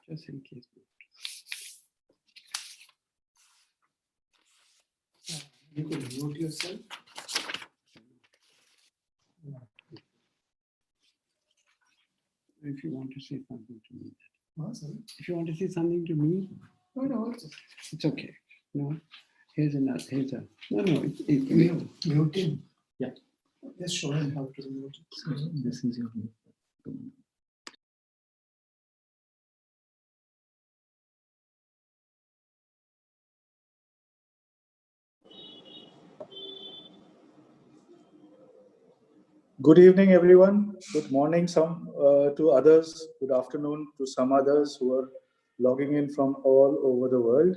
just in case. You could mute yourself. If you want to say something to me. Awesome. If you want to say something to me, no, it's okay. No, here's a. No, mute him. Yeah. Just show him how to mute. So this is your mute. Good evening, everyone. Good morning to others. Good afternoon to some others who are logging in from all over the world.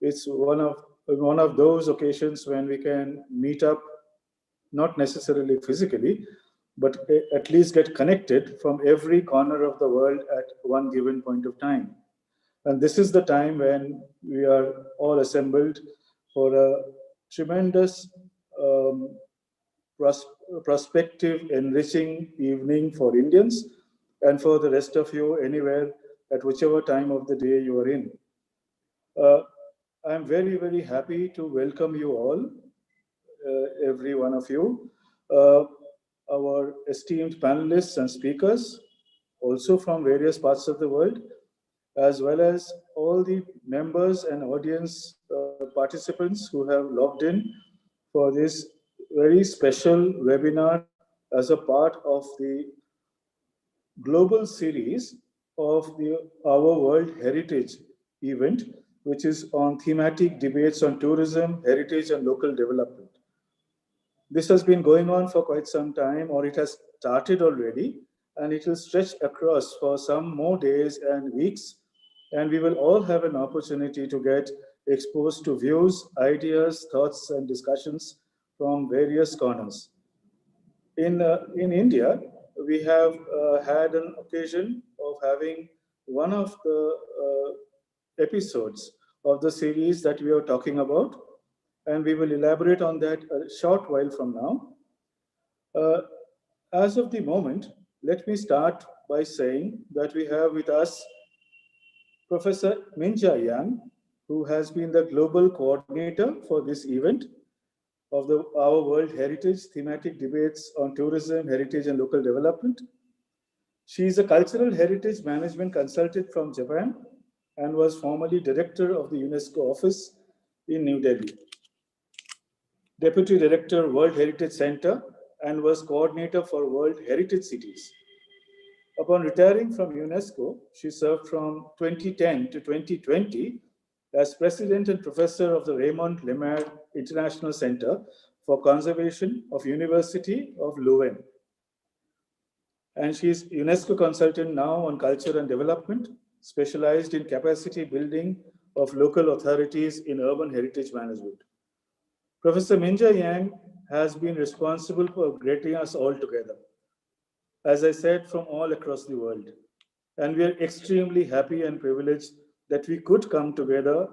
It's one of those occasions when we can meet up, not necessarily physically, but at least get connected from every corner of the world at one given point of time. And this is the time when we are all assembled for a tremendous prospective, enriching evening for Indians and for the rest of you anywhere at whichever time of the day you are in. I'm very, very happy to welcome you all, every one of you, our esteemed panelists and speakers, also from various parts of the world, as well as all the members and audience participants who have logged in for this very special webinar as a part of the global series of our World Heritage event, which is on thematic debates on tourism, heritage, and local development. This has been going on for quite some time, or it has started already, and it will stretch across for some more days and weeks, and we will all have an opportunity to get exposed to views, ideas, thoughts, and discussions from various corners. In India, we have had an occasion of having one of the episodes of the series that we are talking about, and we will elaborate on that a short while from now. As of the moment, let me start by saying that we have with us Professor Minja Yang, who has been the global coordinator for this event of our World Heritage thematic debates on tourism, heritage, and local development. She is a cultural heritage management consultant from Japan and was formerly director of the UNESCO office in New Delhi, deputy director, World Heritage Center, and was coordinator for World Heritage Cities. Upon retiring from UNESCO, she served from 2010 to 2020 as president and professor of the Raymond Lemaire International Center for Conservation of University of Leuven. And she is UNESCO consultant now on culture and development, specialized in capacity building of local authorities in urban heritage management. Professor Minja Yang has been responsible for getting us all together, as I said, from all across the world. And we are extremely happy and privileged that we could come together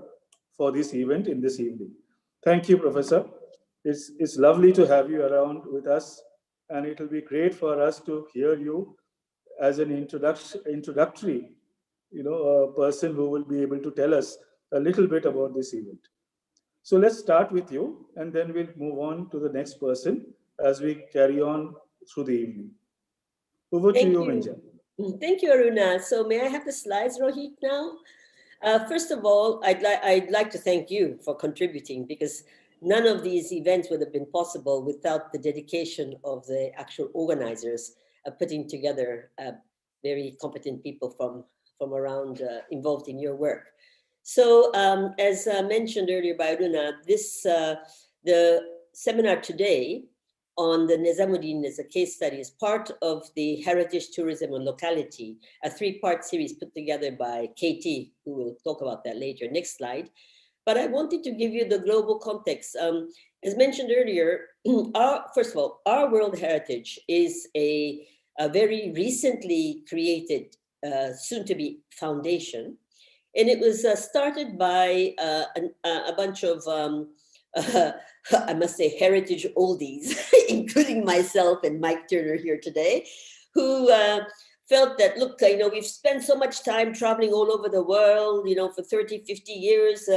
for this event in this evening. Thank you, Professor. It's lovely to have you around with us, and it will be great for us to hear you as an introductory person who will be able to tell us a little bit about this event. So let's start with you, and then we'll move on to the next person as we carry on through the evening. Over to you, Minja. Thank you, Aruna. So may I have the slides, Rohit, now? First of all, I'd like to thank you for contributing, because none of these events would have been possible without the dedication of the actual organizers putting together very competent people from around involved in your work. So as mentioned earlier by Aruna, the seminar today on the Nizamuddin as a case study is part of the Heritage Tourism and Locality, a three-part series put together by Katie, who will talk about that later. Next slide. But I wanted to give you the global context. As mentioned earlier, first of all, our World Heritage is a very recently created, soon-to-be foundation. And it was started by a bunch of, I must say, heritage oldies, including myself and Mike Turner here today, who felt that, look, we've spent so much time traveling all over the world, for 30, 50 years,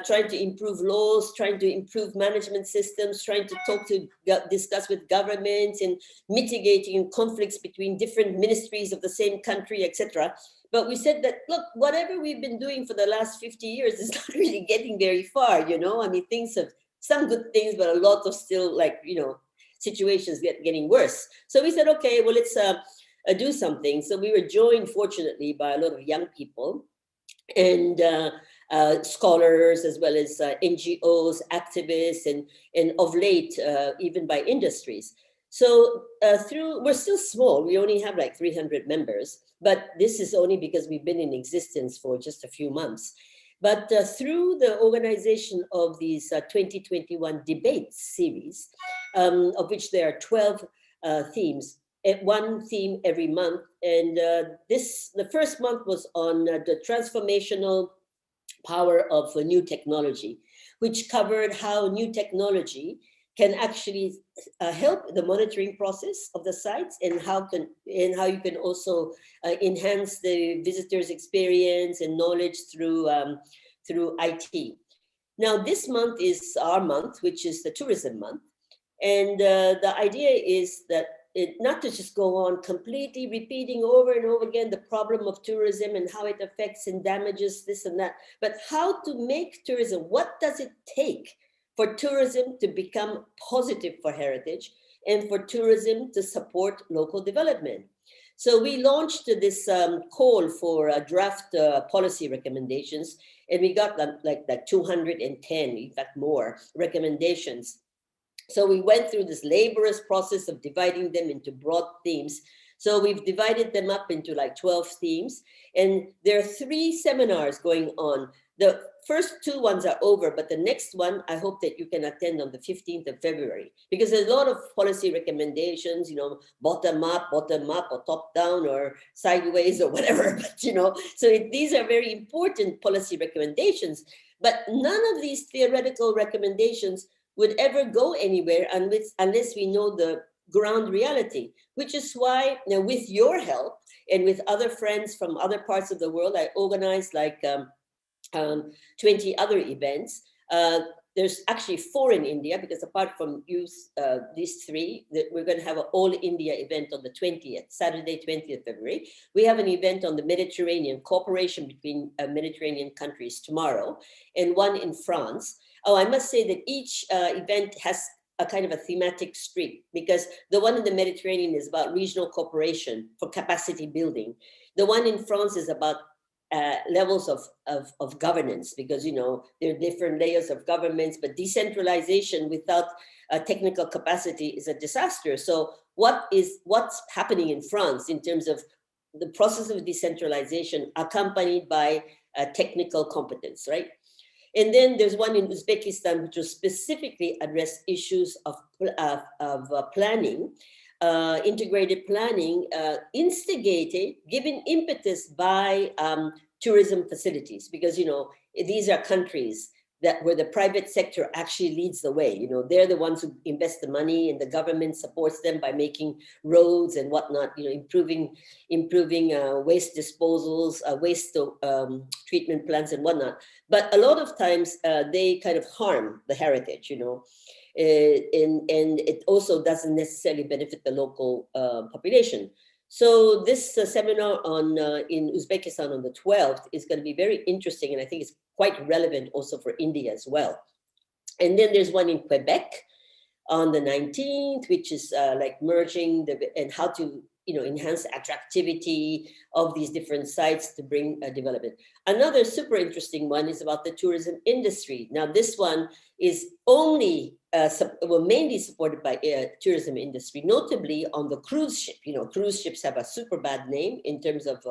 trying to improve laws, trying to improve management systems, trying to discuss with governments and mitigating conflicts between different ministries of the same country, etc. But we said that, look, whatever we've been doing for the last 50 years is not really getting very far, I mean, things have some good things, but a lot of still situations getting worse. So we said, okay, well, let's do something. So we were joined, fortunately, by a lot of young people and scholars, as well as NGOs, activists, and of late, even by industries. So we're still small. We only have like 300 members, but this is only because we've been in existence for just a few months. But through the organization of these 2021 debates series, of which there are 12 themes, one theme every month. And the first month was on the transformational power of new technology, which covered how new technology can actually help the monitoring process of the sites, and how you can also enhance the visitors' experience and knowledge through IT. Now, this month is our month, which is the tourism month. And the idea is that not to just go on completely repeating over and over again the problem of tourism and how it affects and damages this and that, but how to make tourism, what does it take for tourism to become positive for heritage and for tourism to support local development. So we launched this call for draft policy recommendations, and we got like 210, in fact more, recommendations. So we went through this laborious process of dividing them into broad themes. So we've divided them up into like 12 themes, and there are 3 seminars going on. The first 2 ones are over, but the next one, I hope that you can attend on the 15th of February, because there's a lot of policy recommendations, bottom up, or top down, or sideways, or whatever, but these are very important policy recommendations, but none of these theoretical recommendations would ever go anywhere unless we know the ground reality, which is why with your help and with other friends from other parts of the world, I organized like 20 other events. There's actually 4 in India, because apart from these 3, we're going to have an all India event on the 20th, Saturday, 20th February. We have an event on the Mediterranean, cooperation between Mediterranean countries tomorrow, and one in France. Oh, I must say that each event has a kind of a thematic streak, because the one in the Mediterranean is about regional cooperation for capacity building. The one in France is about levels of governance, because there are different layers of governments, but decentralization without technical capacity is a disaster. So what's happening in France in terms of the process of decentralization accompanied by technical competence, right? And then there's one in Uzbekistan, which will specifically address issues of planning, integrated planning, instigated, given impetus by tourism facilities, because these are countries where the private sector actually leads the way. They're the ones who invest the money, and the government supports them by making roads and whatnot, improving waste disposals, waste treatment plants and whatnot. But a lot of times they kind of harm the heritage, and it also doesn't necessarily benefit the local population. So this seminar in Uzbekistan on the 12th is going to be very interesting, and I think it's quite relevant also for India as well. And then there's one in Quebec on the 19th, which is like merging and how to enhance attractivity of these different sites to bring development. Another super interesting one is about the tourism industry. Now this one is only mainly supported by tourism industry, notably on the cruise ship. Cruise ships have a super bad name in terms of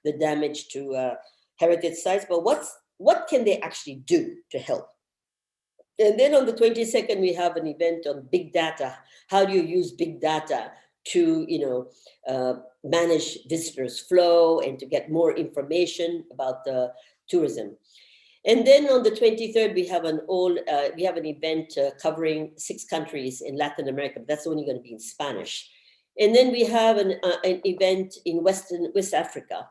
the damage to heritage sites, but what can they actually do to help? And then on the 22nd, we have an event on big data. How do you use big data to manage visitors' flow and to get more information about the tourism? And then on the 23rd, we have an event covering 6 countries in Latin America, but that's only going to be in Spanish. And then we have an event in West Africa.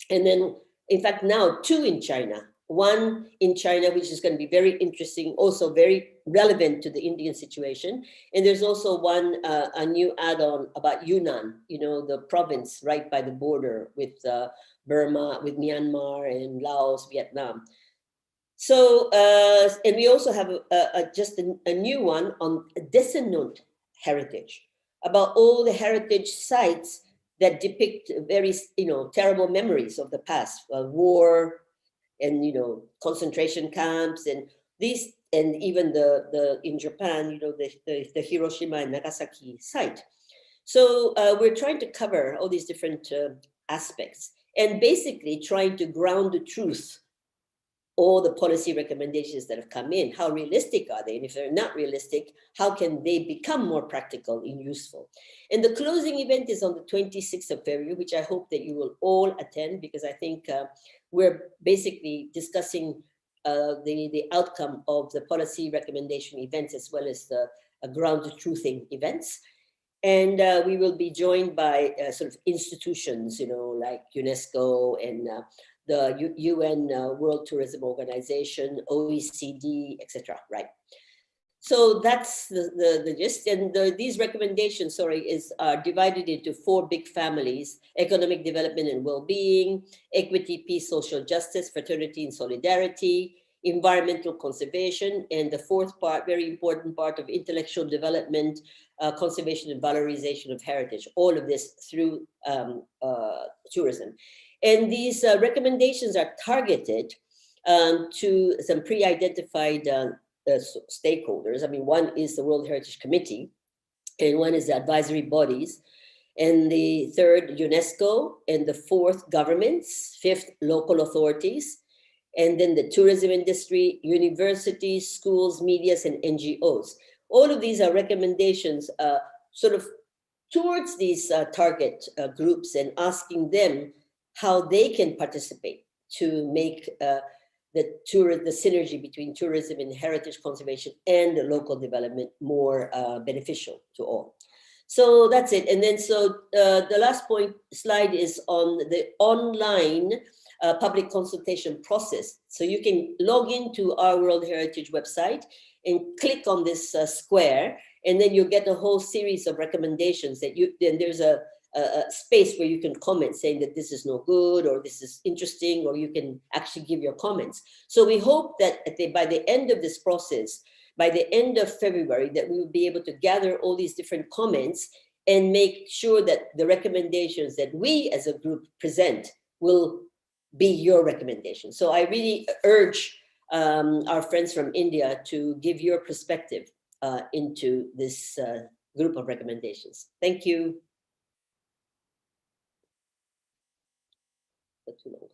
And then, in fact, now 2 in China. One in China, which is going to be very interesting, also very relevant to the Indian situation. And there's also one, a new add-on about Yunnan, you know, the province right by the border with Burma, with Myanmar and Laos, Vietnam. So, and we also have just a new one on Decennial heritage, about all the heritage sites that depict very, you know, terrible memories of the past, war, and, you know, concentration camps, and these, and even the in Japan, you know, the Hiroshima and Nagasaki site. So we're trying to cover all these different aspects, and basically trying to ground the truth, all the policy recommendations that have come in. How realistic are they? And if they're not realistic, how can they become more practical and useful? And the closing event is on the 26th of February, which I hope that you will all attend, because I think we're basically discussing the outcome of the policy recommendation events, as well as the ground truthing events. And we will be joined by sort of institutions, you know, like UNESCO and the UN World Tourism Organization, OECD, etc. Right. So that's the gist. And these recommendations, are divided into 4 big families: economic development and well-being, equity, peace, social justice, fraternity and solidarity, environmental conservation, and the 4th part, very important part, of intellectual development, conservation and valorization of heritage. All of this through tourism. And these recommendations are targeted to some pre-identified stakeholders. I mean, one is the World Heritage Committee, and one is the advisory bodies, and the 3rd, UNESCO, and the 4th, governments, 5th, local authorities, and then the tourism industry, universities, schools, medias, and NGOs. All of these are recommendations sort of towards these target groups, and asking them how they can participate to make the synergy between tourism and heritage conservation and the local development more beneficial to all. So that's it. And then the last slide is on the online public consultation process. So you can log into our World Heritage website and click on this square, and then you'll get a whole series of recommendations then there's a space where you can comment, saying that this is no good, or this is interesting, or you can actually give your comments. So we hope that by the end of this process, by the end of February, that we will be able to gather all these different comments and make sure that the recommendations that we as a group present will be your recommendations. So I really urge our friends from India to give your perspective into this group of recommendations. Thank you. Too long.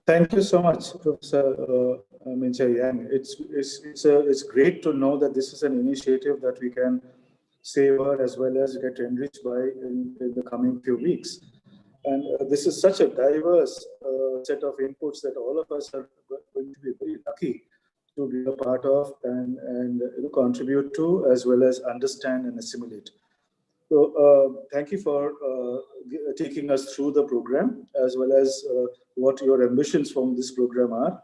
Thank you so much, Professor Mincha Yang. It's great to know that this is an initiative that we can savor as well as get enriched by in the coming few weeks. And this is such a diverse set of inputs that all of us are going to be very lucky to be a part of and contribute to, as well as understand and assimilate. So thank you for taking us through the program, as well as what your ambitions from this program are.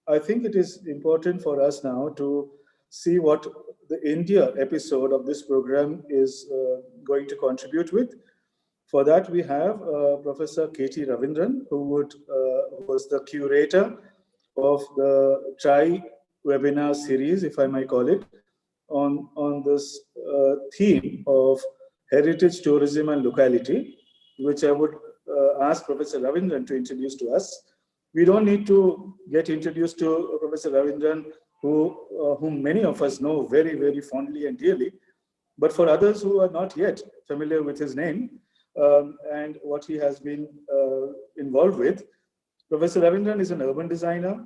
I think it is important for us now to see what the India episode of this program is going to contribute with. For that, we have Professor K.T. Ravindran, who was the curator of the tri-webinar series, if I may call it, on this theme of heritage, tourism, and locality, which I would ask Professor Ravindran to introduce to us. We don't need to get introduced to Professor Ravindran, whom many of us know very, very fondly and dearly. But for others who are not yet familiar with his name and what he has been involved with, Professor Ravindran is an urban designer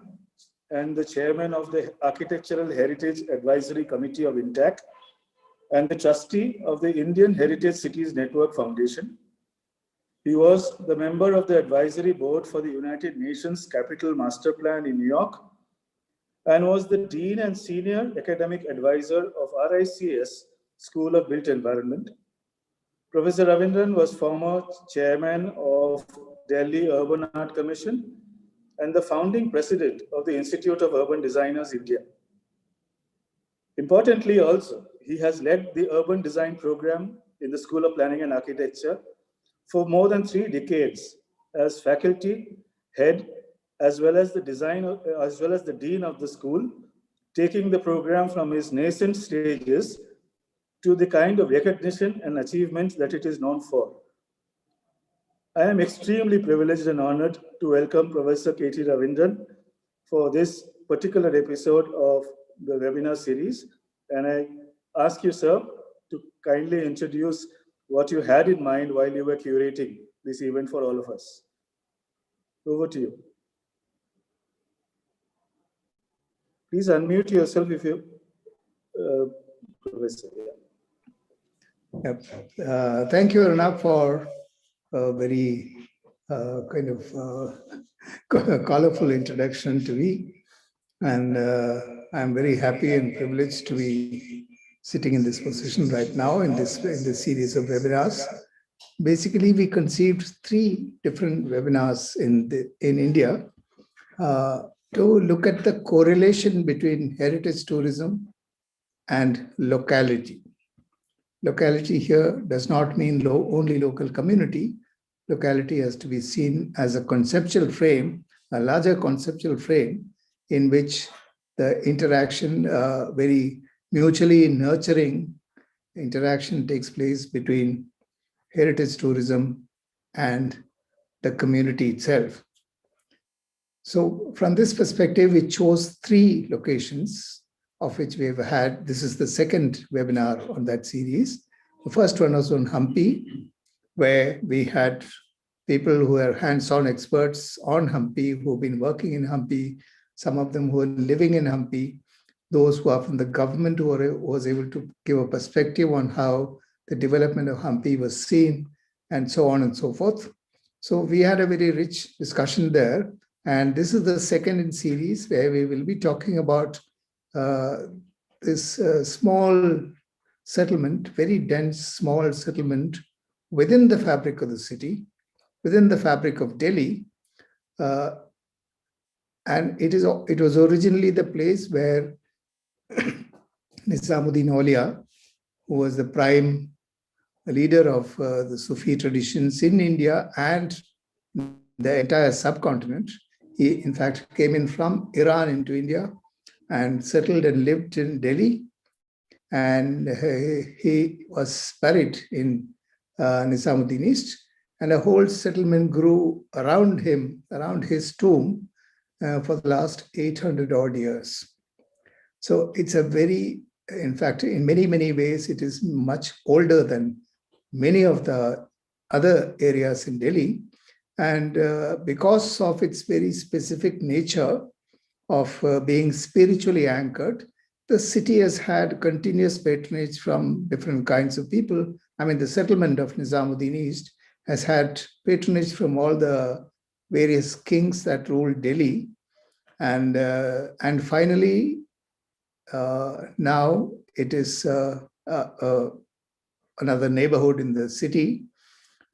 and the chairman of the Architectural Heritage Advisory Committee of INTAC, and the trustee of the Indian Heritage Cities Network Foundation. He was the member of the advisory board for the United Nations Capital Master Plan in New York, and was the Dean and Senior Academic Advisor of RICS School of Built Environment. Professor Ravindran was former Chairman of Delhi Urban Art Commission and the founding President of the Institute of Urban Designers, India. Importantly also, he has led the urban design program in the School of Planning and Architecture for more than 3 decades as faculty, head, as well as the dean of the school, taking the program from its nascent stages to the kind of recognition and achievements that it is known for. I am extremely privileged and honored to welcome Professor K.T. Ravindran for this particular episode of the webinar series. And I ask you, sir, to kindly introduce what you had in mind while you were curating this event for all of us. Over to you. Please unmute yourself if you, Professor. Yep. Thank you, Arnab, for a very kind of colorful introduction to me. And I'm very happy and privileged to be sitting in this position right now in this series of webinars. Basically, we conceived 3 different webinars in India to look at the correlation between heritage tourism and locality. Locality here does not mean only local community. Locality has to be seen as a conceptual frame, a larger conceptual frame in which the interaction, very mutually nurturing interaction takes place between heritage tourism and the community itself. So from this perspective, we chose 3 locations of which we have had. This is the second webinar on that series. The first one was on Hampi, where we had people who are hands-on experts on Hampi, who've been working in Hampi, some of them who are living in Hampi, those who are from the government who was able to give a perspective on how the development of Hampi was seen, and so on and so forth. So we had a very rich discussion there. And this is the second in series where we will be talking about this small settlement, very dense, small settlement within the fabric of the city, within the fabric of Delhi. And it was originally the place where Nizamuddin Aulia, who was the prime leader of the Sufi traditions in India and the entire subcontinent, he in fact came in from Iran into India and settled and lived in Delhi. And he was buried in Nizamuddin East, and a whole settlement grew around him, around his tomb, for the last 800 odd years. So it's a very, in fact, in many, many ways, it is much older than many of the other areas in Delhi. And because of its very specific nature of being spiritually anchored, the city has had continuous patronage from different kinds of people. I mean, the settlement of Nizamuddin East has had patronage from all the various kings that ruled Delhi. And finally, now it is another neighborhood in the city.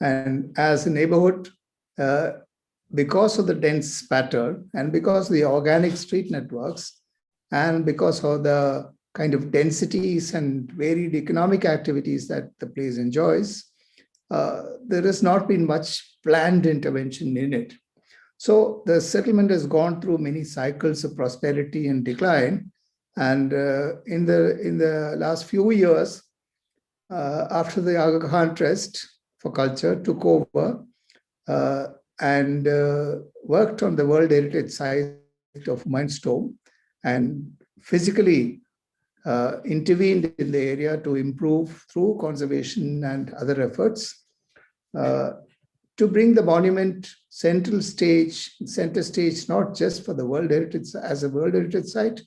And as a neighborhood, because of the dense pattern and because of the organic street networks and because of the kind of densities and varied economic activities that the place enjoys, there has not been much planned intervention in it. So the settlement has gone through many cycles of prosperity and decline. And in the last few years, after the Aga Khan Trust for Culture took over and worked on the World Heritage Site of Humayun's Tomb and physically intervened in the area to improve through conservation and other efforts to bring the monument center stage, not just for the World Heritage as a World Heritage Site,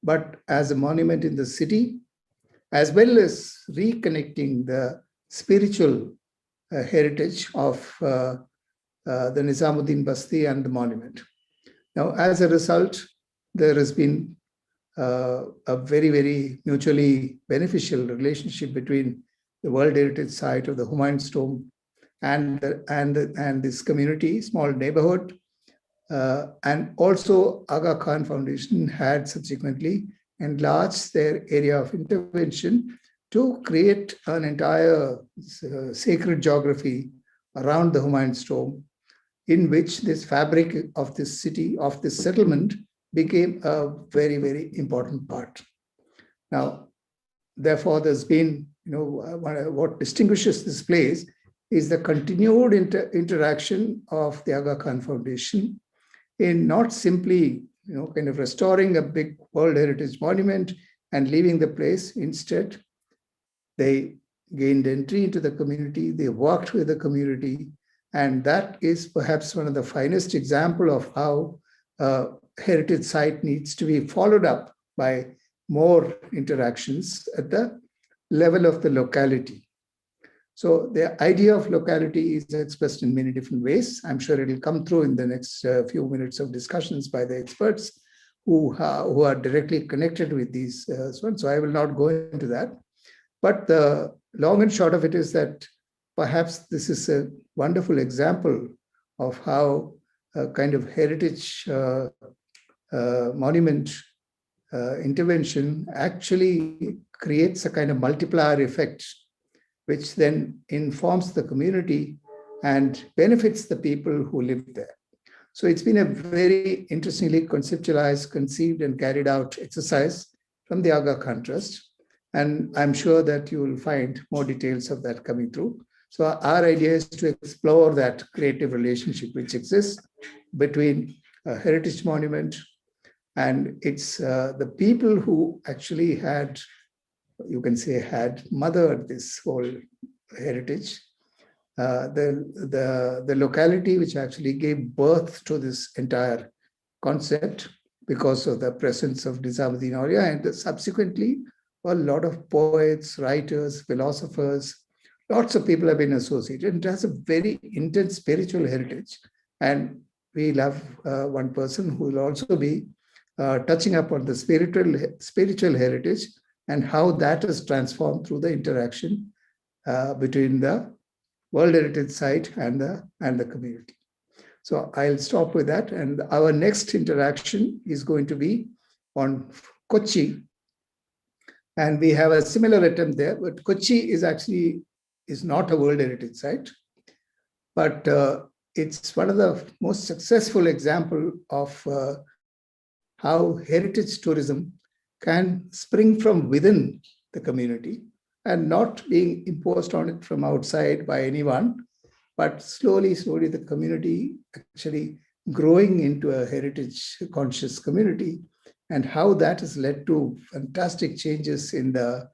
but as a monument in the city, as well as reconnecting the spiritual heritage of the Nizamuddin Basti and the monument. Now, as a result, there has been a very, very mutually beneficial relationship between the World Heritage Site of the Humayun Tomb and this community, small neighborhood. And also Aga Khan Foundation had subsequently enlarged their area of intervention to create an entire sacred geography around the Humayun Tomb, in which this fabric of this city, of this settlement, became a very, very important part. Now, therefore, there's been, what distinguishes this place is the continued interaction of the Aga Khan Foundation in not simply, kind of restoring a big World Heritage Monument and leaving the place. Instead, they gained entry into the community, they worked with the community, and that is perhaps one of the finest example of how a heritage site needs to be followed up by more interactions at the level of the locality. So the idea of locality is expressed in many different ways. I'm sure it will come through in the next few minutes of discussions by the experts who are directly connected with these ones. So I will not go into that. But the long and short of it is that perhaps this is a wonderful example of how a kind of heritage monument intervention actually creates a kind of multiplier effect, which then informs the community and benefits the people who live there. So it's been a very interestingly conceptualized, conceived, and carried out exercise from the Aga Khan Trust. And I'm sure that you will find more details of that coming through. So our idea is to explore that creative relationship which exists between a heritage monument and it's the people who actually had, you can say, had mothered this whole heritage. The locality which actually gave birth to this entire concept because of the presence of Nizamuddin Aulia, and subsequently a lot of poets, writers, philosophers, lots of people have been associated. It has a very intense spiritual heritage. And we'll have one person who will also be touching upon the spiritual heritage and how that is transformed through the interaction between the World Heritage Site and the community. So I'll stop with that. And our next interaction is going to be on Kochi. And we have a similar attempt there, but Kochi is not a World Heritage Site, but it's one of the most successful example of how heritage tourism can spring from within the community and not being imposed on it from outside by anyone, but slowly the community actually growing into a heritage conscious community, and how that has led to fantastic changes in the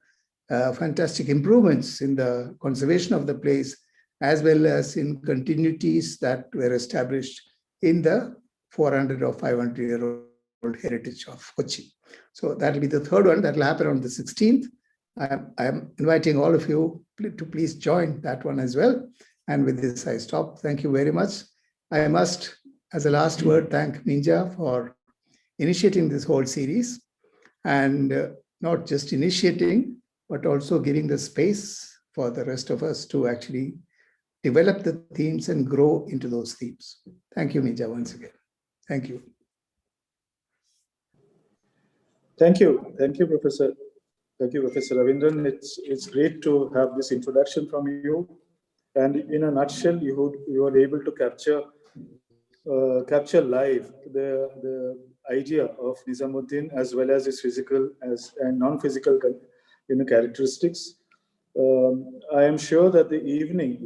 fantastic improvements in the conservation of the place, as well as in continuities that were established in the 400 or 500-year-old heritage of Kochi. So that will be the third one that will happen on the 16th. I'm inviting all of you to please join that one as well. And with this, I stop. Thank you very much. I must, as a last word, thank Minja for initiating this whole series, and not just initiating, but also giving the space for the rest of us to actually develop the themes and grow into those themes. Thank you, Minja, once again. Thank you. Thank you, Professor. Thank you, Professor Ravindran. It's great to have this introduction from you. And in a nutshell, you were able to capture live the idea of Nizamuddin as well as its physical and non-physical characteristics. I am sure that the evening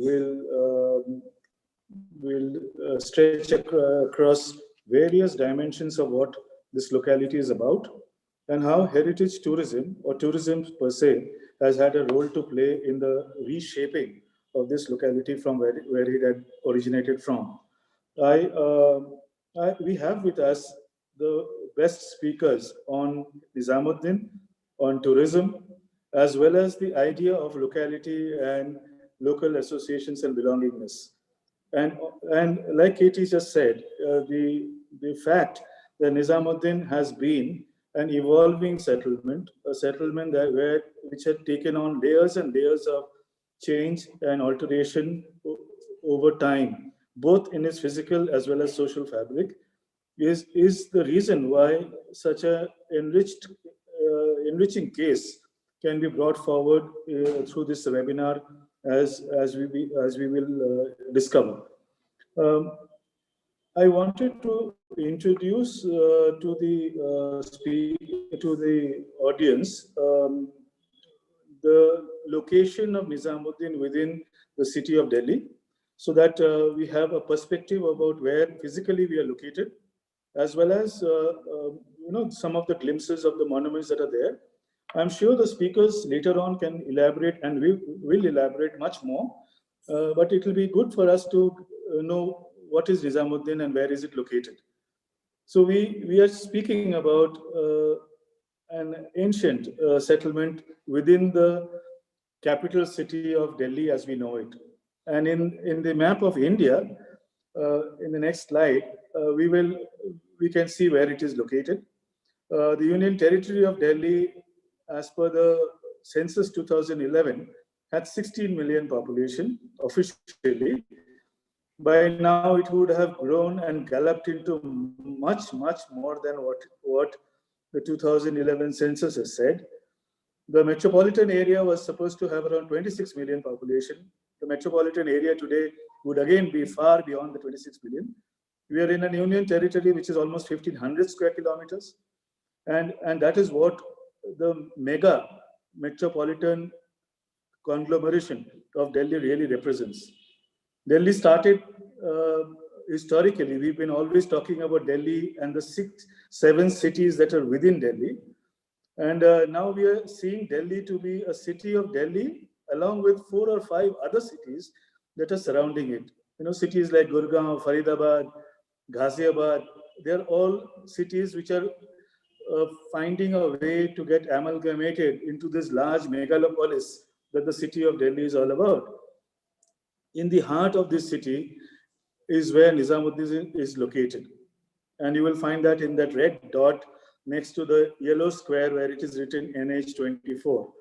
will stretch across various dimensions of what this locality is about, and how heritage tourism, or tourism per se, has had a role to play in the reshaping of this locality from where it had originated from. We have with us the best speakers on Nizamuddin, on tourism, as well as the idea of locality and local associations and belongingness. And like Katie just said, the fact that Nizamuddin has been an evolving settlement, a settlement which had taken on layers and layers of change and alteration over time, both in its physical as well as social fabric, is the reason why such a enriching case can be brought forward through this webinar as we will discover. I wanted to introduce to the audience the location of Nizamuddin within the city of Delhi, so that we have a perspective about where physically we are located, as well as some of the glimpses of the monuments that are there. I'm sure the speakers later on can elaborate, and we will elaborate much more, but it will be good for us to know what is Nizamuddin and where is it located. So we are speaking about an ancient settlement within the capital city of Delhi as we know it. And in the map of India, in the next slide, we can see where it is located. The Union Territory of Delhi, as per the census 2011, had 16 million population officially. By now, it would have grown and galloped into much, much more than what the 2011 census has said. The metropolitan area was supposed to have around 26 million population. The metropolitan area today would again be far beyond the 26 million. We are in an union territory which is almost 1,500 square kilometers. And that is what the mega metropolitan conglomeration of Delhi really represents. Delhi started historically, we've been always talking about Delhi and the 7 cities that are within Delhi. And now we are seeing Delhi to be a city of Delhi, along with 4 or 5 other cities that are surrounding it. Cities like Gurgaon, Faridabad, Ghaziabad, they're all cities which are finding a way to get amalgamated into this large megalopolis that the city of Delhi is all about. In the heart of this city is where Nizamuddin is located. And you will find that in that red dot next to the yellow square where it is written NH24.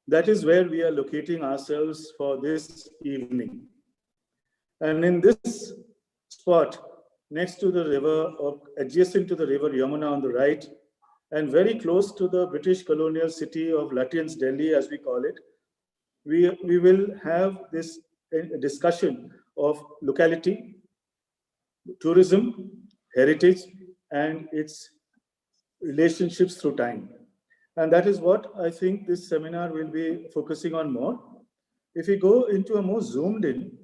That is where we are locating ourselves for this evening. And in this spot, next to the river, or adjacent to the river Yamuna on the right, and very close to the British colonial city of Lutyens, Delhi, as we call it, we will have this discussion of locality, tourism, heritage, and its relationships through time. And that is what I think this seminar will be focusing on more. If we go into a more zoomed in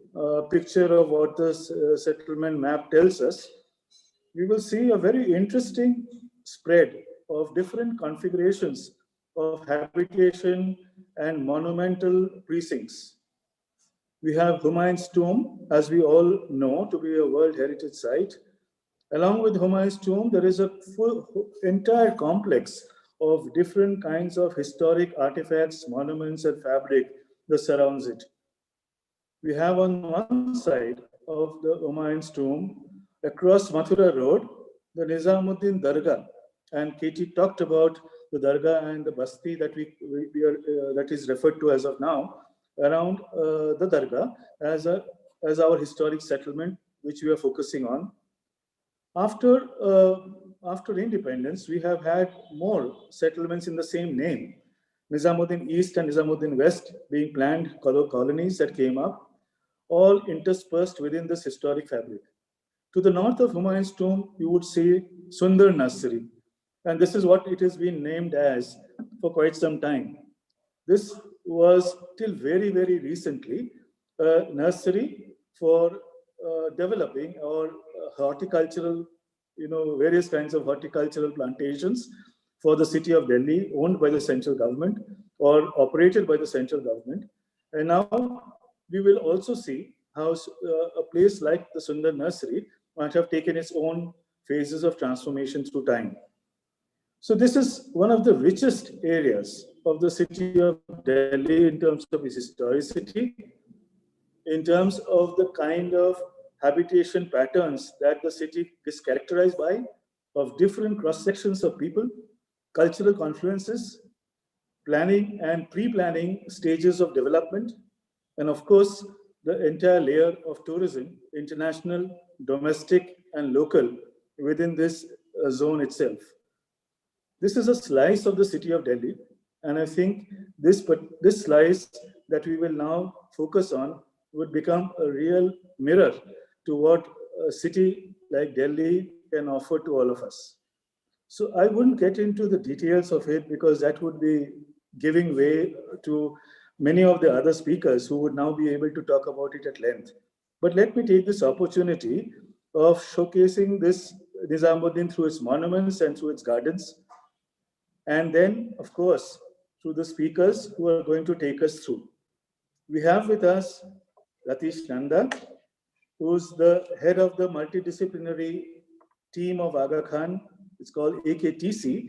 picture of what the settlement map tells us, we will see a very interesting spread of different configurations of habitation and monumental precincts. We have Humayun's tomb, as we all know, to be a World Heritage Site. Along with Humayun's tomb, there is a full entire complex of different kinds of historic artifacts, monuments, and fabric that surrounds it. We have on one side of the Humayun's tomb, across Mathura Road, the Nizamuddin Dargah. And Katie talked about the Dargah and the Basti that that is referred to as of now around the Dargah as our historic settlement, which we are focusing on. After independence, we have had more settlements in the same name. Nizamuddin East and Nizamuddin West being planned colonies that came up, all interspersed within this historic fabric. To the north of Humayun's tomb, you would see Sundar Nursery. And this is what it has been named as for quite some time. This was till very, very recently a nursery for developing or horticultural, various kinds of horticultural plantations for the city of Delhi, owned by the central government or operated by the central government. And now we will also see how a place like the Sundar Nursery might have taken its own phases of transformation through time. So this is one of the richest areas of the city of Delhi in terms of its historicity, in terms of the kind of habitation patterns that the city is characterized by, of different cross-sections of people cultural confluences, planning and pre-planning stages of development, and of course, the entire layer of tourism, international, domestic, and local within this zone itself. This is a slice of the city of Delhi, and I think this slice that we will now focus on would become a real mirror to what a city like Delhi can offer to all of us. So I wouldn't get into the details of it because that would be giving way to many of the other speakers who would now be able to talk about it at length. But let me take this opportunity of showcasing this Nizamuddin through its monuments and through its gardens. And then, of course, through the speakers who are going to take us through. We have with us Ratish Nanda, who's the head of the multidisciplinary team of Aga Khan. It's called AKTC.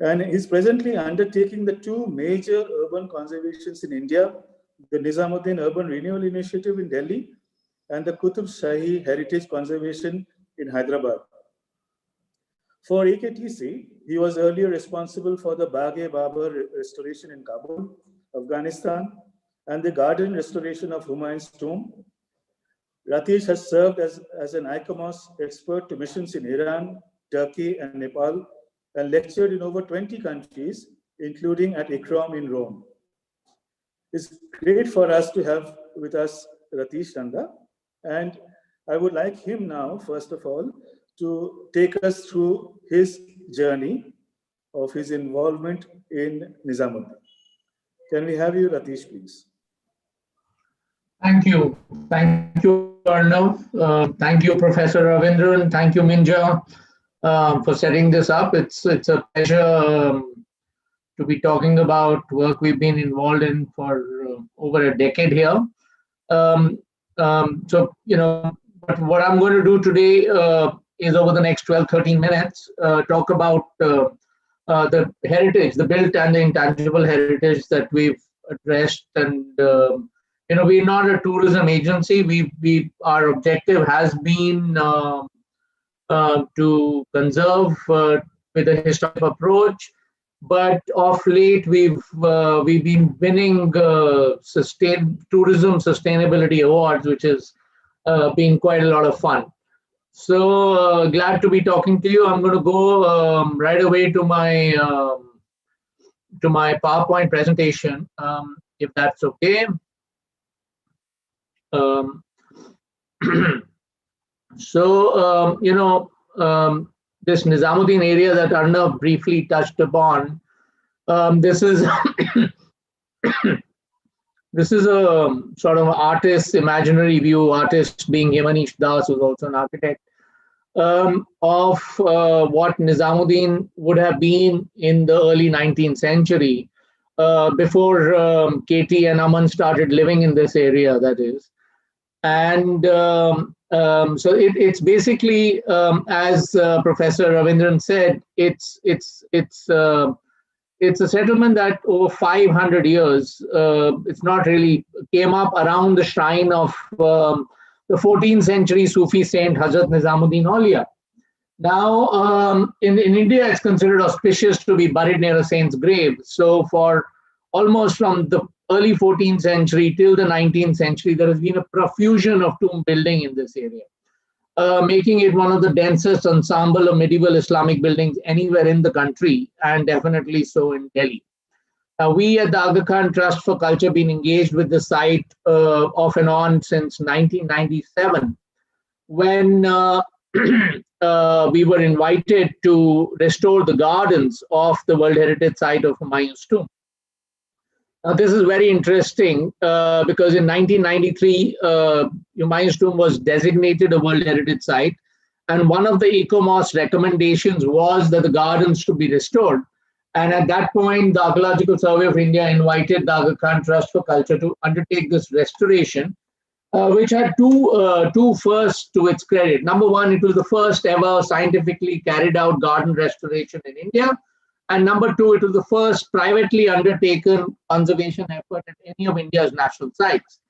And he's presently undertaking the two major urban conservations in India, the Nizamuddin Urban Renewal Initiative in Delhi and the Qutub Shahi Heritage Conservation in Hyderabad. For AKTC, he was earlier responsible for the Bagh-e-Babar restoration in Kabul, Afghanistan, and the garden restoration of Humayun's tomb. Ratish has served as an ICOMOS expert to missions in Iran, Turkey, and Nepal, and lectured in over 20 countries, including at ICROM in Rome. It's great for us to have with us Ratish Nanda, and I would like him now, first of all, to take us through his journey of his involvement in Nizamuddin. Can we have you, Ratish, please? Thank you. Thank you, Arnav. Thank you, Professor Ravindran. Thank you, Minja, for setting this up. It's a pleasure to be talking about work we've been involved in for over a decade here. So, you know, but what I'm going to do today is over the next 12, 13 minutes, talk about the heritage, the built and the intangible heritage that we've addressed. And, you know, we're not a tourism agency. Our objective has been to conserve with a historic approach. But of late, we've been winning tourism sustainability awards, which has been quite a lot of fun. So glad to be talking to you. I'm going to go right away to my PowerPoint presentation, if that's okay. So you know, this Nizamuddin area that Arnav briefly touched upon. This is this is a sort of artist's imaginary view, artist being Himanish Das, who's also an architect, of what Nizamuddin would have been in the early 19th century, before Katie and Aman started living in this area, that is. And so it's basically, as Professor Ravindran said, it's a settlement that over 500 years, it's not really came up around the shrine of the 14th century Sufi saint Hazrat Nizamuddin Aulia. Now, in India, it's considered auspicious to be buried near a saint's grave. So for almost from the early 14th century till the 19th century, there has been a profusion of tomb building in this area, making it one of the densest ensemble of medieval Islamic buildings anywhere in the country, and definitely so in Delhi. We at the Aga Khan Trust for Culture been engaged with the site off and on since 1997, when we were invited to restore the gardens of the World Heritage Site of Humayun's tomb. Now, this is very interesting because in 1993, Humayun's tomb was designated a World Heritage Site, and one of the ECOMOS recommendations was that the gardens should be restored. And at that point, the Archaeological Survey of India invited the Aga Khan Trust for Culture to undertake this restoration, which had two firsts to its credit. Number one, it was the first ever scientifically carried out garden restoration in India. And number two, it was the first privately undertaken conservation effort at any of India's national sites.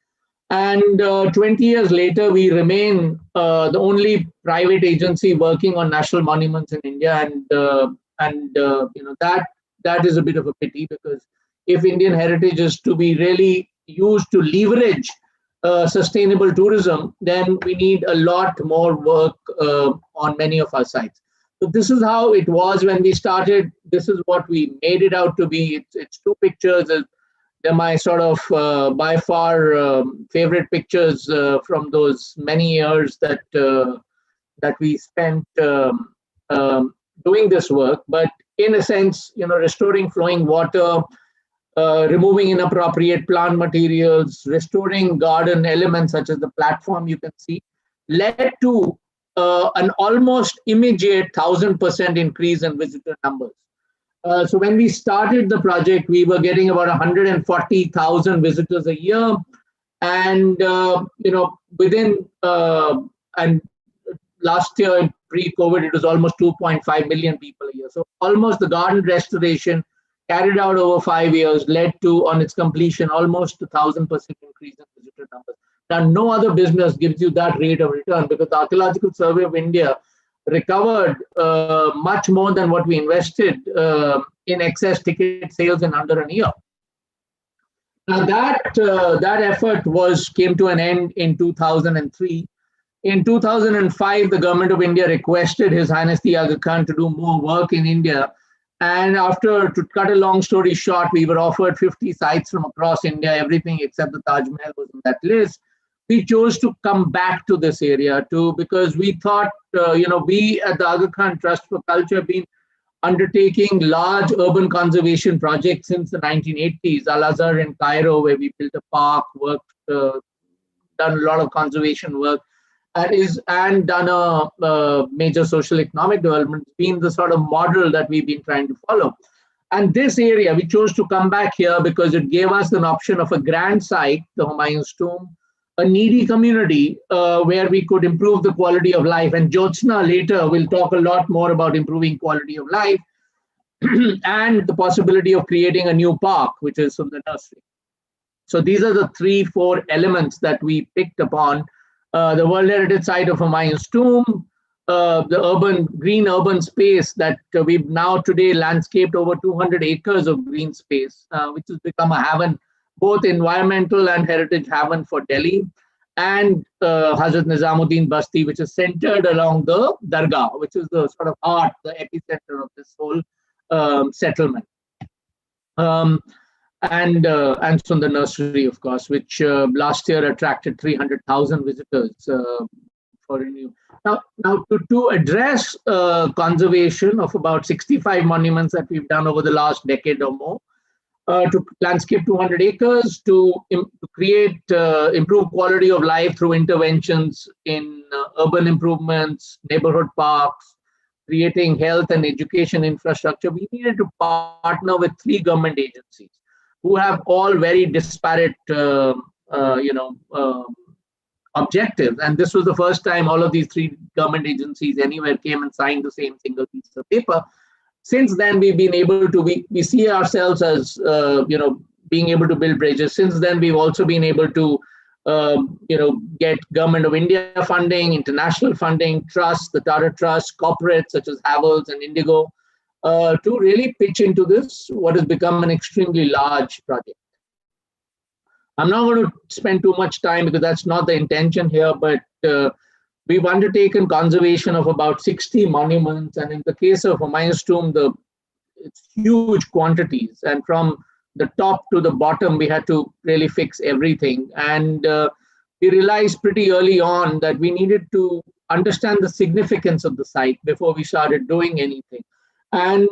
And 20 years later, we remain the only private agency working on national monuments in India. And that is a bit of a pity, because if Indian heritage is to be really used to leverage sustainable tourism, then we need a lot more work on many of our sites. So this is how it was when we started. This is what we made it out to be. It's two pictures. They're my sort of by far favorite pictures from those many years that we spent doing this work. But in a sense, restoring flowing water, removing inappropriate plant materials, restoring garden elements such as the platform you can see, led to an almost immediate 1,000% increase in visitor numbers. So when we started the project, we were getting about 140,000 visitors a year, and within and last year pre-COVID, it was almost 2.5 million people a year. So almost the garden restoration carried out over 5 years led to, on its completion, almost 1,000% increase in visitor numbers. Now, no other business gives you that rate of return, because the Archaeological Survey of India recovered much more than what we invested in excess ticket sales in under a year. Now that effort came to an end in 2003. In 2005, the government of India requested His Highness the Aga Khan to do more work in India. And to cut a long story short, we were offered 50 sites from across India. Everything except the Taj Mahal was on that list. We chose to come back to this area because we thought, we at the Aga Khan Trust for Culture have been undertaking large urban conservation projects since the 1980s. Al-Azhar in Cairo, where we built a park, done a lot of conservation work, and done a major social economic development. It's been the sort of model that we've been trying to follow. And this area, we chose to come back here because it gave us an option of a grand site, the Humayun's Tomb, a needy community where we could improve the quality of life. And Jyotsna later will talk a lot more about improving quality of life and the possibility of creating a new park, which is from the nursery. So these are the 3-4 elements that we picked upon. The World Heritage Site of Humayun's Tomb, the green urban space that we've now today landscaped over 200 acres of green space, which has become a haven, both environmental and heritage haven for Delhi, and Hazrat Nizamuddin Basti, which is centered along the Dargah, which is the sort of heart, the epicenter of this whole settlement. And Sundar Nursery, of course, which last year attracted 300,000 visitors for renew. Now to address conservation of about 65 monuments that we've done over the last decade or more, to landscape 200 acres, to create improved quality of life through interventions in urban improvements, neighborhood parks, creating health and education infrastructure, we needed to partner with 3 government agencies who have all very disparate objectives. And this was the first time all of these 3 government agencies anywhere came and signed the same single piece of paper. Since then, we've been able to, we see ourselves as, being able to build bridges. Since then, we've also been able to, get Government of India funding, international funding, trusts, the Tata Trust, corporates such as Havells and Indigo, to really pitch into this, what has become an extremely large project. I'm not going to spend too much time because that's not the intention here, but we've undertaken conservation of about 60 monuments, and in the case of Humayun's Tomb, it's huge quantities, and from the top to the bottom, we had to really fix everything. And we realized pretty early on that we needed to understand the significance of the site before we started doing anything. And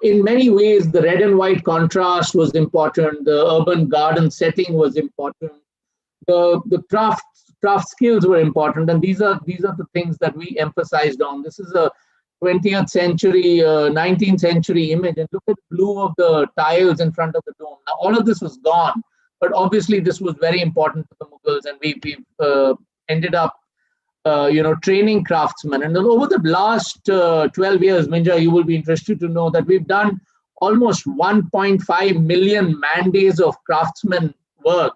in many ways, the red and white contrast was important. The urban garden setting was important. The craft skills were important, and these are the things that we emphasized on. This is a 20th century, 19th century image, and look at the blue of the tiles in front of the dome. Now, all of this was gone, but obviously this was very important to the Mughals, and we ended up, training craftsmen. And over the last 12 years, Minja, you will be interested to know that we've done almost 1.5 million man days of craftsmen work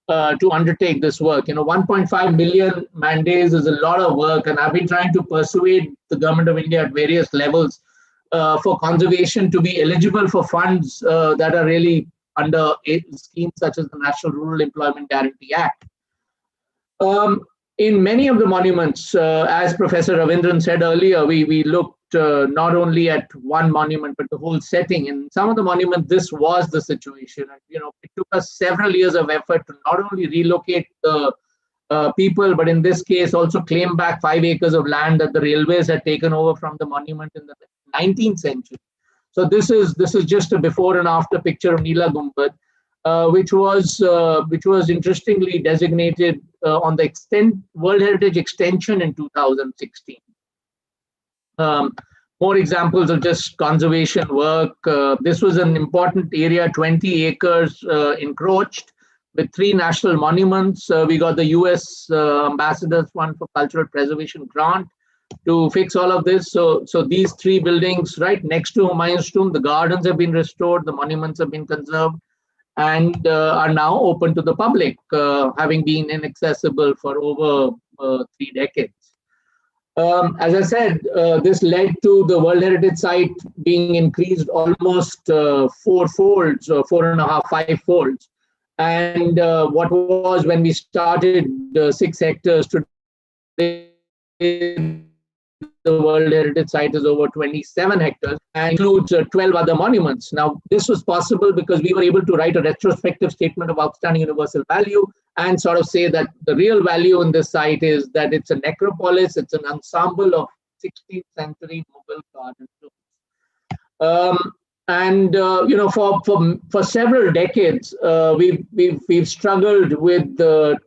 to undertake this work. 1.5 million man days is a lot of work, and I've been trying to persuade the Government of India at various levels for conservation to be eligible for funds that are really under schemes such as the National Rural Employment Guarantee Act. In many of the monuments, as Professor Ravindran said earlier, we looked not only at one monument, but the whole setting. In some of the monuments, this was the situation. And, it took us several years of effort to not only relocate the people, but in this case, also claim back 5 acres of land that the railways had taken over from the monument in the 19th century. So this is just a before and after picture of Neela Gumbad, which was interestingly designated on the World Heritage Extension in 2016. More examples of just conservation work. This was an important area, 20 acres encroached with 3 national monuments. We got the US Ambassador's Fund for Cultural Preservation grant to fix all of this. So these 3 buildings right next to Humayun's tomb, the gardens have been restored, the monuments have been conserved, and are now open to the public, having been inaccessible for over 3 decades. As I said, this led to the World Heritage Site being increased almost 4 folds, or 4.5, 5 folds. And what was when we started 6 hectares, today the World Heritage Site is over 27 hectares and includes 12 other monuments. Now, this was possible because we were able to write a retrospective statement of outstanding universal value and sort of say that the real value in this site is that it's a necropolis, it's an ensemble of 16th century Mughal garden tombs. For several decades, we've struggled with the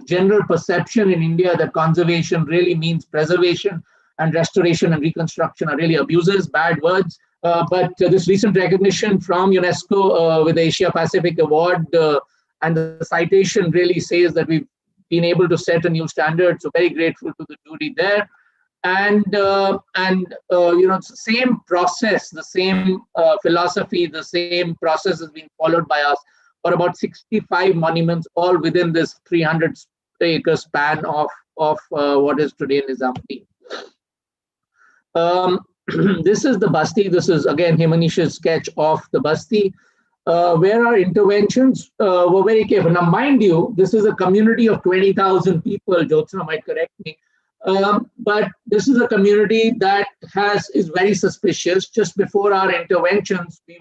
general perception in India that conservation really means preservation, and restoration and reconstruction are really abuses, bad words. But this recent recognition from UNESCO with the Asia Pacific Award and the citation really says that we've been able to set a new standard. So very grateful to the jury there. And same process, the same philosophy, the same process has been followed by us for about 65 monuments, all within this 300-acre span of what is today Nizamuddin. This is the Basti. This is again Himanish's sketch of the Basti, where our interventions were very careful. Now, mind you, this is a community of 20,000 people. Jyotsna might correct me. But this is a community that is very suspicious. Just before our interventions, they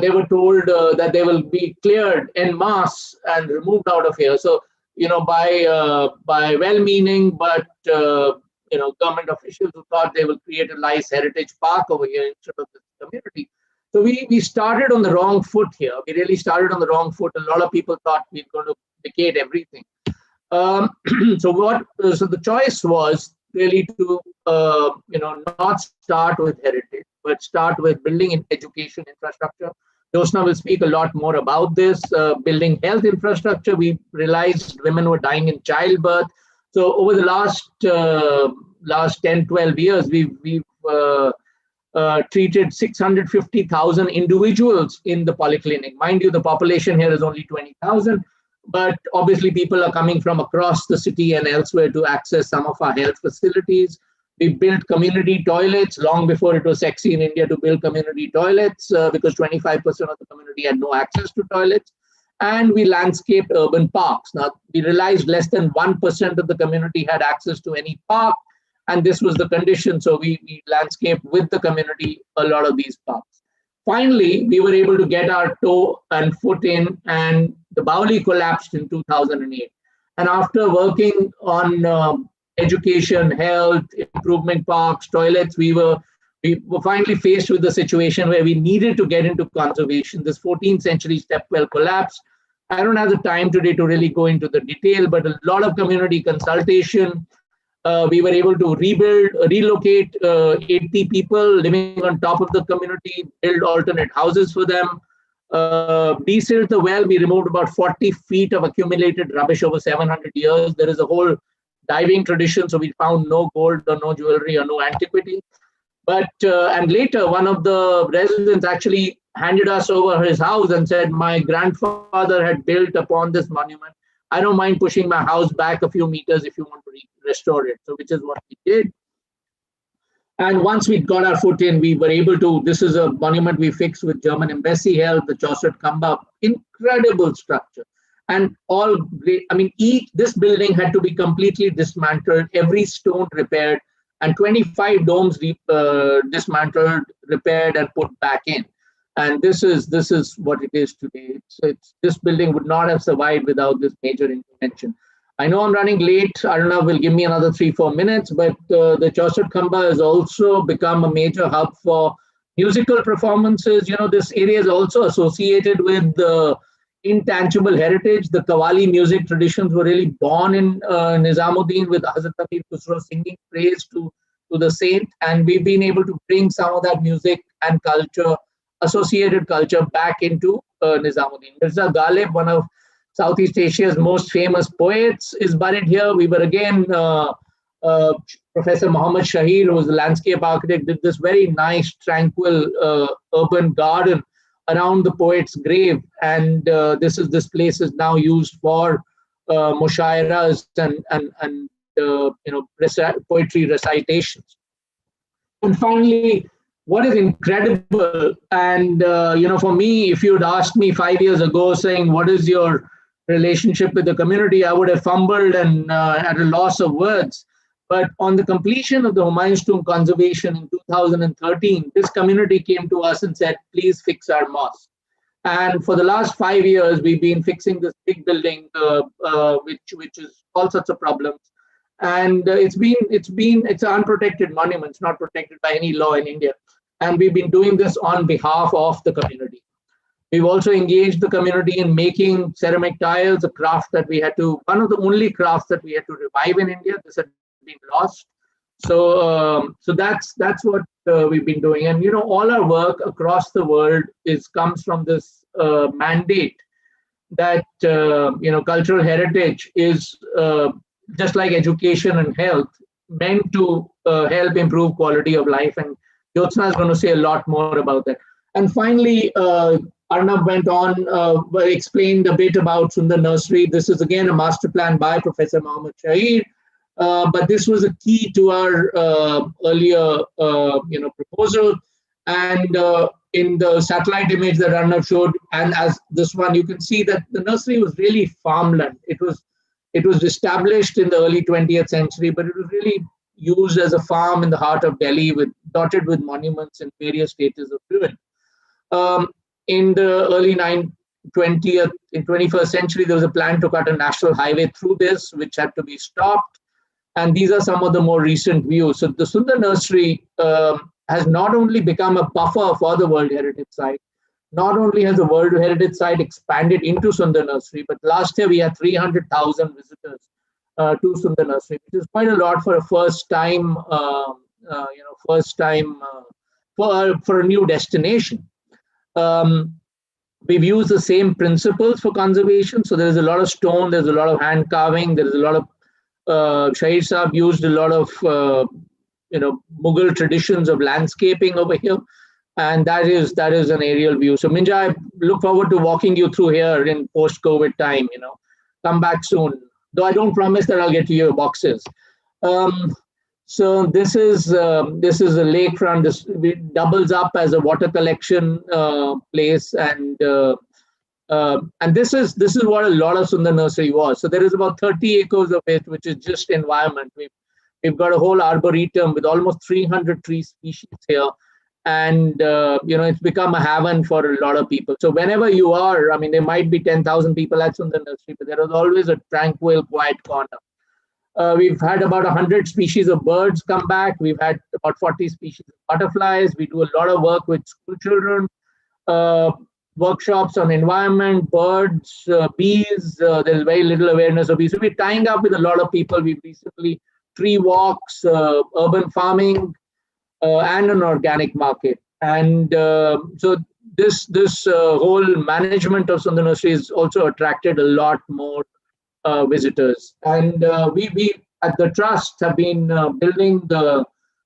were told that they will be cleared en masse and removed out of here. So, by well-meaning but government officials who thought they will create a nice heritage park over here instead of this community. So we started on the wrong foot here. We really started on the wrong foot. A lot of people thought we were going to vacate everything. So the choice was really to not start with heritage, but start with building in education infrastructure. Jyotsna will speak a lot more about this. Building health infrastructure, we realized women were dying in childbirth. So over the last 10, 12 years, we've treated 650,000 individuals in the polyclinic. Mind you, the population here is only 20,000. But obviously, people are coming from across the city and elsewhere to access some of our health facilities. We built community toilets long before it was sexy in India to build community toilets because 25% of the community had no access to toilets. And we landscaped urban parks. Now, we realized less than 1% of the community had access to any park. And this was the condition. So we landscaped with the community a lot of these parks. Finally, we were able to get our toe and foot in, and the Baoli collapsed in 2008. And after working on education, health, improvement parks, toilets, we were finally faced with the situation where we needed to get into conservation. This 14th century stepwell collapsed. I don't have the time today to really go into the detail, but a lot of community consultation. We were able to relocate 80 people living on top of the community, build alternate houses for them, de-silt the well. We removed about 40 feet of accumulated rubbish over 700 years. There is a whole diving tradition, so we found no gold or no jewelry or no antiquity. But and later, one of the residents actually handed us over his house and said, my grandfather had built upon this monument. I don't mind pushing my house back a few meters if you want to restore it. So which is what we did. And once we got our foot in, we were able to, this is a monument we fixed with German embassy help, the Chaussert Khamba, incredible structure. And all great, I mean, this building had to be completely dismantled, every stone repaired, and 25 domes dismantled, repaired, and put back in. And this is what it is today. This building would not have survived without this major intervention. I know I'm running late. Arnav will give me another 3-4 minutes, but the Chaussert Khamba has also become a major hub for musical performances. You know, this area is also associated with the intangible heritage. The Qawwali music traditions were really born in Nizamuddin, with Hazrat Amir Khusro singing praise to the saint. And we've been able to bring some of that music and culture, associated culture, back into Nizamuddin. Mirza Ghalib, one of Southeast Asia's most famous poets, is buried here. We were again, Professor Muhammad Shahir, who was the landscape architect, did this very nice, tranquil urban garden around the poet's grave. And this place is now used for mushairas and poetry recitations. And finally, what is incredible, and for me, if you'd asked me 5 years ago, saying, what is your relationship with the community, I would have fumbled and at a loss of words. But on the completion of the Humayun's Tomb conservation in 2013, this community came to us and said, please fix our mosque. And for the last 5 years, we've been fixing this big building, which is all sorts of problems. And it's an unprotected monument. It's not protected by any law in India. And we've been doing this on behalf of the community. We've also engaged the community in making ceramic tiles, a craft that one of the only crafts that we had to revive in India. This had been lost. So that's what we've been doing. And, all our work across the world comes from this mandate that, cultural heritage is just like education and health, meant to help improve quality of life. And Jyotsna is going to say a lot more about that. And finally, Arnav went on, explained a bit about Sundar Nursery. This is again a master plan by Professor Muhammad Shahir, but this was a key to our earlier, proposal. And in the satellite image that Arnav showed, and as this one, you can see that the nursery was really farmland. It was established in the early 20th century, but it was really used as a farm in the heart of Delhi, dotted with monuments in various stages of ruin. In the early 21st century, there was a plan to cut a national highway through this, which had to be stopped. And these are some of the more recent views. So the Sundar Nursery has not only become a buffer for the World Heritage Site, not only has the World Heritage Site expanded into Sundar Nursery, but last year we had 300,000 visitors to Sundar Nursery, which is quite a lot for a first time for a new destination. We've used the same principles for conservation. So there's a lot of stone, there's a lot of hand carving, there's a lot of Shahir Saab used a lot of Mughal traditions of landscaping over here, and that is an aerial view. So Minja, I look forward to walking you through here in post-COVID time. Come back soon. Though I don't promise that I'll get you your boxes. So this is a lakefront. This doubles up as a water collection place, and this is what a lot of Sundar Nursery was. So there is about 30 acres of it, which is just environment. We've got a whole arboretum with almost 300 tree species here, and it's become a haven for a lot of people. So whenever you are, I mean, there might be 10,000 people at Sundar Nursery, but there is always a tranquil, quiet corner. We've had about 100 species of birds come back. We've had about 40 species of butterflies. We do a lot of work with school children, workshops on environment, birds, bees. There's very little awareness of bees. So we're tying up with a lot of people. We've recently tree walks, urban farming, and an organic market. And so this whole management of Sundar Nursery has also attracted a lot more visitors. And we at the trust have been building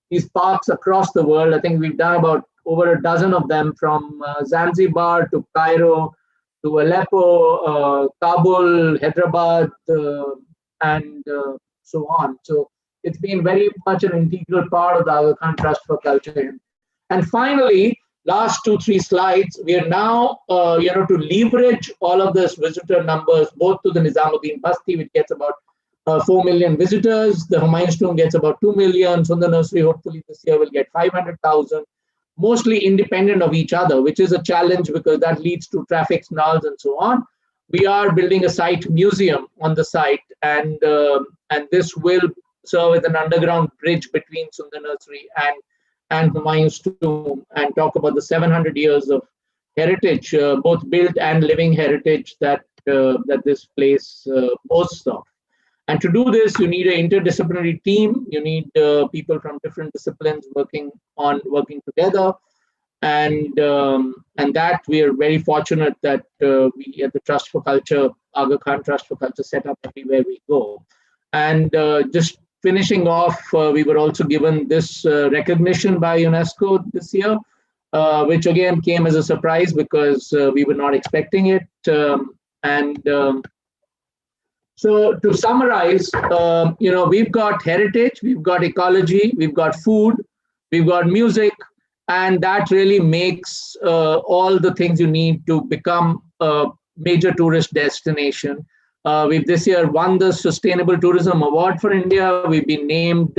these parks across the world. I think we've done about over a dozen of them, from Zanzibar to Cairo to Aleppo, Kabul, Hyderabad, and so on. So It's been very much an integral part of the Aga Khan Trust for Culture. And finally, last 2-3 slides, we are now, to leverage all of this visitor numbers, both to the Nizamuddin Basti, which gets about 4 million visitors. The Humayun's Tomb gets about 2 million. Sundar Nursery, hopefully this year, will get 500,000, mostly independent of each other, which is a challenge because that leads to traffic snarls and so on. We are building a site museum on the site, and this will serve as an underground bridge between Sundar Nursery and Humayun's Tomb, and talk about the 700 years of heritage, both built and living heritage that this place boasts of. And to do this, you need an interdisciplinary team. You need people from different disciplines working together, and that we are very fortunate that we at the Trust for Culture, Aga Khan Trust for Culture, set up everywhere we go. And just finishing off, we were also given this recognition by UNESCO this year, which again came as a surprise because we were not expecting it. So to summarize, we've got heritage, we've got ecology, we've got food, we've got music, and that really makes all the things you need to become a major tourist destination. We've this year won the Sustainable Tourism Award for India. We've been named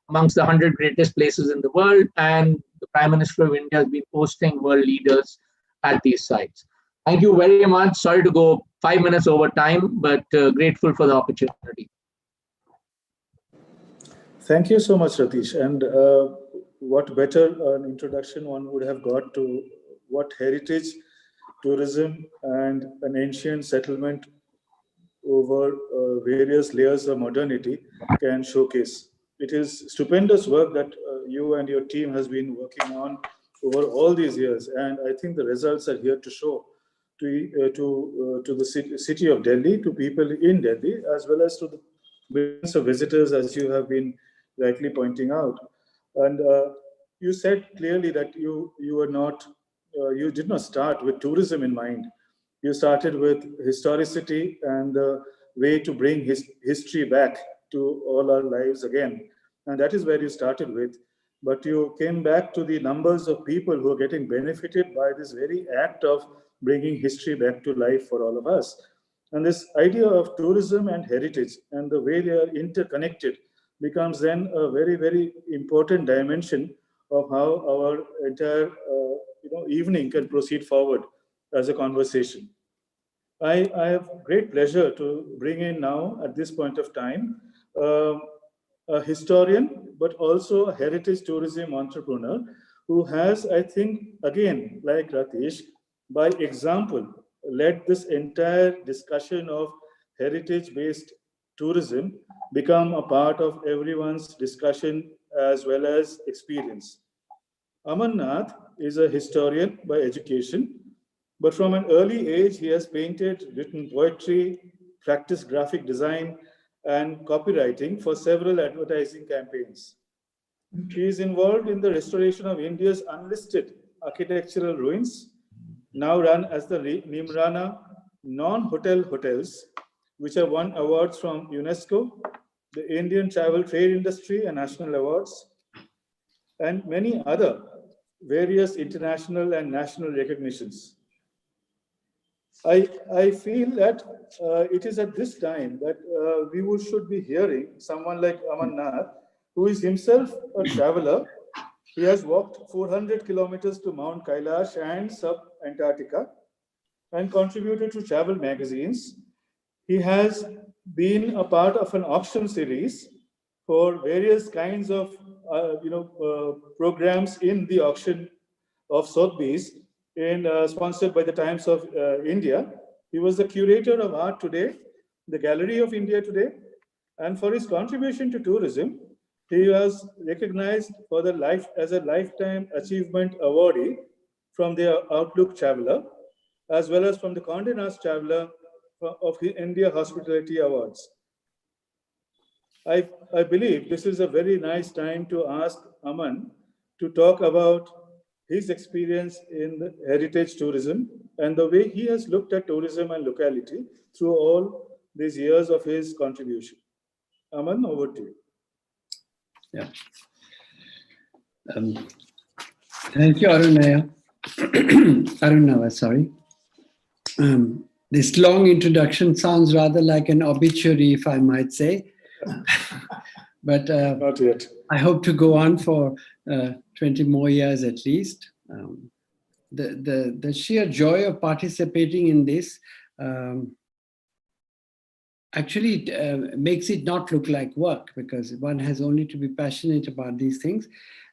amongst the 100 greatest places in the world, and the Prime Minister of India has been hosting world leaders at these sites. Thank you very much. Sorry to go 5 minutes over time, but grateful for the opportunity. Thank you so much, Ratish. And what better an introduction one would have got to what heritage, tourism, and an ancient settlement over various layers of modernity can showcase. It is stupendous work that you and your team has been working on over all these years, and I think the results are here to show to the city of Delhi, to people in Delhi, as well as to the millions of visitors, as you have been rightly pointing out. And you said clearly that you did not start with tourism in mind. You started with historicity and the way to bring history back to all our lives again. And that is where you started with. But you came back to the numbers of people who are getting benefited by this very act of bringing history back to life for all of us. And this idea of tourism and heritage and the way they are interconnected becomes then a very, very important dimension of how our entire evening can proceed forward as a conversation. I have great pleasure to bring in now, at this point of time, a historian, but also a heritage tourism entrepreneur who has, I think, again, like Ratish, by example, led this entire discussion of heritage-based tourism become a part of everyone's discussion as well as experience. Aman Nath is a historian by education, but from an early age, he has painted, written poetry, practiced graphic design, and copywriting for several advertising campaigns. He is involved in the restoration of India's unlisted architectural ruins, now run as the Nimrana non-hotel hotels, which have won awards from UNESCO, the Indian Travel Trade Industry and National Awards, and many other various international and national recognitions. I feel that it is at this time that we should be hearing someone like Aman Nath, who is himself a traveler. He has walked 400 kilometers to Mount Kailash and sub-Antarctica and contributed to travel magazines. He has been a part of an auction series for various kinds of programs in the auction of Sotheby's, sponsored by the Times of India. He was the curator of Art Today, the Gallery of India Today, and for his contribution to tourism, he was recognized as a Lifetime Achievement Awardee from the Outlook Traveler, as well as from the Condé Nast Traveler of the India Hospitality Awards. I believe this is a very nice time to ask Aman to talk about his experience in the heritage tourism and the way he has looked at tourism and locality through all these years of his contribution. Aman, over to you. Yeah. Thank you, Arunava, sorry. This long introduction sounds rather like an obituary, if I might say. But Not yet. I hope to go on for 20 more years at least. The sheer joy of participating in this actually makes it not look like work, because one has only to be passionate about these things.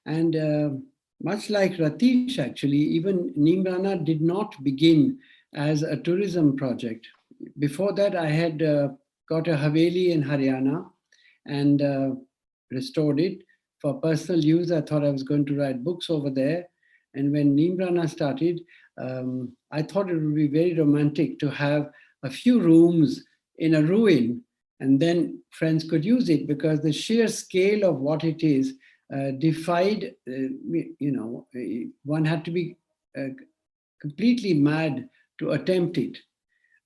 And much like Ratish, actually, even Neemrana did not begin as a tourism project. Before that, I had got a Haveli in Haryana and restored it for personal use. I thought I was going to write books over there. And when Neemrana started, I thought it would be very romantic to have a few rooms in a ruin, and then friends could use it, because the sheer scale of what it is defied, one had to be completely mad to attempt it.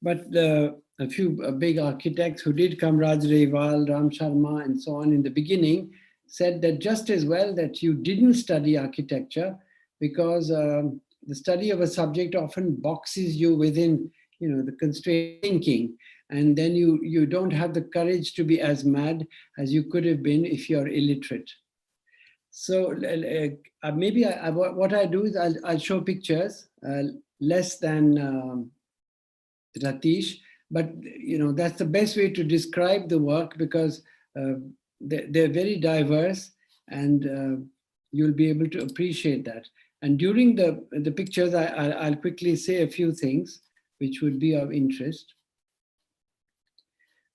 But a few big architects who did come, Raj Rewal, Ram Sharma, and so on in the beginning, said that just as well that you didn't study architecture, because the study of a subject often boxes you within, the constraint thinking, and then you don't have the courage to be as mad as you could have been if you're illiterate. So maybe what I do is I'll show pictures, less than Ratish, but that's the best way to describe the work, because they're very diverse, and you'll be able to appreciate that. And during the pictures, I'll quickly say a few things which would be of interest.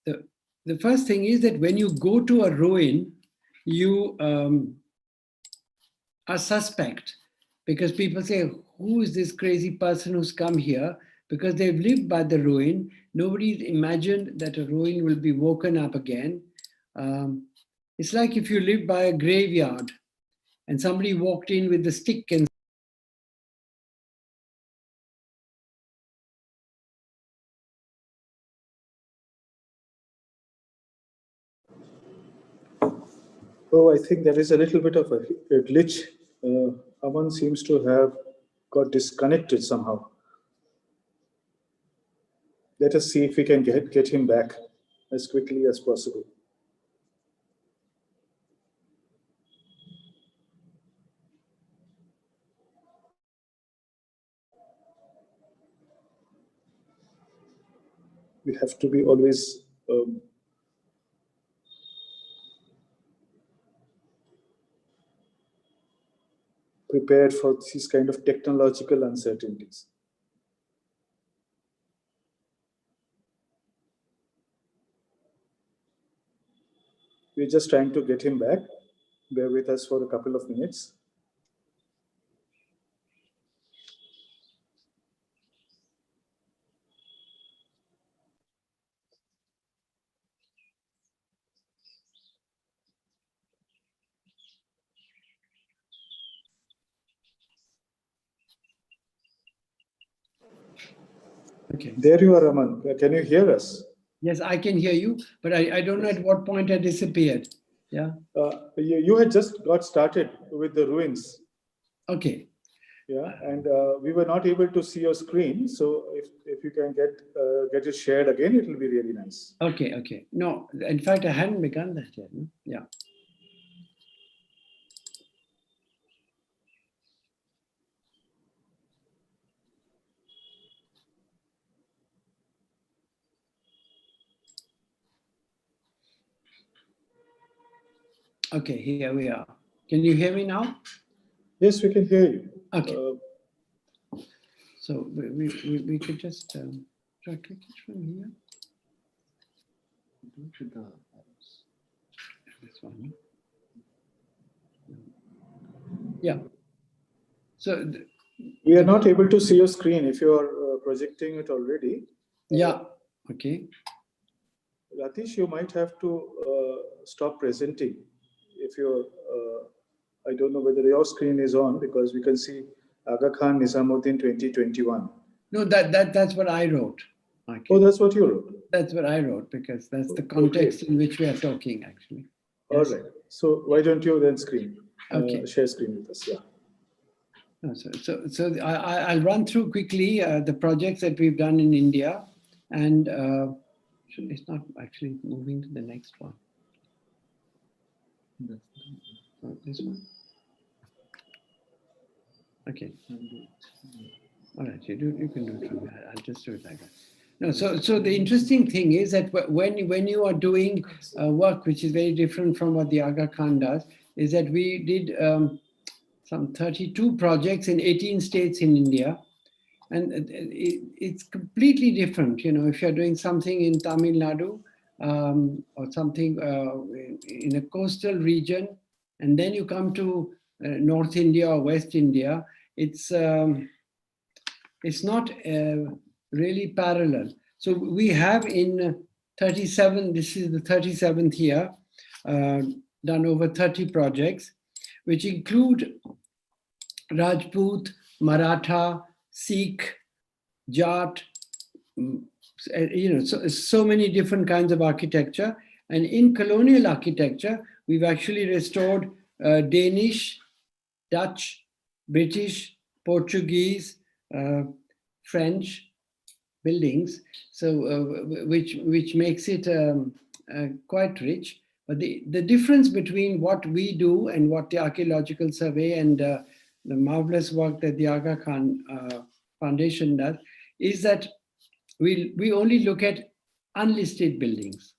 The first thing is that when you go to a ruin, you are suspect, because people say, who is this crazy person who's come here? Because they've lived by the ruin. Nobody's imagined that a ruin will be woken up again. It's like if you live by a graveyard and somebody walked in with a stick and Oh, I think there is a little bit of a glitch. Aman seems to have got disconnected somehow. Let us see if we can get him back as quickly as possible. We have to be always prepared for these kind of technological uncertainties. We're just trying to get him back. Bear with us for a couple of minutes. okay. There you are, Aman. Can you hear us? Yes, I can hear you, but I don't know at what point I disappeared. Yeah. You had just got started with the ruins. Okay. Yeah, and we were not able to see your screen. So if you can get it shared again, it will be really nice. Okay. No, in fact, I hadn't begun that yet. No? Yeah. Okay, here we are. Can you hear me now? Yes, we can hear you. Okay. So we could just try to click it from here. Go to this one. Yeah. So we are not able to see your screen if you are projecting it already. Yeah. Okay. Ratish, you might have to stop presenting if you're. I don't know whether your screen is on, because we can see Aga Khan Nizamuddin 2021. No, that's what I wrote. Okay. Oh, that's what you wrote. That's what I wrote, because that's the context in which we are talking, actually. All Yes? right. So why don't you then screen, Okay. share screen with us? Yeah. No, so I'll run through quickly the projects that we've done in India, and it's not actually moving to the next one. This one. Okay. All right, you can do it from here. I'll just do it like that. No, so the interesting thing is that when you are doing work which is very different from what the Aga Khan does, is that we did some 32 projects in 18 states in India. And it's completely different. You know, if you're doing something in Tamil Nadu or something in a coastal region, and then you come to North India or West India, it's not really parallel. So we have in 37, this is the 37th year, done over 30 projects, which include Rajput, Maratha, Sikh, Jat, you know, so many different kinds of architecture. And in colonial architecture, we've actually restored Danish, Dutch, British, Portuguese, French buildings, so which makes it quite rich. But the difference between what we do and what the Archaeological Survey and the marvelous work that the Aga Khan Foundation does is that we only look at unlisted buildings,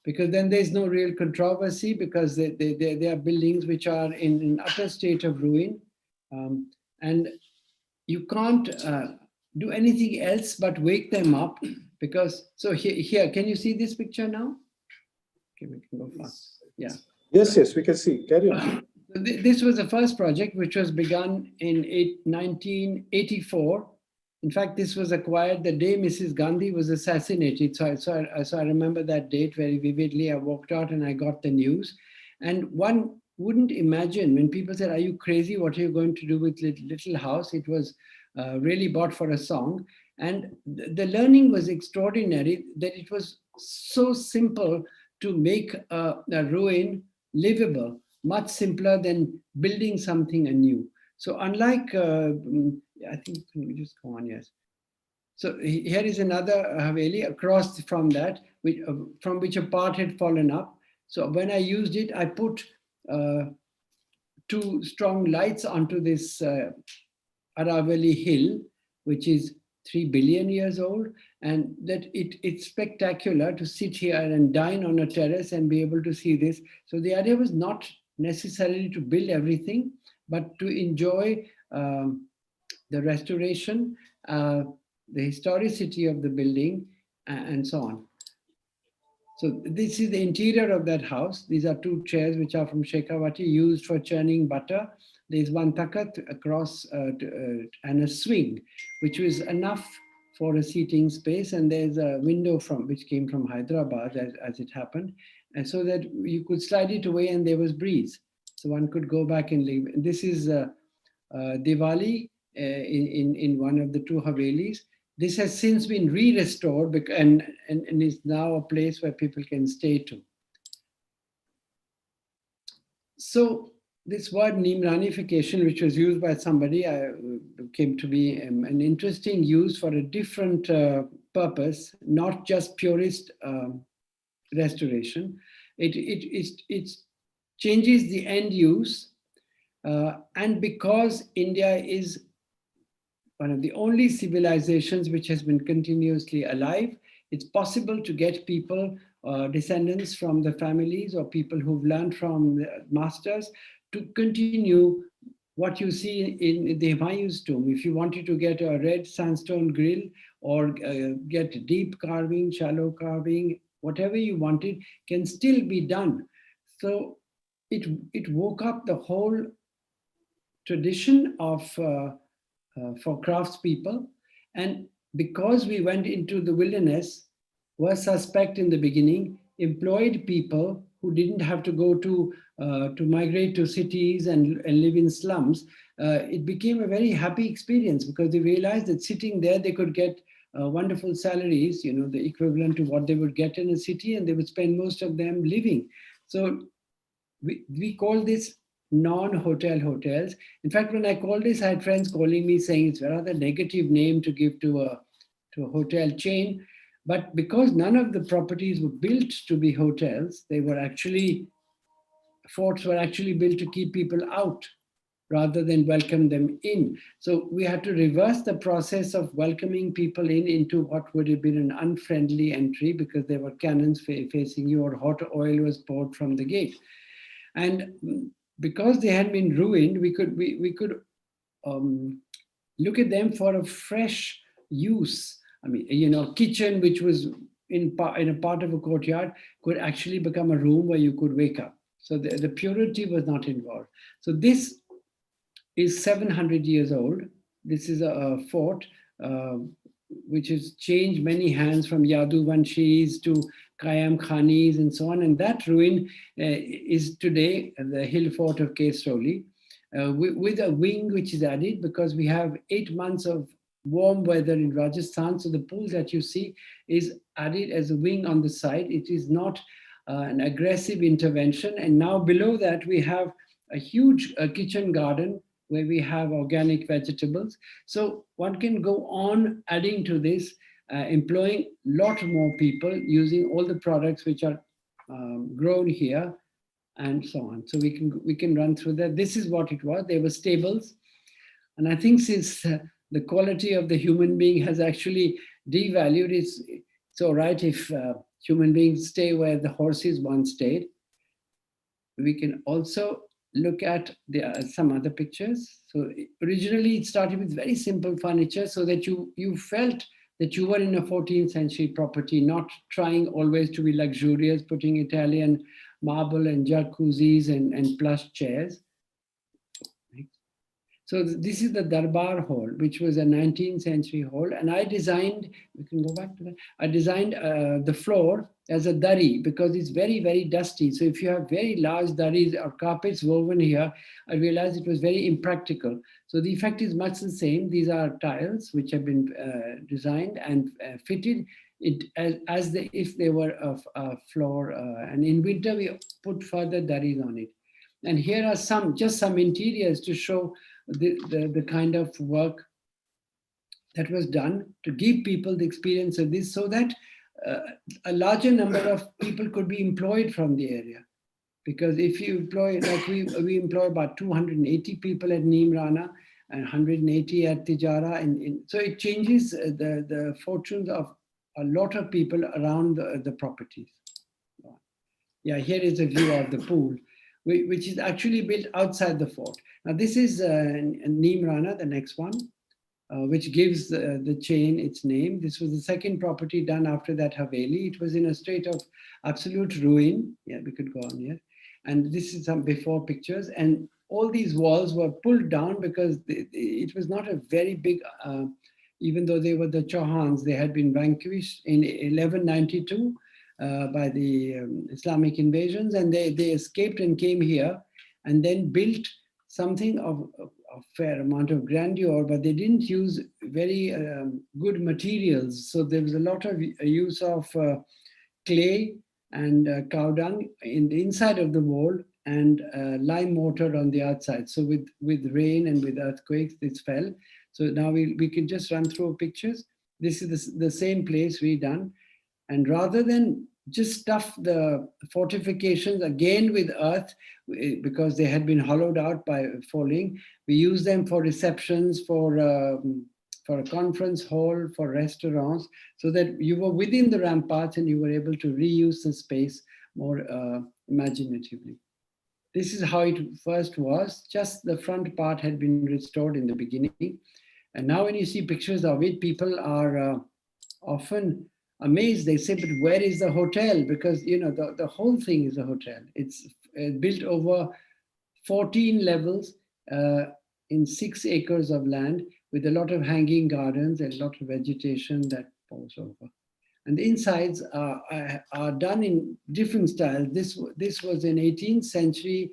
because then there's no real controversy, because they are buildings which are in an utter state of ruin, and you can't do anything else but wake them up, because, so here, can you see this picture now? Okay, we can go fast. Yeah. Yes, yes, we can see. Carry on. This was the first project which was begun in 1984. In fact, this was acquired the day Mrs. Gandhi was assassinated. So I remember that date very vividly. I walked out and I got the news. And one wouldn't imagine, when people said, "Are you crazy? What are you going to do with little house?" It was really bought for a song. And the learning was extraordinary, that it was so simple to make a ruin livable, much simpler than building something anew. So unlike, I think, can we just go on, yes. So here is another Haveli across from that, from which a part had fallen up. So when I used it, I put 2 strong lights onto this Aravali hill, which is 3 billion years old, and that it's spectacular to sit here and dine on a terrace and be able to see this. So the idea was not necessarily to build everything, but to enjoy the restoration, the historicity of the building, and so on. So this is the interior of that house. These are 2 chairs which are from Shekhawati, used for churning butter. There's one takat across and a swing, which was enough for a seating space. And there's a window which came from Hyderabad, as it happened. And so that you could slide it away and there was breeze. So one could go back and live. And this is Diwali in one of the 2 Havelis. This has since been re-restored and is now a place where people can stay to. So this word Nimranification, which was used by somebody, came to be an interesting use for a different purpose, not just purist restoration. It changes the end use, and because India is one of the only civilizations which has been continuously alive, it's possible to get people, descendants from the families or people who've learned from the masters, to continue what you see in the Humayun's tomb. If you wanted to get a red sandstone grill or get deep carving, shallow carving, whatever you wanted can still be done. So it woke up the whole tradition of for craftspeople. And because we went into the wilderness, were suspect in the beginning, employed people who didn't have to go to migrate to cities and live in slums, it became a very happy experience, because they realized that sitting there, they could get wonderful salaries, you know, the equivalent to what they would get in a city, and they would spend most of them living. So we call this non-hotel hotels. In fact, when I called this, I had friends calling me saying it's a rather negative name to give to a hotel chain. But because none of the properties were built to be hotels, they were actually, forts were actually built to keep people out rather than welcome them in. So we had to reverse the process of welcoming people into what would have been an unfriendly entry, because there were cannons facing you, or hot oil was poured from the gate. And because they had been ruined, we could look at them for a fresh use. I mean, you know, kitchen, which was in a part of a courtyard, could actually become a room where you could wake up. So the purity was not involved. So this is 700 years old. This is a fort which has changed many hands, from Yaduvanshis to Kayam Khanis and so on. And that ruin is today the hill fort of Kesroli, with a wing which is added, because we have 8 months of warm weather in Rajasthan. So the pool that you see is added as a wing on the side. It is not an aggressive intervention. And now below that, we have a huge kitchen garden where we have organic vegetables. So one can go on adding to this, employing a lot more people using all the products which are grown here, and so on. So we can run through that. This is what it was. There were stables. And I think since the quality of the human being has actually devalued, it's all right if human beings stay where the horses once stayed. We can also look at some other pictures. So originally it started with very simple furniture, so that you felt that you were in a 14th century property, not trying always to be luxurious, putting Italian marble and jacuzzis and plush chairs. So this is the Darbar Hall, which was a 19th century hall. And I designed, we can go back to that. I designed the floor as a dari, because it's very, very dusty. So if you have very large daris or carpets woven here, I realized it was very impractical. So the effect is much the same. These are tiles which have been designed and fitted as if they were a floor. And in winter, we put further daris on it. And here are just some interiors to show the kind of work that was done to give people the experience of this, so that a larger number of people could be employed from the area. Because if you employ, like we employ about 280 people at Neem Rana and 180 at Tijara, and so it changes the fortunes of a lot of people around the properties. Yeah, here is a view of the pool, which is actually built outside the fort. Now this is Neem Rana, the next one, which gives the chain its name. This was the second property done after that Haveli. It was in a state of absolute ruin. Yeah, we could go on here. And this is some before pictures. And all these walls were pulled down because it was not a very big, even though they were the Chauhans, they had been vanquished in 1192. By the Islamic invasions, and they escaped and came here and then built something of a fair amount of grandeur, but they didn't use very good materials. So there was a lot of use of clay and cow dung in the inside of the wall, and lime mortar on the outside. So with rain and with earthquakes, this fell. So now we can just run through pictures. This is the same place we done. And rather than just stuff the fortifications again with earth, because they had been hollowed out by falling, we use them for receptions, for a conference hall, for restaurants, so that you were within the ramparts and you were able to reuse the space more imaginatively. This is how it first was. Just the front part had been restored in the beginning. And now when you see pictures of it, people are often amazed. They say, but where is the hotel? Because, you know, the whole thing is a hotel. It's built over 14 levels in 6 acres of land, with a lot of hanging gardens and a lot of vegetation that falls over. And the insides are done in different styles. This was an 18th century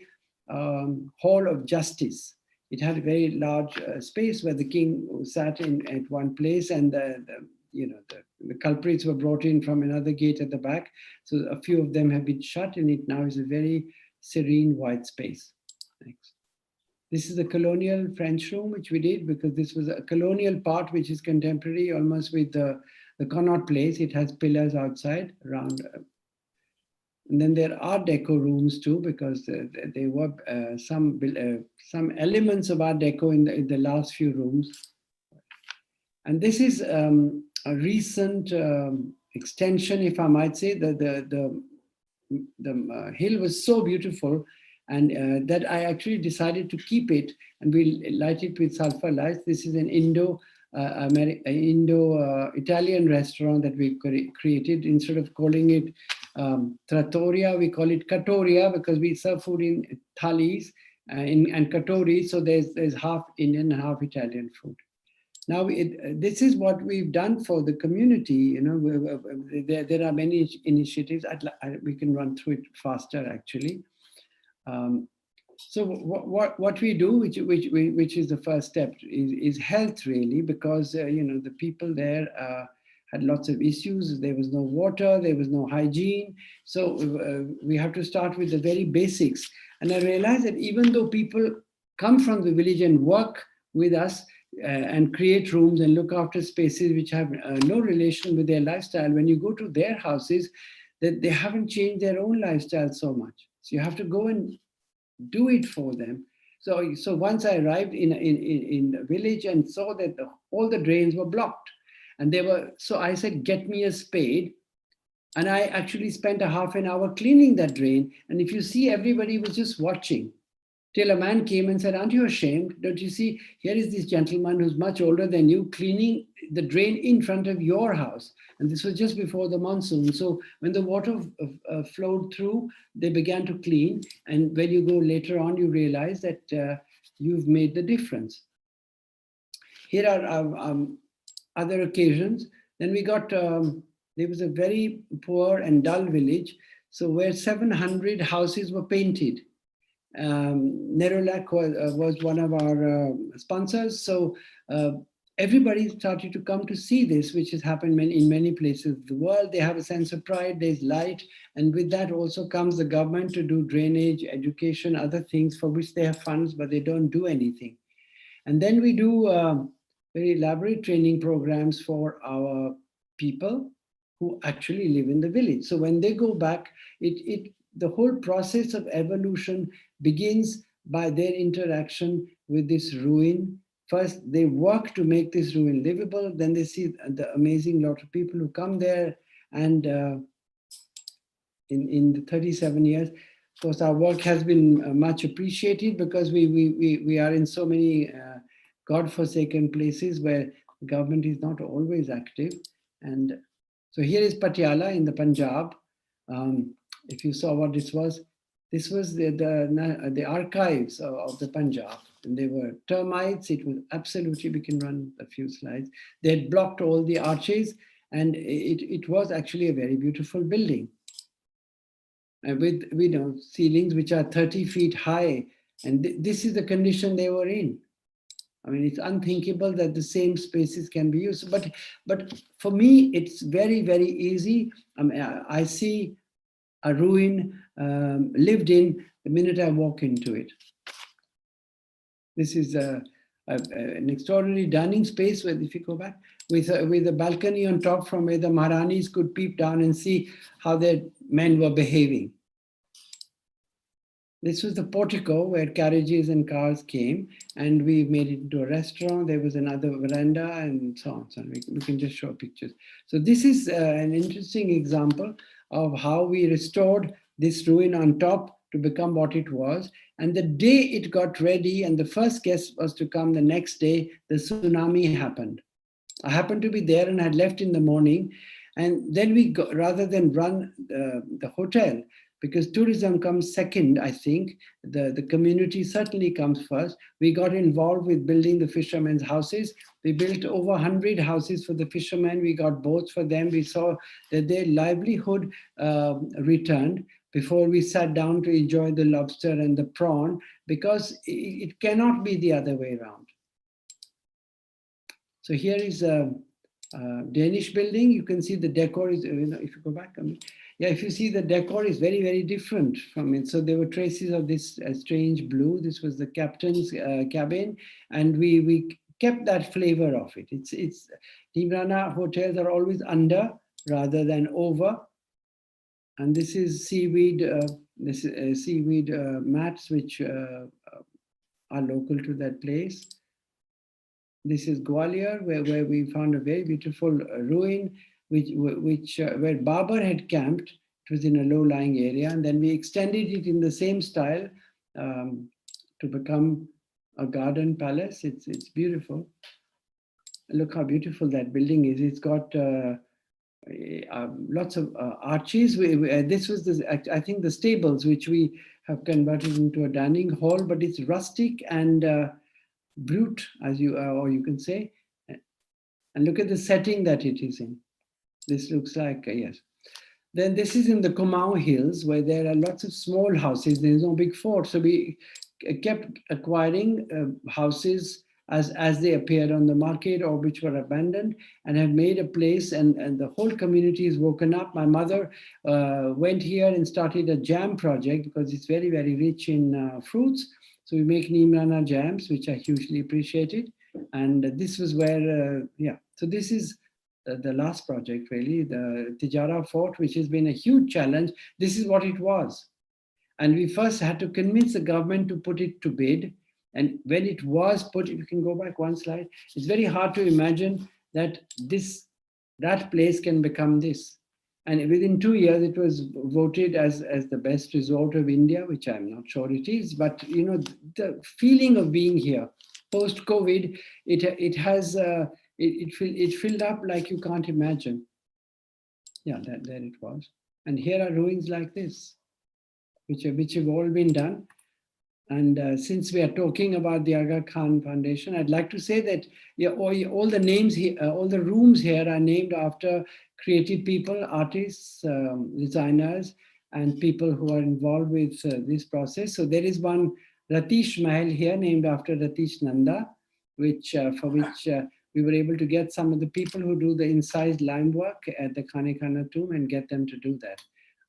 hall of justice. It had a very large space where the king sat at one place, and the culprits were brought in from another gate at the back. So a few of them have been shut, and it now is a very serene white space. Next. This is the colonial French room, which we did because this was a colonial part, which is contemporary, almost with the Connaught Place. It has pillars outside around. And then there are Art Deco rooms too, because there were some elements of Art Deco in the last few rooms. And this is a recent extension, if I might say. The hill was so beautiful, and that I actually decided to keep it, and we light it with sulfur lights. This is an Indo-Italian restaurant that we created. Instead of calling it trattoria, we call it katoria, because we serve food in thalis and katori. So there's half Indian and half Italian food. Now, this is what we've done for the community. You know, there are many initiatives. We can run through it faster, actually. So what we do, which is the first step, is health, really, because you know, the people there had lots of issues. There was no water, there was no hygiene. So we have to start with the very basics. And I realized that even though people come from the village and work with us, and create rooms and look after spaces which have no relation with their lifestyle, when you go to their houses, that they haven't changed their own lifestyle so much. So you have to go and do it for them. So once I arrived in the village and saw that all the drains were blocked, and so I said, get me a spade. And I actually spent a half an hour cleaning that drain. And if you see, everybody was just watching. Till a man came and said, aren't you ashamed? Don't you see, here is this gentleman who's much older than you cleaning the drain in front of your house. And this was just before the monsoon. So when the water flowed through, they began to clean. And when you go later on, you realize that you've made the difference. Here are other occasions. Then we got, there was a very poor and dull village. So where 700 houses were painted. Nerolac was one of our sponsors. So everybody started to come to see this, which has happened in many places of the world. They have a sense of pride, there's light. And with that also comes the government to do drainage, education, other things for which they have funds, but they don't do anything. And then we do very elaborate training programs for our people who actually live in the village. So when they go back, the whole process of evolution begins by their interaction with this ruin. First, they work to make this ruin livable. Then they see the amazing lot of people who come there. And in the 37 years, of course, our work has been much appreciated because we are in so many God-forsaken places where the government is not always active. And so here is Patiala in the Punjab. If you saw what this was the archives of the Punjab. And they were termites. It was absolutely, we can run a few slides. They had blocked all the arches, and it was actually a very beautiful building. With ceilings which are 30 feet high. And this is the condition they were in. I mean, it's unthinkable that the same spaces can be used. But for me, it's very, very easy. I see a ruin lived in the minute I walk into it. This is an extraordinary dining space where, if you go back, with a balcony on top from where the Maharanis could peep down and see how their men were behaving. This was the portico where carriages and cars came, and we made it into a restaurant. There was another veranda and so on. So we can just show pictures. So this is an interesting example of how we restored this ruin on top to become what it was. And the day it got ready and the first guest was to come the next day, the tsunami happened. I happened to be there and had left in the morning. And then rather than run the hotel, because tourism comes second, I think, the community certainly comes first. We got involved with building the fishermen's houses. We built over 100 houses for the fishermen. We got boats for them. We saw that their livelihood returned before we sat down to enjoy the lobster and the prawn, because it cannot be the other way around. So here is a Danish building. You can see the decor is, if you go back, Yeah, if you see the decor is very, very different from it. So there were traces of this strange blue. This was the captain's cabin, and we kept that flavor of it. It's Nimrana hotels are always under rather than over. And this is seaweed. This is seaweed mats which are local to that place. This is Gwalior, where we found a very beautiful ruin, where Babur had camped. It was in a low-lying area, and then we extended it in the same style to become a garden palace. It's beautiful. Look how beautiful that building is. It's got lots of arches. This was I think the stables, which we have converted into a dining hall, but it's rustic and brute, as you or you can say. And look at the setting that it is in. This looks like yes. Then this is in the Kumaon Hills, where there are lots of small houses. There's no big fort, so we kept acquiring houses as they appeared on the market or which were abandoned, and have made a place, and the whole community is woken up. My mother went here and started a jam project because it's very, very rich in fruits. So we make Nimrana jams, which are hugely appreciated. And this was where, yeah, so this is the last project really, the Tijara Fort, which has been a huge challenge. This is what it was. And we first had to convince the government to put it to bid. And when it was put, if you can go back one slide, it's very hard to imagine that that place can become this. And within 2 years, it was voted as the best resort of India, which I'm not sure it is. But you know, the feeling of being here post-COVID, it filled up like you can't imagine. Yeah, there it was. And here are ruins like this, which have all been done. And since we are talking about the Aga Khan Foundation, I'd like to say that yeah, all the names here, all the rooms here are named after creative people, artists, designers, and people who are involved with this process. So there is one Ratish Mahal here named after Ratish Nanda, for which we were able to get some of the people who do the incised lime work at the Khane Khana tomb and get them to do that.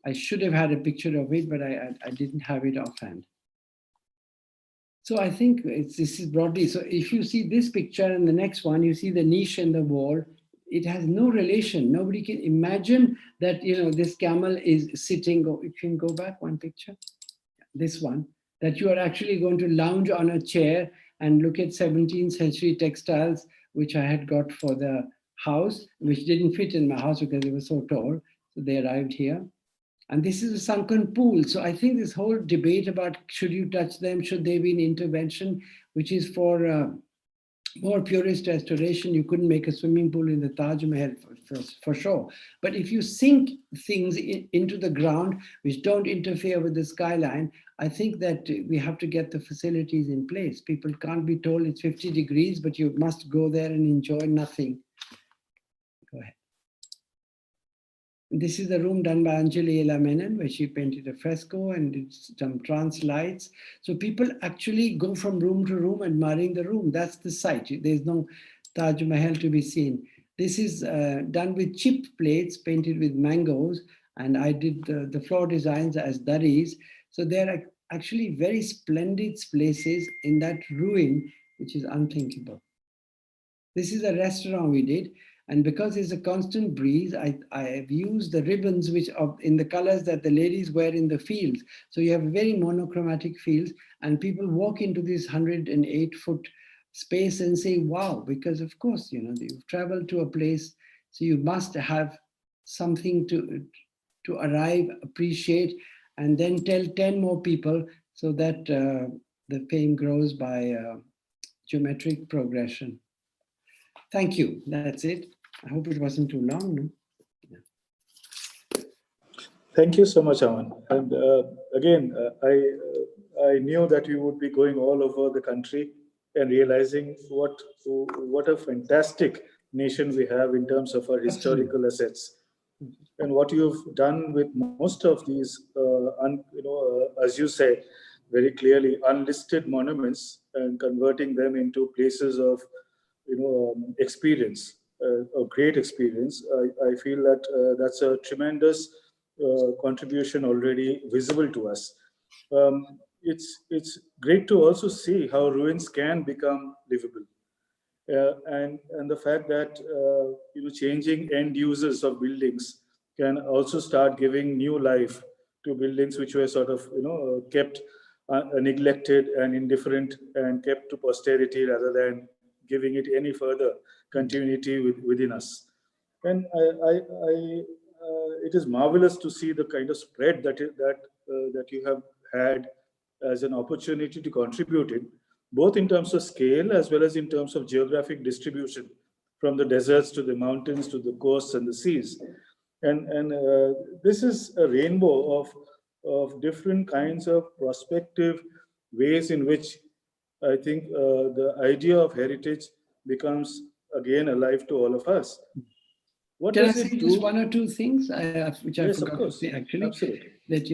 I should have had a picture of it, but I didn't have it offhand. So I think this is broadly, so if you see this picture and the next one, you see the niche in the wall, it has no relation. Nobody can imagine that, you know, this camel is sitting, you can go back one picture, this one, that you are actually going to lounge on a chair and look at 17th century textiles, which I had got for the house, which didn't fit in my house because it was so tall. So they arrived here. And this is a sunken pool. So I think this whole debate about should you touch them, should they be an intervention, which is for more purist restoration. You couldn't make a swimming pool in the Taj Mahal for sure. But if you sink things into the ground, which don't interfere with the skyline, I think that we have to get the facilities in place. People can't be told it's 50 degrees, but you must go there and enjoy nothing. Go ahead. This is the room done by Anjali Ela Menon, where she painted a fresco and did some trance lights. So people actually go from room to room admiring the room. That's the site. There's no Taj Mahal to be seen. This is done with chip plates painted with mangoes. And I did the floor designs as daris. So there are actually very splendid places in that ruin, which is unthinkable. This is a restaurant we did. And because there's a constant breeze, I have used the ribbons which are in the colors that the ladies wear in the fields. So you have very monochromatic fields, and people walk into this 108-foot space and say, wow, because of course, you know, you've traveled to a place, so you must have something to arrive, appreciate, and then tell 10 more people so that the fame grows by geometric progression. Thank you. That's it. I hope it wasn't too long. No? Yeah. Thank you so much, Aman. And again, I knew that you would be going all over the country and realizing what a fantastic nation we have in terms of our historical assets. And what you've done with most of these, as you say, very clearly unlisted monuments and converting them into places of, experience, a great experience. I feel that that's a tremendous contribution already visible to us. It's great to also see how ruins can become livable. And the fact that changing end users of buildings can also start giving new life to buildings which were sort of kept neglected and indifferent and kept to posterity rather than giving it any further continuity within us. And it is marvelous to see the kind of spread that you have had as an opportunity to contribute in, both in terms of scale as well as in terms of geographic distribution, from the deserts to the mountains to the coasts and the seas. And this is a rainbow of different kinds of prospective ways in which I think the idea of heritage becomes again alive to all of us. What Can I does say it just do? one or two things which I Yes, of forgot to course. say actually? Absolutely. That,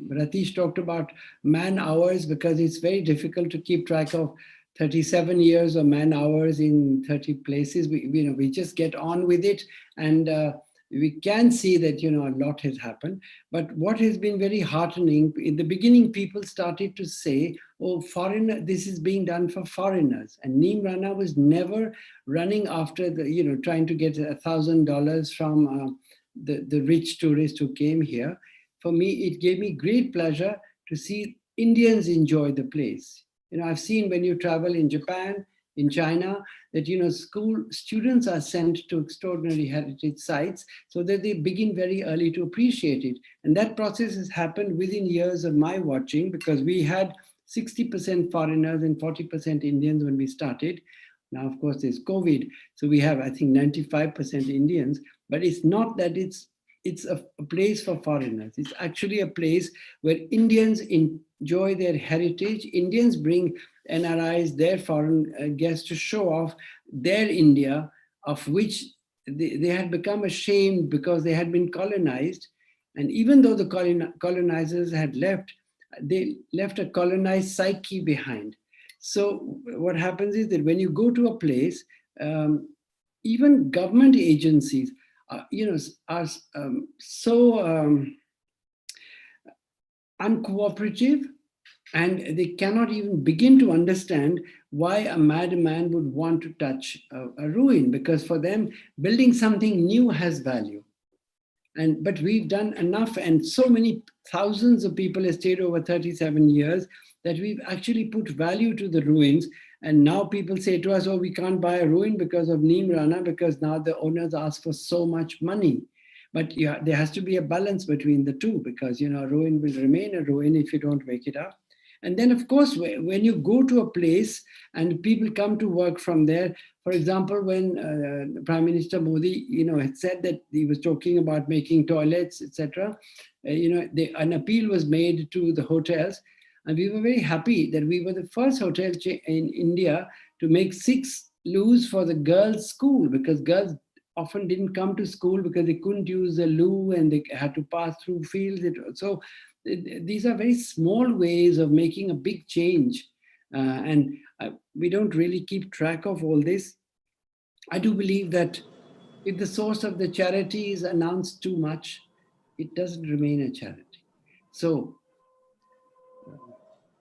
Ratish talked about man hours, because it's very difficult to keep track of 37 years of man hours in 30 places. We just get on with it, and we can see that, a lot has happened. But what has been very heartening, in the beginning, people started to say, oh, this is being done for foreigners. And Neem Rana was never running after trying to get $1,000 from the rich tourist who came here. For me, it gave me great pleasure to see Indians enjoy the place. I've seen when you travel in Japan, in China, that, school students are sent to extraordinary heritage sites so that they begin very early to appreciate it. And that process has happened within years of my watching, because we had 60% foreigners and 40% Indians when we started. Now, of course, there's COVID. So we have, I think, 95% Indians, but it's not that it's a place for foreigners. It's actually a place where Indians enjoy their heritage. Indians bring NRIs, their foreign guests, to show off their India, of which they had become ashamed because they had been colonized. And even though the colonizers had left, they left a colonized psyche behind. So what happens is that when you go to a place, even government agencies, are so uncooperative, and they cannot even begin to understand why a madman would want to touch a ruin, because for them, building something new has value. But we've done enough, and so many thousands of people have stayed over 37 years that we've actually put value to the ruins. And now people say to us, oh, we can't buy a ruin because of Neem Rana, because now the owners ask for so much money. But there has to be a balance between the two, because, a ruin will remain a ruin if you don't wake it up. And then, of course, when you go to a place and people come to work from there, for example, when Prime Minister Modi, had said that he was talking about making toilets, etc., an appeal was made to the hotels. And we were very happy that we were the first hotel in India to make 6 loos for the girls' school, because girls often didn't come to school because they couldn't use the loo and they had to pass through fields. So these are very small ways of making a big change. And we don't really keep track of all this. I do believe that if the source of the charity is announced too much, it doesn't remain a charity. So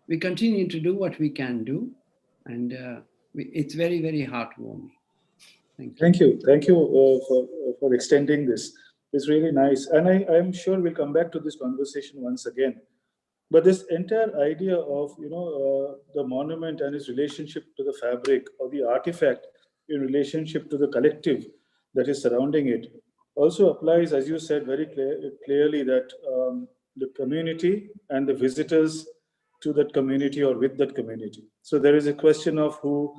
we continue to do what we can do, and it's very, very heartwarming. Thank you. Thank you for extending this. It's really nice. And I'm sure we'll come back to this conversation once again. But this entire idea of, the monument and its relationship to the fabric, or the artifact in relationship to the collective that is surrounding it, also applies, as you said very clearly, that the community and the visitors to that community or with that community. So there is a question of who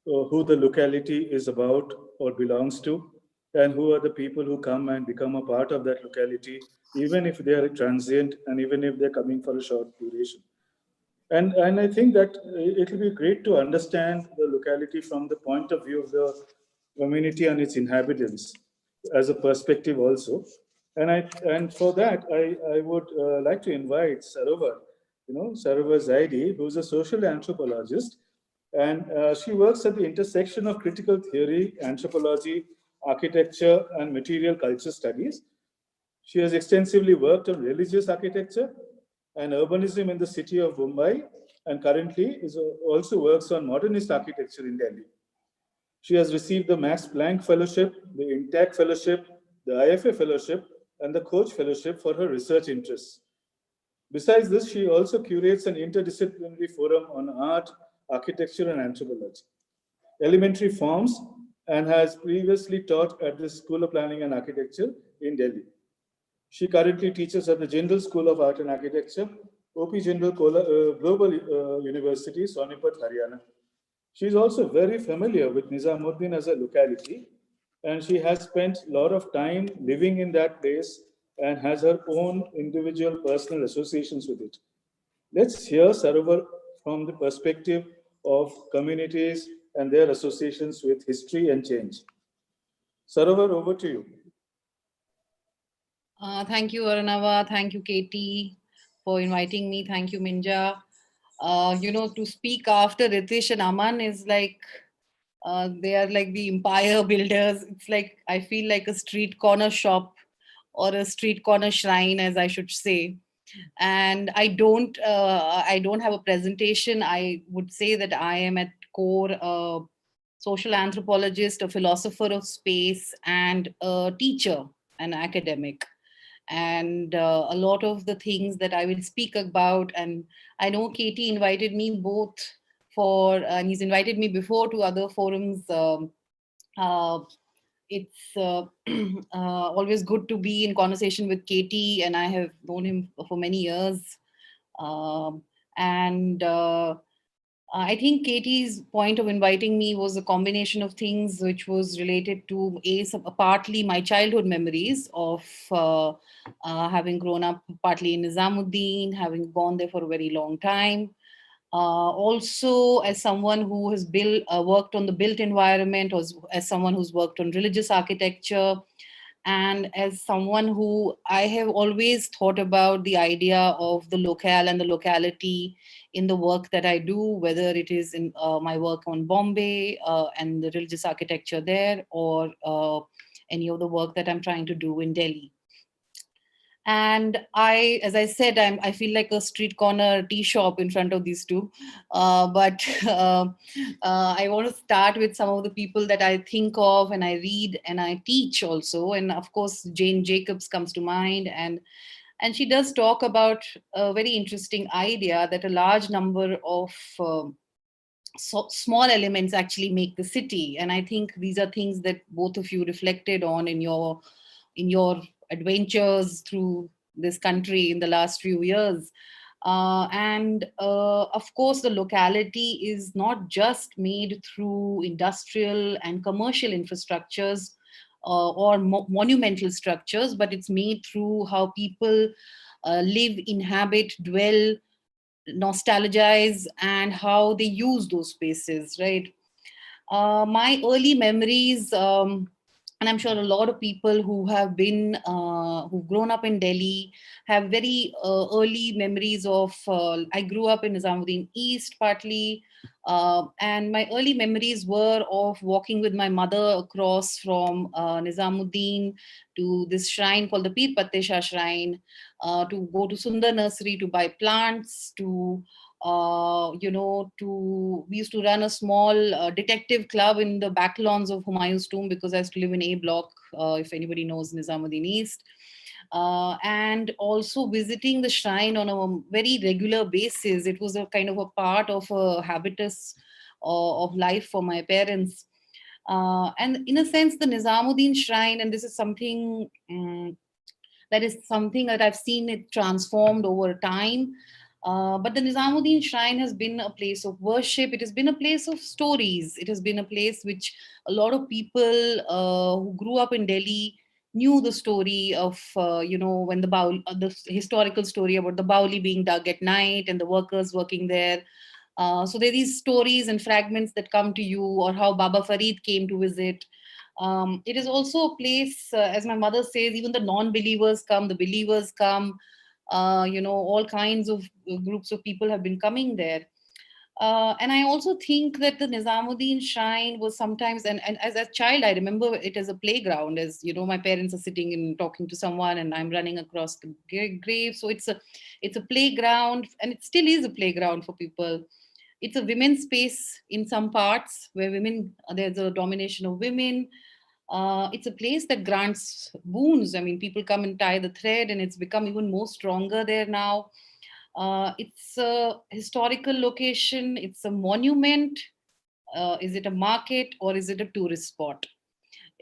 the locality is about or belongs to, and who are the people who come and become a part of that locality, even if they are transient and even if they're coming for a short duration. And I think that it will be great to understand the locality from the point of view of the community and its inhabitants as a perspective also. And for that, I would like to invite Sarovar, Sarovar Zaidi, who's a social anthropologist, and she works at the intersection of critical theory, anthropology, architecture, and material culture studies. She has extensively worked on religious architecture and urbanism in the city of Mumbai, and currently also works on modernist architecture in Delhi. She has received the Max Planck Fellowship, the INTAC Fellowship, the IFA Fellowship, and the Koch Fellowship for her research interests. Besides this, she also curates an interdisciplinary forum on art, architecture, and anthropology, elementary forms, and has previously taught at the School of Planning and Architecture in Delhi. She currently teaches at the Jindal School of Art and Architecture, OP Jindal Global University, Sonipat, Haryana. She is also very familiar with Nizamuddin as a locality, and she has spent a lot of time living in that place and has her own individual personal associations with it. Let's hear Sarovar from the perspective of communities and their associations with history and change. Sarovar, over to you. Thank you, Arunava. Thank you, Katie, for inviting me. Thank you, Minja. To speak after Ritesh and Aman is like, they are like the empire builders. It's like, I feel like a street corner shop or a street corner shrine, as I should say. And I don't have a presentation. I would say that I am at core a social anthropologist, a philosopher of space, and a teacher, an academic. And a lot of the things that I will speak about, and I know Katie invited me both and he's invited me before to other forums. Uh, it's always good to be in conversation with Katie, and I have known him for many years. Um, and I think Katie's point of inviting me was a combination of things which was related to partly my childhood memories of having grown up partly in Nizamuddin, having gone there for a very long time. Also, as someone who has worked on the built environment, or as someone who's worked on religious architecture, and as someone who I have always thought about the idea of the locale and the locality in the work that I do, whether it is in my work on Bombay and the religious architecture there, or any of the work that I'm trying to do in Delhi. And as I said, I feel like a street corner tea shop in front of these two. But I want to start with some of the people that I think of and I read and I teach also. And of course, Jane Jacobs comes to mind. And she does talk about a very interesting idea that a large number of small elements actually make the city. And I think these are things that both of you reflected on in your adventures through this country in the last few years. And of course, the locality is not just made through industrial and commercial infrastructures or monumental structures, but it's made through how people live, inhabit, dwell, nostalgize, and how they use those spaces, right? My early memories, and I'm sure a lot of people who have who've grown up in Delhi have very early memories of, I grew up in Nizamuddin East partly, and my early memories were of walking with my mother across from Nizamuddin to this shrine called the Peer Patesha Shrine, to go to Sundar Nursery to buy plants, we used to run a small detective club in the back lawns of Humayun's tomb, because I used to live in A block, if anybody knows Nizamuddin East. And also visiting the shrine on a very regular basis. It was a kind of a part of a habitus of life for my parents. And in a sense, the Nizamuddin shrine, and this is something that I've seen it transformed over time. But the Nizamuddin shrine has been a place of worship. It has been a place of stories. It has been a place which a lot of people who grew up in Delhi knew the story of, when the historical story about the Bauli being dug at night and the workers working there. So there are these stories and fragments that come to you, or how Baba Farid came to visit. It is also a place, as my mother says, even the non-believers come, the believers come, all kinds of groups of people have been coming there. And I also think that the Nizamuddin shrine was sometimes, and as a child, I remember it as a playground. As you know, my parents are sitting and talking to someone, and I'm running across the grave. So it's a playground, and it still is a playground for people. It's a women's space in some parts where women, there's a domination of women. It's a place that grants boons. I mean, people come and tie the thread, and it's become even more stronger there now. It's a historical location, it's a monument. Is it a market or is it a tourist spot?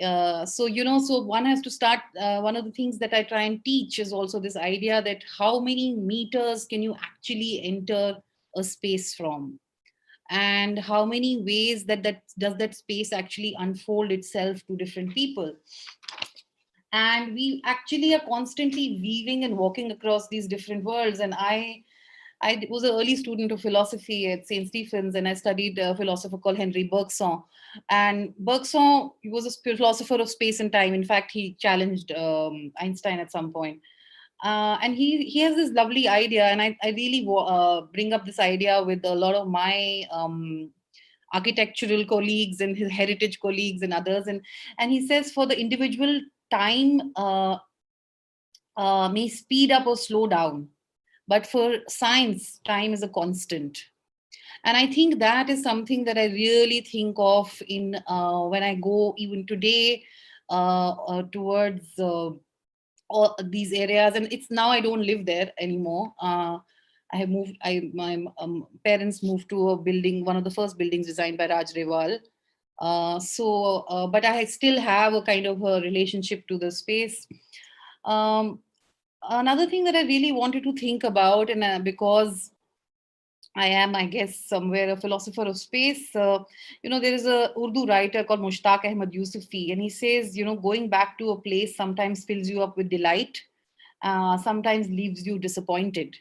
So, so one has to start. One of the things that I try and teach is also this idea that how many meters can you actually enter a space from? And how many ways that does that space actually unfold itself to different people? And we actually are constantly weaving and walking across these different worlds. And I was an early student of philosophy at St. Stephen's, and I studied a philosopher called Henry Bergson. And Bergson was a philosopher of space and time. In fact, he challenged Einstein at some point. And he has this lovely idea, and I really bring up this idea with a lot of my architectural colleagues and his heritage colleagues and others. And he says for the individual, time may speed up or slow down, but for science, time is a constant. And I think that is something that I really think of in when I go even today towards all these areas. And it's now I don't live there anymore. I have moved. My parents moved to a building, one of the first buildings designed by Raj Rewal. But I still have a kind of a relationship to the space. Um, Another thing that I really wanted to think about, and because I am, I guess, somewhere a philosopher of space. There is a Urdu writer called Mushtaq Ahmad Yusufi, and he says, going back to a place sometimes fills you up with delight, sometimes leaves you disappointed,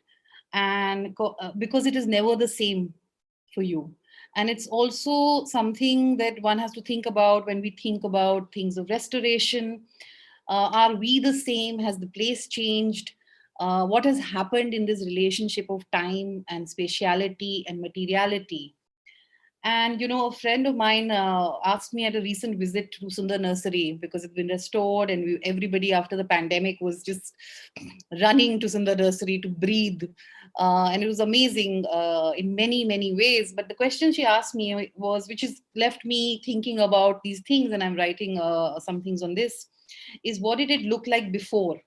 and because it is never the same for you. And it's also something that one has to think about when we think about things of restoration. Are we the same? Has the place changed? What has happened in this relationship of time and spatiality and materiality? And a friend of mine asked me at a recent visit to Sundar Nursery, because it's been restored, and everybody after the pandemic was just running to Sundar Nursery to breathe. And it was amazing in many, many ways. But the question she asked me was, which has left me thinking about these things, and I'm writing some things on this, is what did it look like before?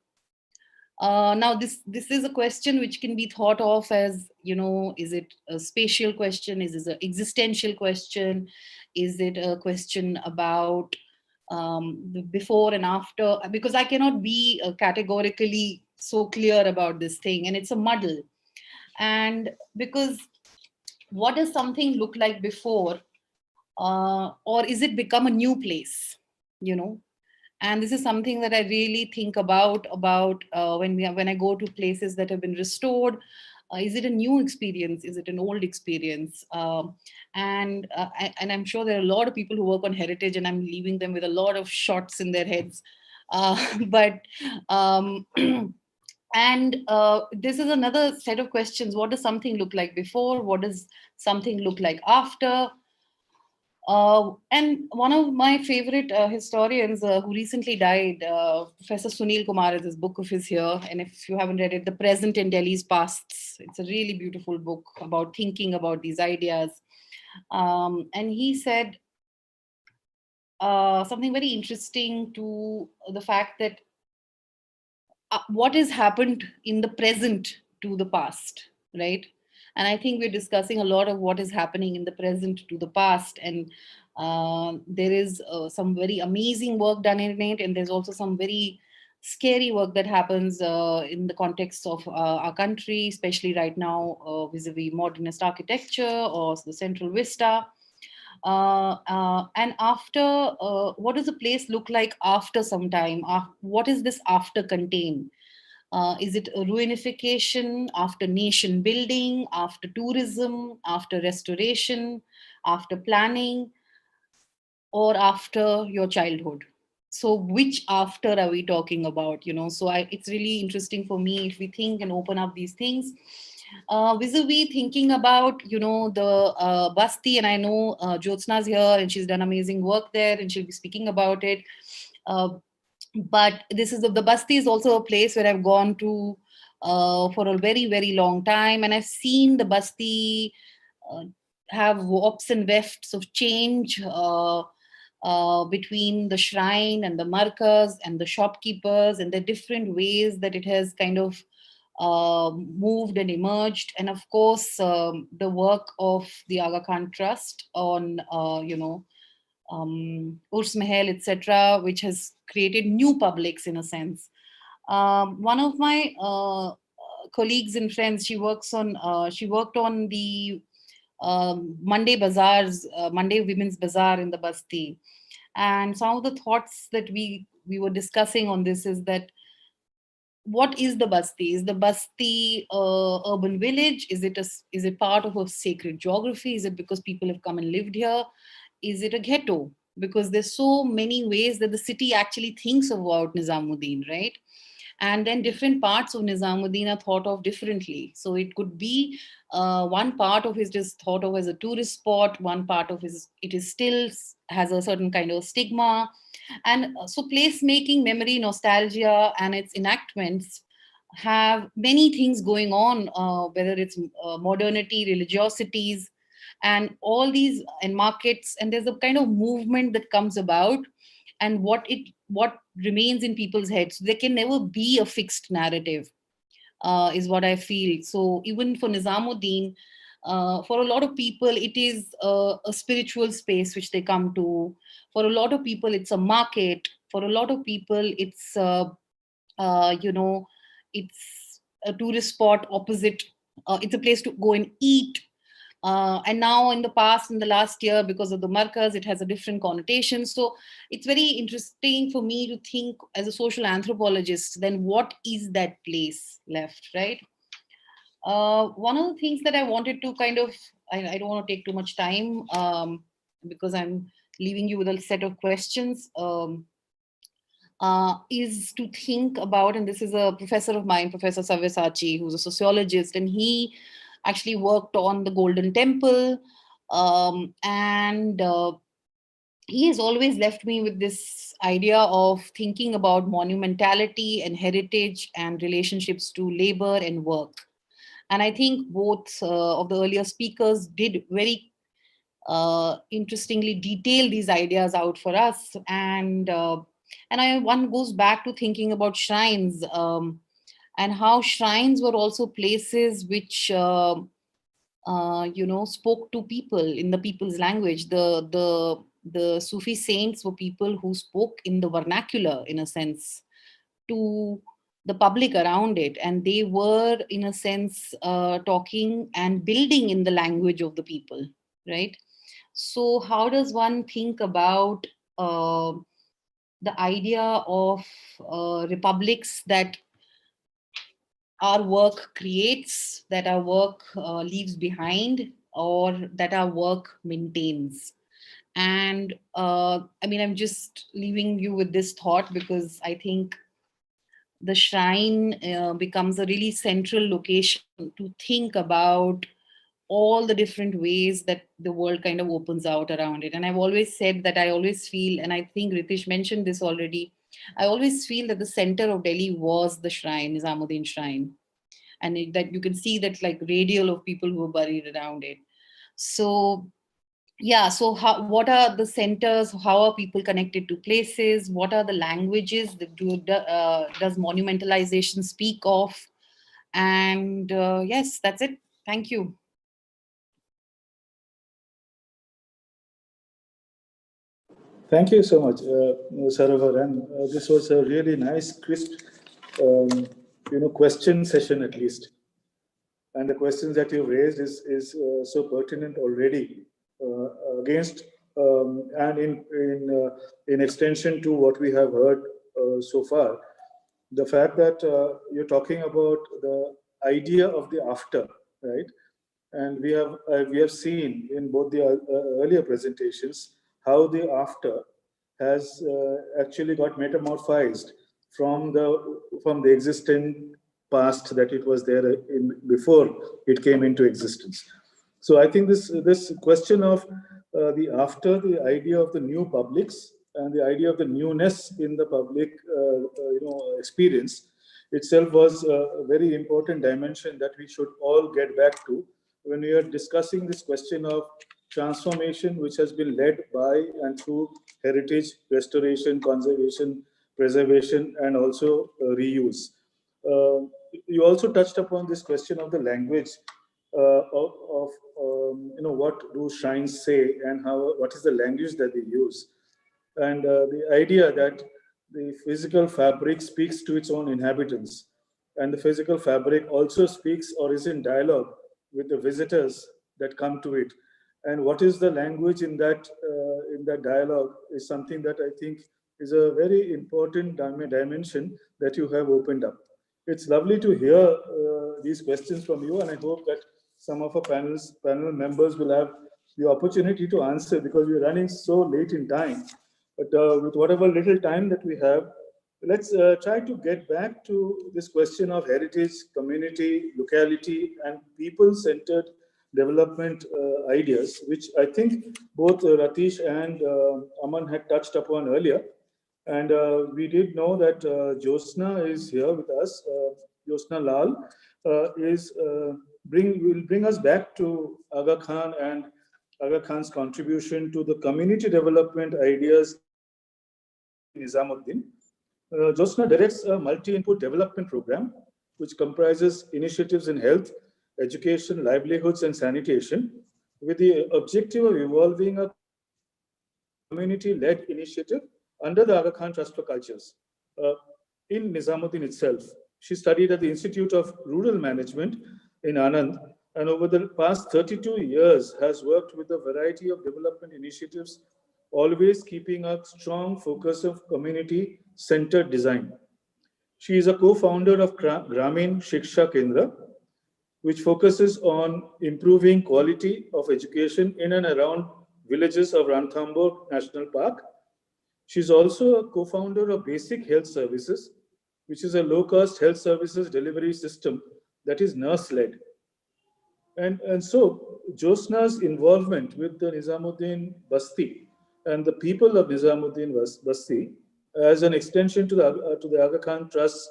Now, this is a question which can be thought of as, is it a spatial question? Is it an existential question? Is it a question about the before and after? Because I cannot be categorically so clear about this thing, and it's a muddle. And because what does something look like before, or is it become a new place? And this is something that I really think about when I go to places that have been restored. Is it a new experience? Is it an old experience? And I'm sure there are a lot of people who work on heritage, and I'm leaving them with a lot of shots in their heads. But and this is another set of questions. What does something look like before? What does something look like after? And one of my favorite historians who recently died, Professor Sunil Kumar, is this book of his here. And if you haven't read it, The Present in Delhi's Pasts, it's a really beautiful book about thinking about these ideas. And he said something very interesting to the fact that what has happened in the present to the past, right? And I think we're discussing a lot of what is happening in the present to the past. And there is some very amazing work done in it. And there's also some very scary work that happens in the context of our country, especially right now vis-a-vis modernist architecture or the central vista. And after, what does a place look like after some time? What is this after contain? Is it a ruinification after nation building, after tourism, after restoration, after planning, or after your childhood? So which after are we talking about? So it's really interesting for me if we think and open up these things. vis-a-vis thinking about, the Basti, and I know Jyotsna's here and she's done amazing work there and she'll be speaking about it. But this is the Basti is also a place where I've gone to for a very, very long time. And I've seen the Basti uh, have warps and wefts of change between the shrine and the markas and the shopkeepers and the different ways that it has kind of moved and emerged. And of course, the work of the Aga Khan Trust on, Urs Mahal, etc., which has created new publics in a sense. One of my colleagues and friends, she worked on the Monday bazaars, Monday Women's Bazaar in the Basti. And some of the thoughts that we were discussing on this is that, what is the Basti? Is the Basti urban village? Is it part of a sacred geography? Is it because people have come and lived here? Is it a ghetto? Because there's so many ways that the city actually thinks about Nizamuddin, right? And then different parts of Nizamuddin are thought of differently. So it could be one part of it is thought of as a tourist spot, one part of it is still has a certain kind of stigma. And so placemaking, memory, nostalgia, and its enactments have many things going on, whether it's modernity, religiosities, and all these, and markets, and there's a kind of movement that comes about, and what remains in people's heads. There can never be a fixed narrative, is what I feel. So even for Nizamuddin, for a lot of people, it is a spiritual space which they come to. For a lot of people, it's a market. For a lot of people, you know, it's a tourist spot opposite. It's a place to go and eat. And now in the past, in the last year, because of the markers, it has a different connotation. So it's very interesting for me to think as a social anthropologist, then what is that place left, right? One of the things that I wanted to kind of, I don't want to take too much time because I'm leaving you with a set of questions, is to think about, and this is a professor of mine, Professor Savyasachi, who's a sociologist, and he actually worked on the Golden Temple. And he has always left me with this idea of thinking about monumentality and heritage and relationships to labor and work. And I think both of the earlier speakers did very interestingly detail these ideas out for us. And one goes back to thinking about shrines, and how shrines were also places which spoke to people in the people's language. The Sufi saints were people who spoke in the vernacular, in a sense, to the public around it, and they were, in a sense, talking and building in the language of the people, right? So how does one think about the idea of republics that our work creates, that our work leaves behind, or that our work maintains? And I mean, I'm just leaving you with this thought because I think the shrine becomes a really central location to think about all the different ways that the world kind of opens out around it. And I've always said that I always feel, and I think Ritish mentioned this already, I always feel that the center of Delhi was the shrine, Nizamuddin shrine. And that you can see that like radial of people who were buried around it. So yeah, so what are the centers? How are people connected to places? What are the languages that does monumentalization speak of? And yes, that's it. Thank you. Thank you so much, Saravar. And this was a really nice, crisp, question session at least. And the questions that you raised is so pertinent already against and in extension to what we have heard so far. The fact that you're talking about the idea of the after, right? And we have seen in both the earlier presentations how the after has actually got metamorphized from the existing past that it was there before it came into existence. So I think this question of the idea of the new publics and the idea of the newness in the public experience itself was a very important dimension that we should all get back to when we are discussing this question of transformation, which has been led by and through heritage restoration, conservation, preservation, and also reuse. You also touched upon this question of the language of what do shrines say and what is the language that they use, and the idea that the physical fabric speaks to its own inhabitants, and the physical fabric also speaks or is in dialogue with the visitors that come to it. And what is the language in that dialogue is something that I think is a very important dimension that you have opened up. It's lovely to hear these questions from you, and I hope that some of our panel members will have the opportunity to answer, because we're running so late in time. But with whatever little time that we have, let's try to get back to this question of heritage, community, locality, and people-centered development ideas, which I think both Ratish and Aman had touched upon earlier. And we did know that Josna is here with us. Josna Lal will bring us back to Aga Khan and Aga Khan's contribution to the community development ideas in Nizamuddin. Josna directs a multi-input development program, which comprises initiatives in health, education, livelihoods, and sanitation, with the objective of evolving a community-led initiative under the Aga Khan Trust for Cultures. In Nizamuddin itself, she studied at the Institute of Rural Management in Anand, and over the past 32 years has worked with a variety of development initiatives, always keeping a strong focus of community-centered design. She is a co-founder of Gramin Shiksha Kendra, which focuses on improving quality of education in and around villages of Ranthambore National Park. She's also a co-founder of Basic Health Services, which is a low-cost health services delivery system that is nurse-led. And so Josna's involvement with the Nizamuddin Basti and the people of Nizamuddin Basti as an extension to the Aga Khan Trust's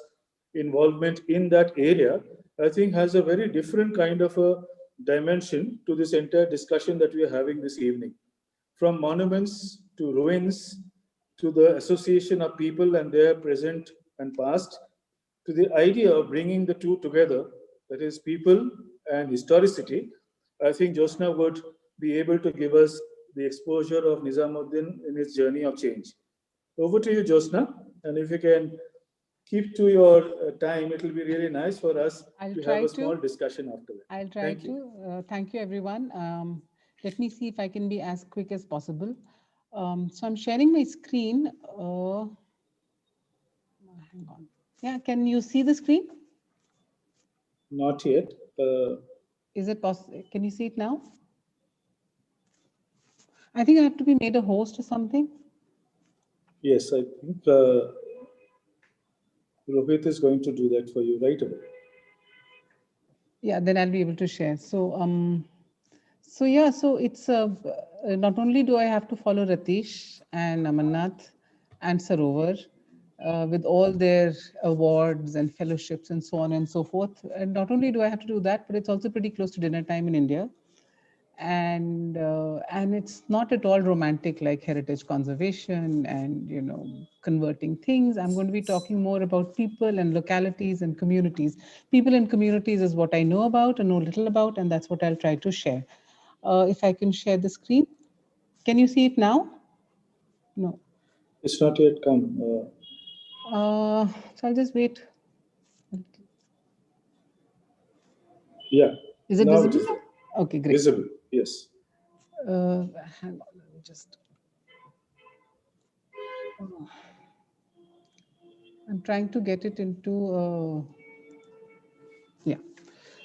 involvement in that area, I think has a very different kind of a dimension to this entire discussion that we are having this evening. From monuments to ruins, to the association of people and their present and past, to the idea of bringing the two together, that is people and historicity, I think Josna would be able to give us the exposure of Nizamuddin in its journey of change. Over to you, Josna, and if you can keep to your time, it will be really nice for us to have a small discussion after that. I'll try to. Thank you, everyone. Let me see if I can be as quick as possible. So I'm sharing my screen. Hang on. Yeah, can you see the screen? Not yet. Is it possible? Can you see it now? I think I have to be made a host or something. Yes, I think Rohit is going to do that for you right away. Yeah, then I'll be able to share. So it's not only do I have to follow Ratish and Amarnath and Sarovar with all their awards and fellowships and so on and so forth. And not only do I have to do that, but it's also pretty close to dinner time in India. And it's not at all romantic like heritage conservation and, you know, converting things. I'm going to be talking more about people and localities and communities. People and communities is what I know about and know little about, and that's what I'll try to share. If I can share the screen. Can you see it now? No. It's not yet come. So I'll just wait. Yeah. Is it visible? Okay, great. Visible, yes. Hang on, let me just. I'm trying to get it into. Yeah.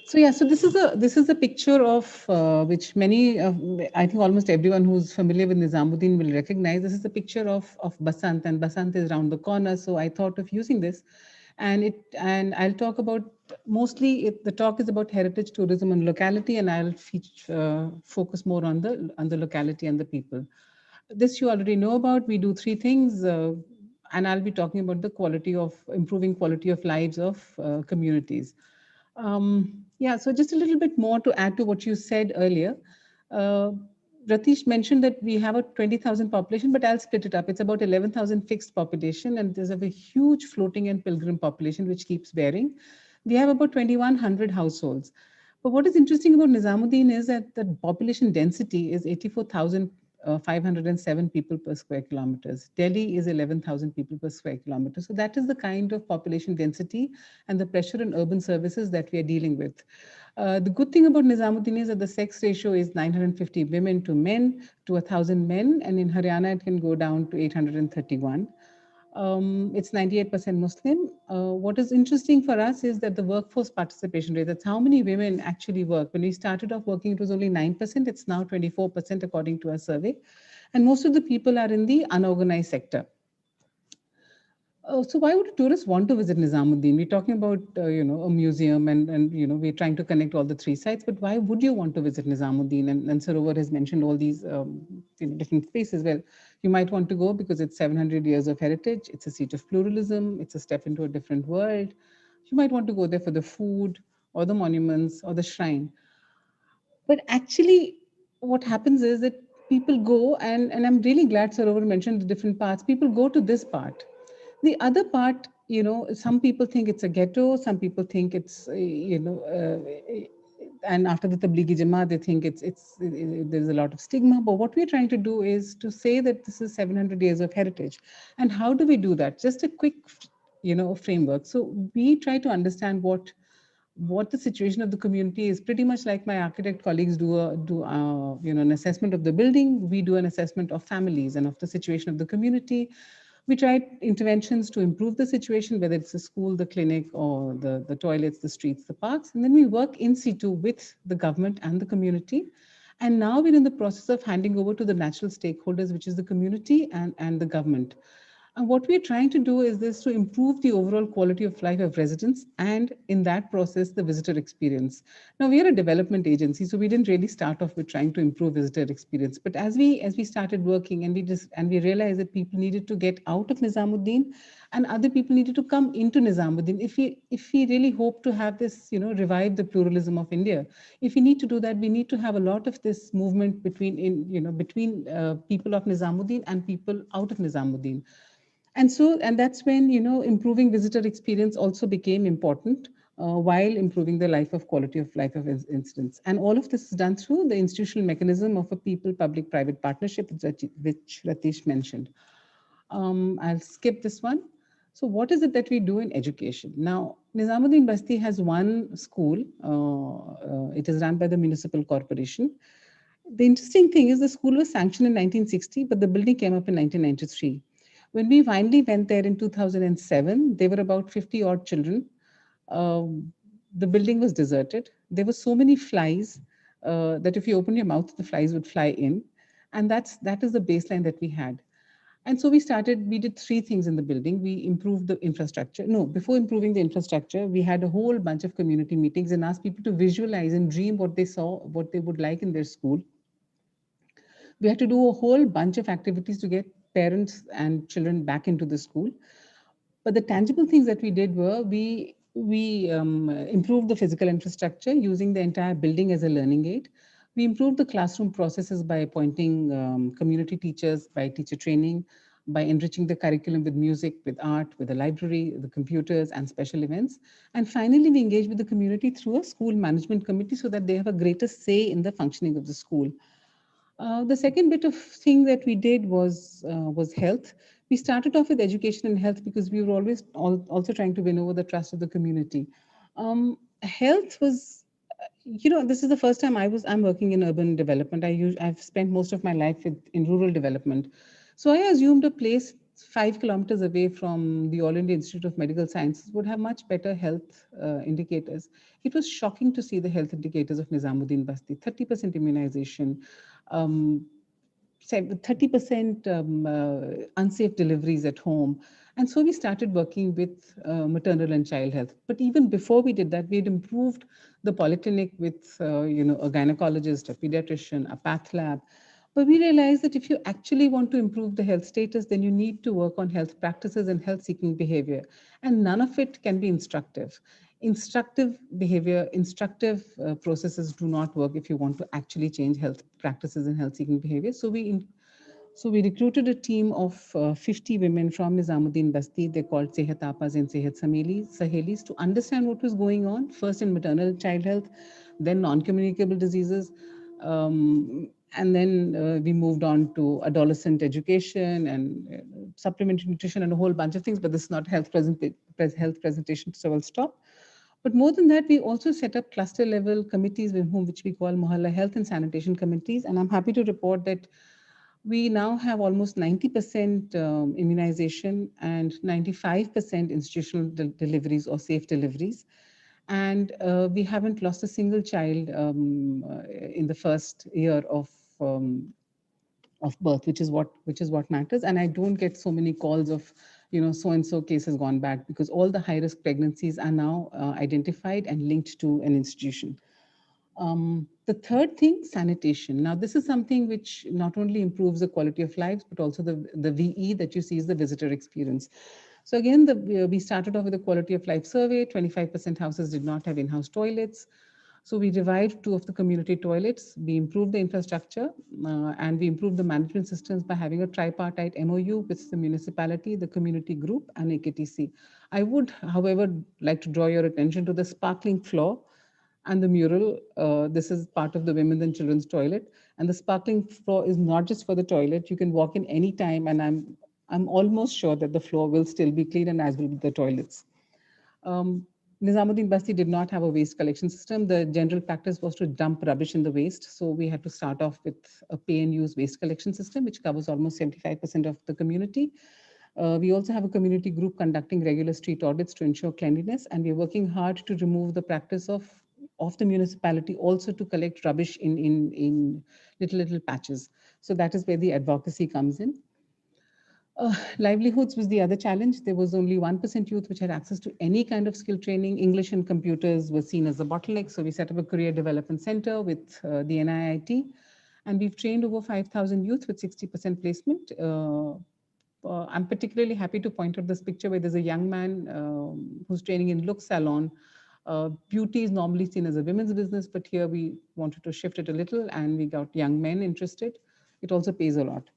So yeah, so this is a picture of which many, I think almost everyone who's familiar with Nizamuddin will recognize. This is a picture of Basant, and Basant is around the corner. So I thought of using this. And I'll talk about mostly the talk is about heritage tourism and locality, and I'll focus more on the locality and the people. This you already know about. We do three things, and I'll be talking about the quality of improving quality of lives of communities. Yeah, so just a little bit more to add to what you said earlier. Uh, Ratish mentioned that we have a 20,000 population, but I'll split it up. It's about 11,000 fixed population, and there's a huge floating and pilgrim population which keeps varying. We have about 2,100 households. But what is interesting about Nizamuddin is that the population density is 84,507 people per square kilometers. Delhi is 11,000 people per square kilometer. So that is the kind of population density and the pressure in urban services that we are dealing with. The good thing about Nizamuddin is that the sex ratio is 950 women to men to 1,000 men, and in Haryana it can go down to 831. It's 98% Muslim. What is interesting for us is that the workforce participation rate, that's how many women actually work. When we started off working, it was only 9%. It's now 24% according to our survey. And most of the people are in the unorganized sector. So why would a tourist want to visit Nizamuddin? We're talking about, a museum and we're trying to connect all the three sites, but why would you want to visit Nizamuddin? And Sarovar has mentioned all these different spaces where you might want to go because it's 700 years of heritage. It's a seat of pluralism. It's a step into a different world. You might want to go there for the food or the monuments or the shrine. But actually, what happens is that people go, and I'm really glad Sarovar mentioned the different parts. People go to this part. The other part, some people think it's a ghetto, some people think it's, and after the Tablighi Jamaat, they think there's a lot of stigma. But what we're trying to do is to say that this is 700 years of heritage. And how do we do that? Just a quick, framework. So we try to understand what the situation of the community is. Pretty much like my architect colleagues do an assessment of the building. We do an assessment of families and of the situation of the community. We tried interventions to improve the situation, whether it's the school, the clinic, or the toilets, the streets, the parks. And then we work in situ with the government and the community. And now we're in the process of handing over to the natural stakeholders, which is the community and the government. And what we're trying to do is this to improve the overall quality of life of residents and in that process, the visitor experience. Now we are a development agency, so we didn't really start off with trying to improve visitor experience. But as we started working and we realized that people needed to get out of Nizamuddin and other people needed to come into Nizamuddin. If we really hope to have this, revive the pluralism of India, if we need to do that, we need to have a lot of this movement between people of Nizamuddin and people out of Nizamuddin. And that's when, improving visitor experience also became important while improving the quality of life of incidents. And all of this is done through the institutional mechanism of a people-public-private partnership, which Ratish mentioned. I'll skip this one. So what is it that we do in education? Now, Nizamuddin Basti has one school. It is run by the municipal corporation. The interesting thing is the school was sanctioned in 1960, but the building came up in 1993. When we finally went there in 2007, there were about 50 odd children. The building was deserted. There were so many flies that if you open your mouth, the flies would fly in. And that is the baseline that we had. And so we did three things in the building. We improved the infrastructure. No, before improving the infrastructure, we had a whole bunch of community meetings and asked people to visualize and dream what they saw, what they would like in their school. We had to do a whole bunch of activities to get parents and children back into the school. But the tangible things that we did were we improved the physical infrastructure using the entire building as a learning aid. We improved the classroom processes by appointing community teachers, by teacher training, by enriching the curriculum with music, with art, with the library, the computers, and special events. And finally, we engaged with the community through a school management committee so that they have a greater say in the functioning of the school. The second bit of thing that we did was health. We started off with education and health because we were always also trying to win over the trust of the community. Health was, this is the first time I'm working in urban development. I've spent most of my life in rural development. So I assumed a place 5 kilometers away from the All India Institute of Medical Sciences would have much better health indicators. It was shocking to see the health indicators of Nizamuddin Basti, 30% immunization, 30% unsafe deliveries at home. And so we started working with maternal and child health. But even before we did that, we had improved the polyclinic with a gynecologist, a pediatrician, a path lab. But we realized that if you actually want to improve the health status, then you need to work on health practices and health seeking behavior. And none of it can be instructive. Instructive behavior, instructive processes do not work if you want to actually change health practices and health seeking behavior. So we recruited a team of 50 women from Nizamuddin Basti. They're called Sehat Apas and Sehat Sahelis to understand what was going on, first in maternal and child health, then non-communicable diseases. And then we moved on to adolescent education and supplementary nutrition and a whole bunch of things, but this is not health presentation, so I'll stop. But more than that, we also set up cluster level committees with whom, which we call Mohalla Health and Sanitation Committees. And I'm happy to report that we now have almost 90% immunization and 95% institutional deliveries or safe deliveries. And we haven't lost a single child in the first year of birth, which is what matters. And I don't get so many calls of, so and so case has gone back, because all the high risk pregnancies are now identified and linked to an institution. The third thing, sanitation. Now, this is something which not only improves the quality of lives, but also the VE that you see is the visitor experience. So again, we started off with a quality of life survey. 25% houses did not have in-house toilets. So we revived 2 of the community toilets. We improved the infrastructure and we improved the management systems by having a tripartite MOU with the municipality, the community group, and AKTC. I would, however, like to draw your attention to the sparkling floor and the mural. This is part of the women's and children's toilet. And the sparkling floor is not just for the toilet. You can walk in any time, and I'm almost sure that the floor will still be clean, and as will be the toilets. Nizamuddin Basti did not have a waste collection system. The general practice was to dump rubbish in the waste. So we had to start off with a pay and use waste collection system, which covers almost 75% of the community. We also have a community group conducting regular street audits to ensure cleanliness. And we're working hard to remove the practice of the municipality also to collect rubbish in little patches. So that is where the advocacy comes in. Livelihoods was the other challenge. There was only 1% youth which had access to any kind of skill training. English and computers were seen as a bottleneck. So we set up a career development center with the NIIT. And we've trained over 5,000 youth with 60% placement. I'm particularly happy to point out this picture where there's a young man who's training in look salon. Beauty is normally seen as a women's business, but here we wanted to shift it a little and we got young men interested. It also pays a lot.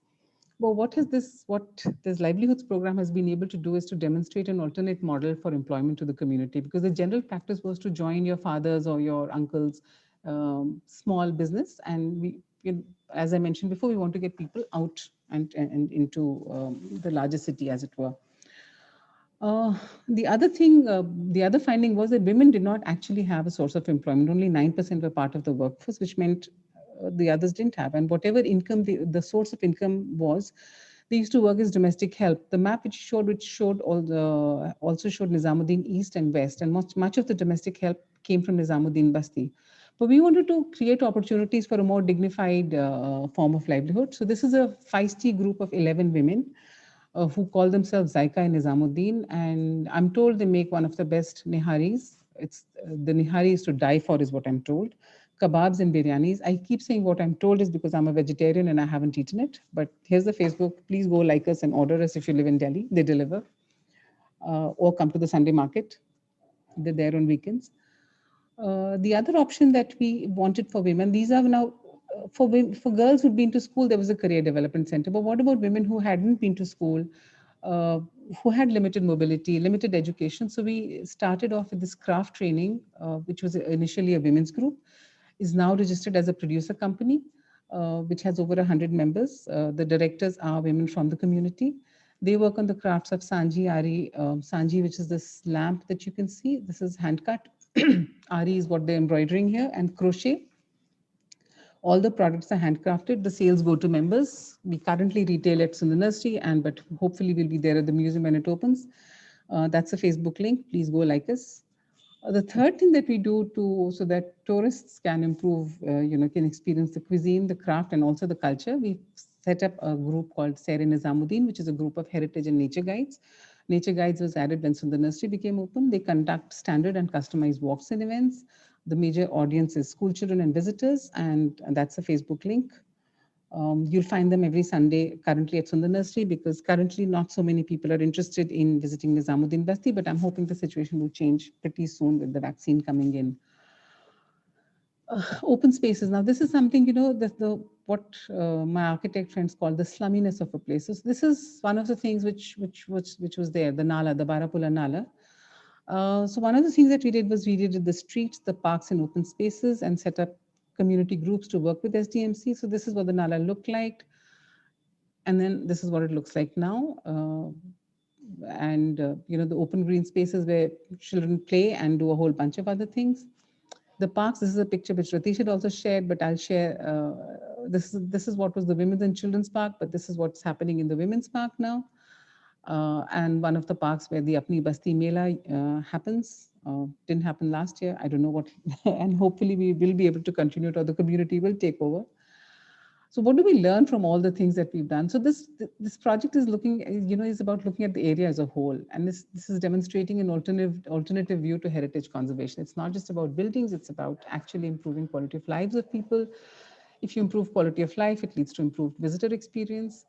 Well, what this livelihoods program has been able to do is to demonstrate an alternate model for employment to the community, because the general practice was to join your father's or your uncle's small business. And as I mentioned before, we want to get people out and into the larger city, as it were. The other finding was that women did not actually have a source of employment. Only 9% were part of the workforce, which meant the others didn't have. And whatever income the source of income was, they used to work as domestic help. The map which showed also showed Nizamuddin East and West, and much of the domestic help came from Nizamuddin Basti. But we wanted to create opportunities for a more dignified form of livelihood. So this is a feisty group of 11 women who call themselves Zaika and Nizamuddin. And I'm told they make one of the best niharis. The nihari is to die for, is what I'm told. Kebabs and biryanis. I keep saying what I'm told is because I'm a vegetarian and I haven't eaten it. But here's the Facebook. Please go like us and order us if you live in Delhi. They deliver. Or come to the Sunday market. They're there on weekends. The other option that we wanted for women, these are now for girls who'd been to school, there was a career development center. But what about women who hadn't been to school, who had limited mobility, limited education? So we started off with this craft training, which was initially a women's group, is now registered as a producer company, which has over 100 members. The directors are women from the community. They work on the crafts of Sanji, Ari, Sanji, which is this lamp that you can see. This is hand cut. Ari is what they're embroidering here, and crochet. All the products are handcrafted. The sales go to members. We currently retail at Sundarnursery, but hopefully we'll be there at the museum when it opens. That's a Facebook link. Please go like us. The third thing that we do so that tourists can improve, can experience the cuisine, the craft, and also the culture. We set up a group called Nizamuddin, which is a group of heritage and nature guides. Nature guides was added when Sundar Nursery became open. They conduct standard and customized walks and events. The major audience is school children and visitors, and that's a Facebook link. You'll find them every Sunday currently at Sundar Nursery, because currently not so many people are interested in visiting Nizamuddin Basti, but I'm hoping the situation will change pretty soon with the vaccine coming in. Open spaces. Now, this is something, you know, what my architect friends call the slumminess of a place. So this is one of the things which was there, the Nala, the Barapula Nala. So one of the things that we did was we did the streets, the parks and open spaces, and set up community groups to work with SDMC. So this is what the Nala looked like. And then this is what it looks like now. You know, the open green spaces where children play and do a whole bunch of other things. The parks, this is a picture which Ratish had also shared, but I'll share, this is what was the Women's and Children's Park, but this is what's happening in the Women's Park now. And one of the parks where the Apni Basti Mela happens, didn't happen last year. I don't know what, and hopefully we will be able to continue it, or the community will take over. So what do we learn from all the things that we've done? So this project is looking, you know, is about looking at the area as a whole. And this is demonstrating an alternative view to heritage conservation. It's not just about buildings, it's about actually improving quality of lives of people. If you improve quality of life, it leads to improved visitor experience.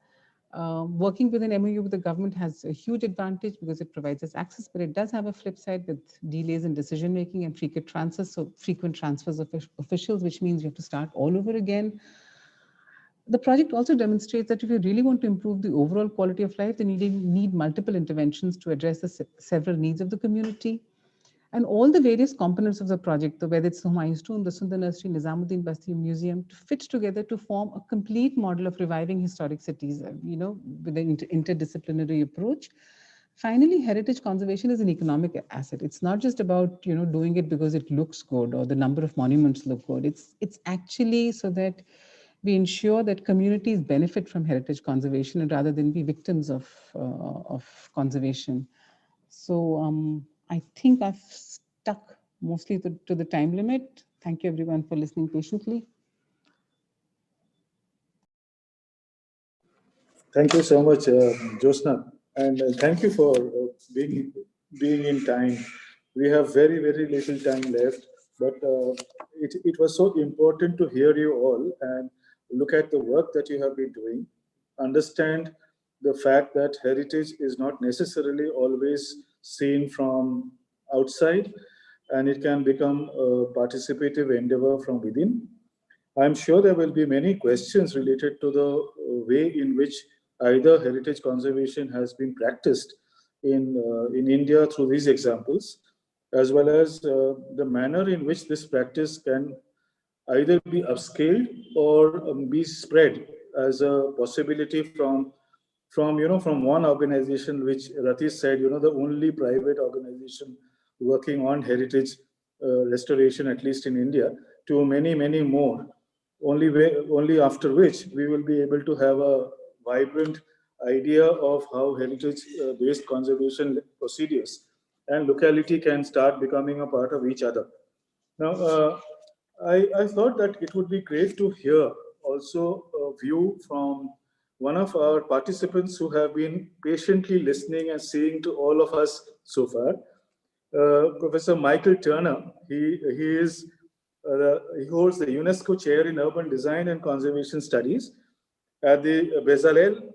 Working with an MOU with the government has a huge advantage because it provides us access, but it does have a flip side with delays in decision making and frequent transfers. So frequent transfers of officials, which means you have to start all over again. The project also demonstrates that if you really want to improve the overall quality of life, then you need multiple interventions to address the several needs of the community. And all the various components of the project, whether it's the Humayun's Tomb, the Sundar Nursery, Nizamuddin Basti Museum, to fit together to form a complete model of reviving historic cities, you know, with an interdisciplinary approach. Finally, heritage conservation is an economic asset. It's not just about, you know, doing it because it looks good or the number of monuments look good. It's actually so that we ensure that communities benefit from heritage conservation and rather than be victims of conservation. So I think I've stuck mostly to the time limit. Thank you everyone for listening patiently. Thank you so much, Josna, and thank you for being in time. We have very, very little time left, but it was so important to hear you all and look at the work that you have been doing, understand the fact that heritage is not necessarily always seen from outside, and it can become a participative endeavor from within. I'm sure there will be many questions related to the way in which either heritage conservation has been practiced in India through these examples, as well as the manner in which this practice can either be upscaled or be spread as a possibility from one organization, which Ratish said, the only private organization working on heritage restoration, at least in India, to many, many more. Only after which we will be able to have a vibrant idea of how heritage-based conservation procedures and locality can start becoming a part of each other. Now, I thought that it would be great to hear also a view from one of our participants who have been patiently listening and seeing to all of us so far. Professor Michael Turner, he holds the UNESCO Chair in Urban Design and Conservation Studies at the Bezalel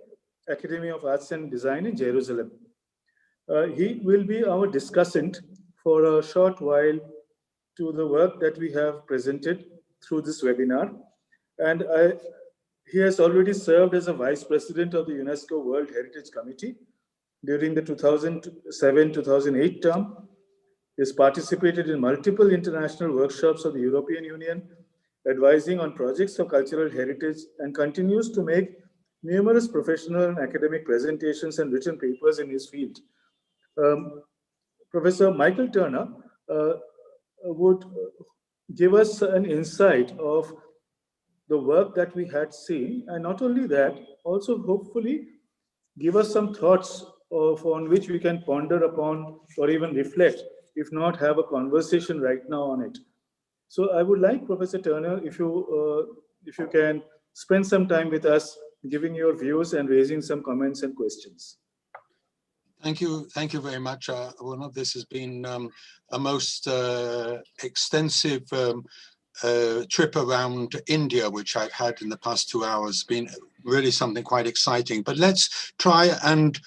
Academy of Arts and Design in Jerusalem. He will be our discussant for a short while to the work that we have presented through this webinar. And he has already served as a Vice President of the UNESCO World Heritage Committee during the 2007-2008 term. He has participated in multiple international workshops of the European Union, advising on projects of cultural heritage, and continues to make numerous professional and academic presentations and written papers in his field. Professor Michael Turner would give us an insight of the work that we had seen, and not only that, also hopefully give us some thoughts on which we can ponder upon or even reflect, if not have a conversation right now on it. So I would like Professor Turner, if you can spend some time with us giving your views and raising some comments and questions. Thank you very much, Aruna. This has been a most extensive trip around India, which I've had in the past 2 hours. Been really something quite exciting. But let's try and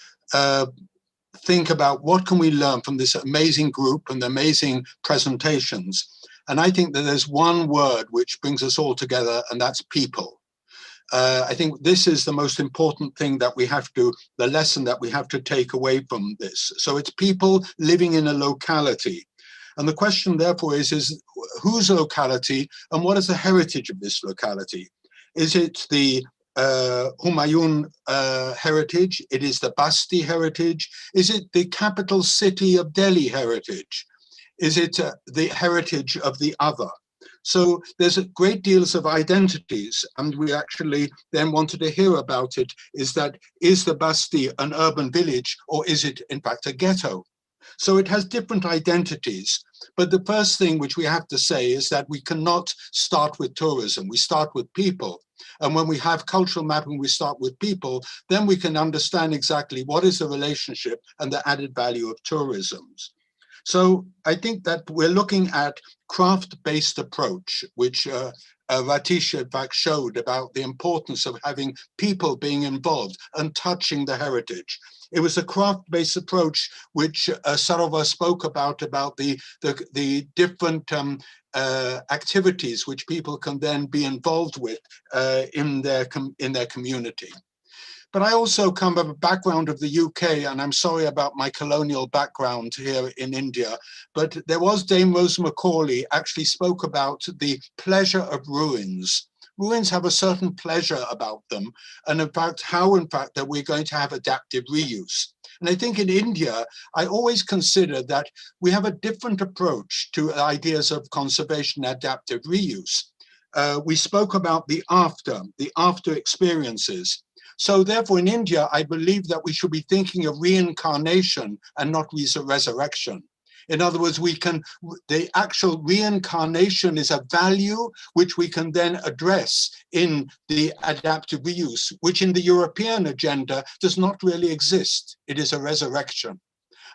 think about what can we learn from this amazing group and the amazing presentations. And I think that there's one word which brings us all together, and that's people. I think this is the most important thing that we have to, the lesson that we have to take away from this. So it's people living in a locality. And the question therefore is whose locality and what is the heritage of this locality? Is it the Humayun heritage? It is the Basti heritage? Is it the capital city of Delhi heritage? Is it the heritage of the other? So there's a great deals of identities, and we actually then wanted to hear about it. Is the Basti an urban village, or is it in fact a ghetto? So it has different identities. But the first thing which we have to say is that we cannot start with tourism. We start with people. And when we have cultural mapping, we start with people, then we can understand exactly what is the relationship and the added value of tourism. So I think that we're looking at craft-based approach, which Ratish in fact showed about the importance of having people being involved and touching the heritage. It was a craft-based approach which Sarovar spoke about the different activities which people can then be involved with in their community. But I also come from a background of the UK, and I'm sorry about my colonial background here in India, but there was Dame Rose Macaulay actually spoke about the pleasure of ruins. Ruins have a certain pleasure about them, and in fact, that we're going to have adaptive reuse. And I think in India, I always consider that we have a different approach to ideas of conservation and adaptive reuse. We spoke about the after experiences. So therefore, in India, I believe that we should be thinking of reincarnation and not resurrection. In other words, the actual reincarnation is a value which we can then address in the adaptive reuse, which in the European agenda does not really exist. It is a resurrection.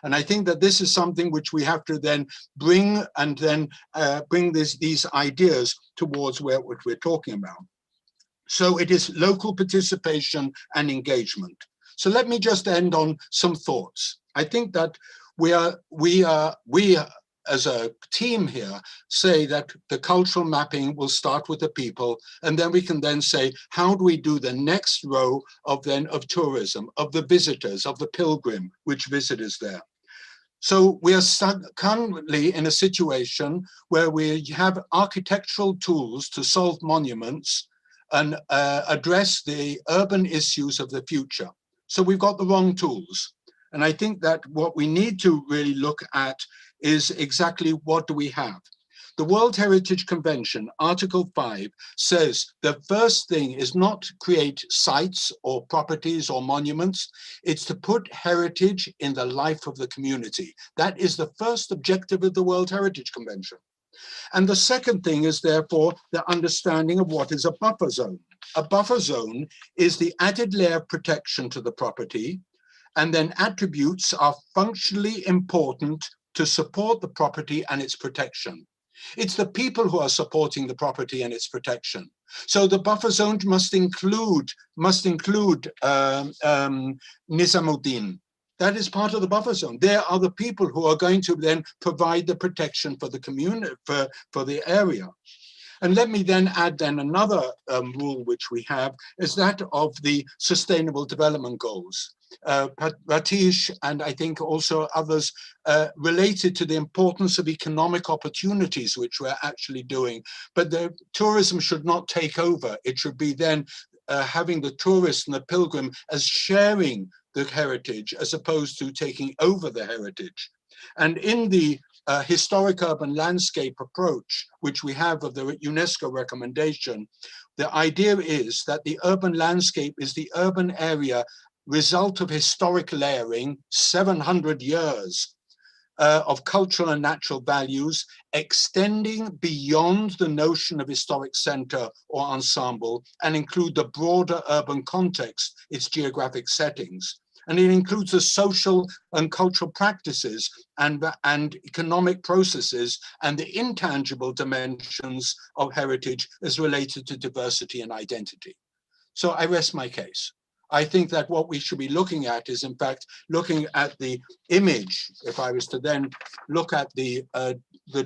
And I think that this is something which we have to then bring and then bring these ideas towards what we're talking about. So it is local participation and engagement. So let me just end on some thoughts. I think that we as a team here say that the cultural mapping will start with the people, and then we can then say, how do we do the next row of tourism, of the visitors, of the pilgrim, which visitors there? So we are currently in a situation where we have architectural tools to solve monuments and address the urban issues of the future. So we've got the wrong tools. And I think that what we need to really look at is exactly what do we have. The World Heritage Convention, Article 5, says the first thing is not to create sites or properties or monuments. It's to put heritage in the life of the community. That is the first objective of the World Heritage Convention. And the second thing is therefore the understanding of what is a buffer zone. A buffer zone is the added layer of protection to the property, and then attributes are functionally important to support the property and its protection. It's the people who are supporting the property and its protection. So the buffer zone must include Nizamuddin. That is part of the buffer zone. There are the people who are going to then provide the protection for the community, for the area. And let me then add another rule which we have is that of the Sustainable Development Goals. Ratish and I think also others related to the importance of economic opportunities, which we're actually doing. But the tourism should not take over. It should be then having the tourist and the pilgrim as sharing the heritage as opposed to taking over the heritage. And in the historic urban landscape approach, which we have of the UNESCO recommendation, the idea is that the urban landscape is the urban area result of historic layering, 700 years. of cultural and natural values, extending beyond the notion of historic center or ensemble and include the broader urban context, its geographic settings. And it includes the social and cultural practices and economic processes and the intangible dimensions of heritage as related to diversity and identity. So I rest my case. I think that what we should be looking at is, in fact, looking at the image. If I was to then look at the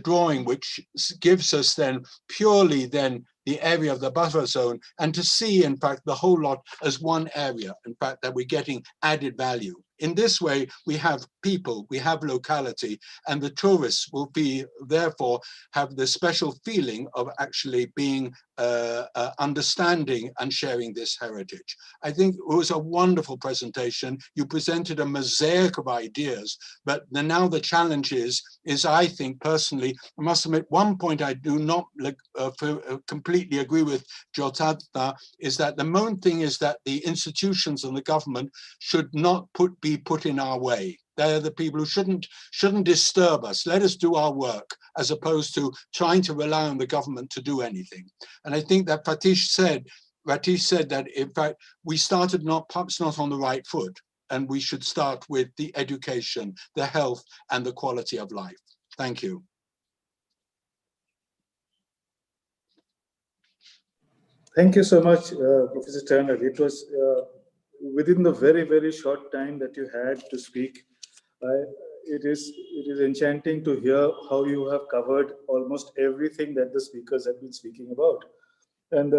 drawing, which gives us then purely then the area of the buffer zone, and to see, in fact, the whole lot as one area, in fact, that we're getting added value. In this way, we have people, we have locality, and the tourists will be, therefore, have the special feeling of actually being understanding and sharing this heritage. I think it was a wonderful presentation. You presented a mosaic of ideas, but now the challenge is I think personally, I must admit, one point I do not completely agree with Jyotatha is that the main thing is that the institutions and the government should not be put in our way. They're the people who shouldn't disturb us. Let us do our work, as opposed to trying to rely on the government to do anything. And I think that Ratish said that, in fact, we started perhaps not on the right foot, and we should start with the education, the health, and the quality of life. Thank you. Thank you so much, Professor Turner. It was within the very, very short time that you had to speak. It is enchanting to hear how you have covered almost everything that the speakers have been speaking about, and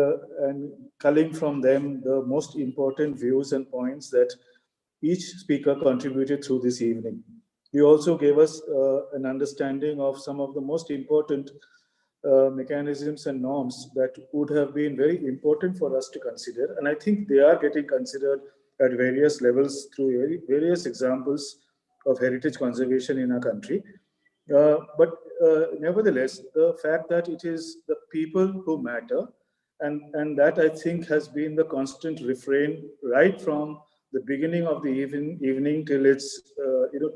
culling from them the most important views and points that each speaker contributed through this evening. You also gave us an understanding of some of the most important mechanisms and norms that would have been very important for us to consider. And I think they are getting considered at various levels through various examples of heritage conservation in our country. But nevertheless, the fact that it is the people who matter, and that I think has been the constant refrain right from the beginning of the evening till its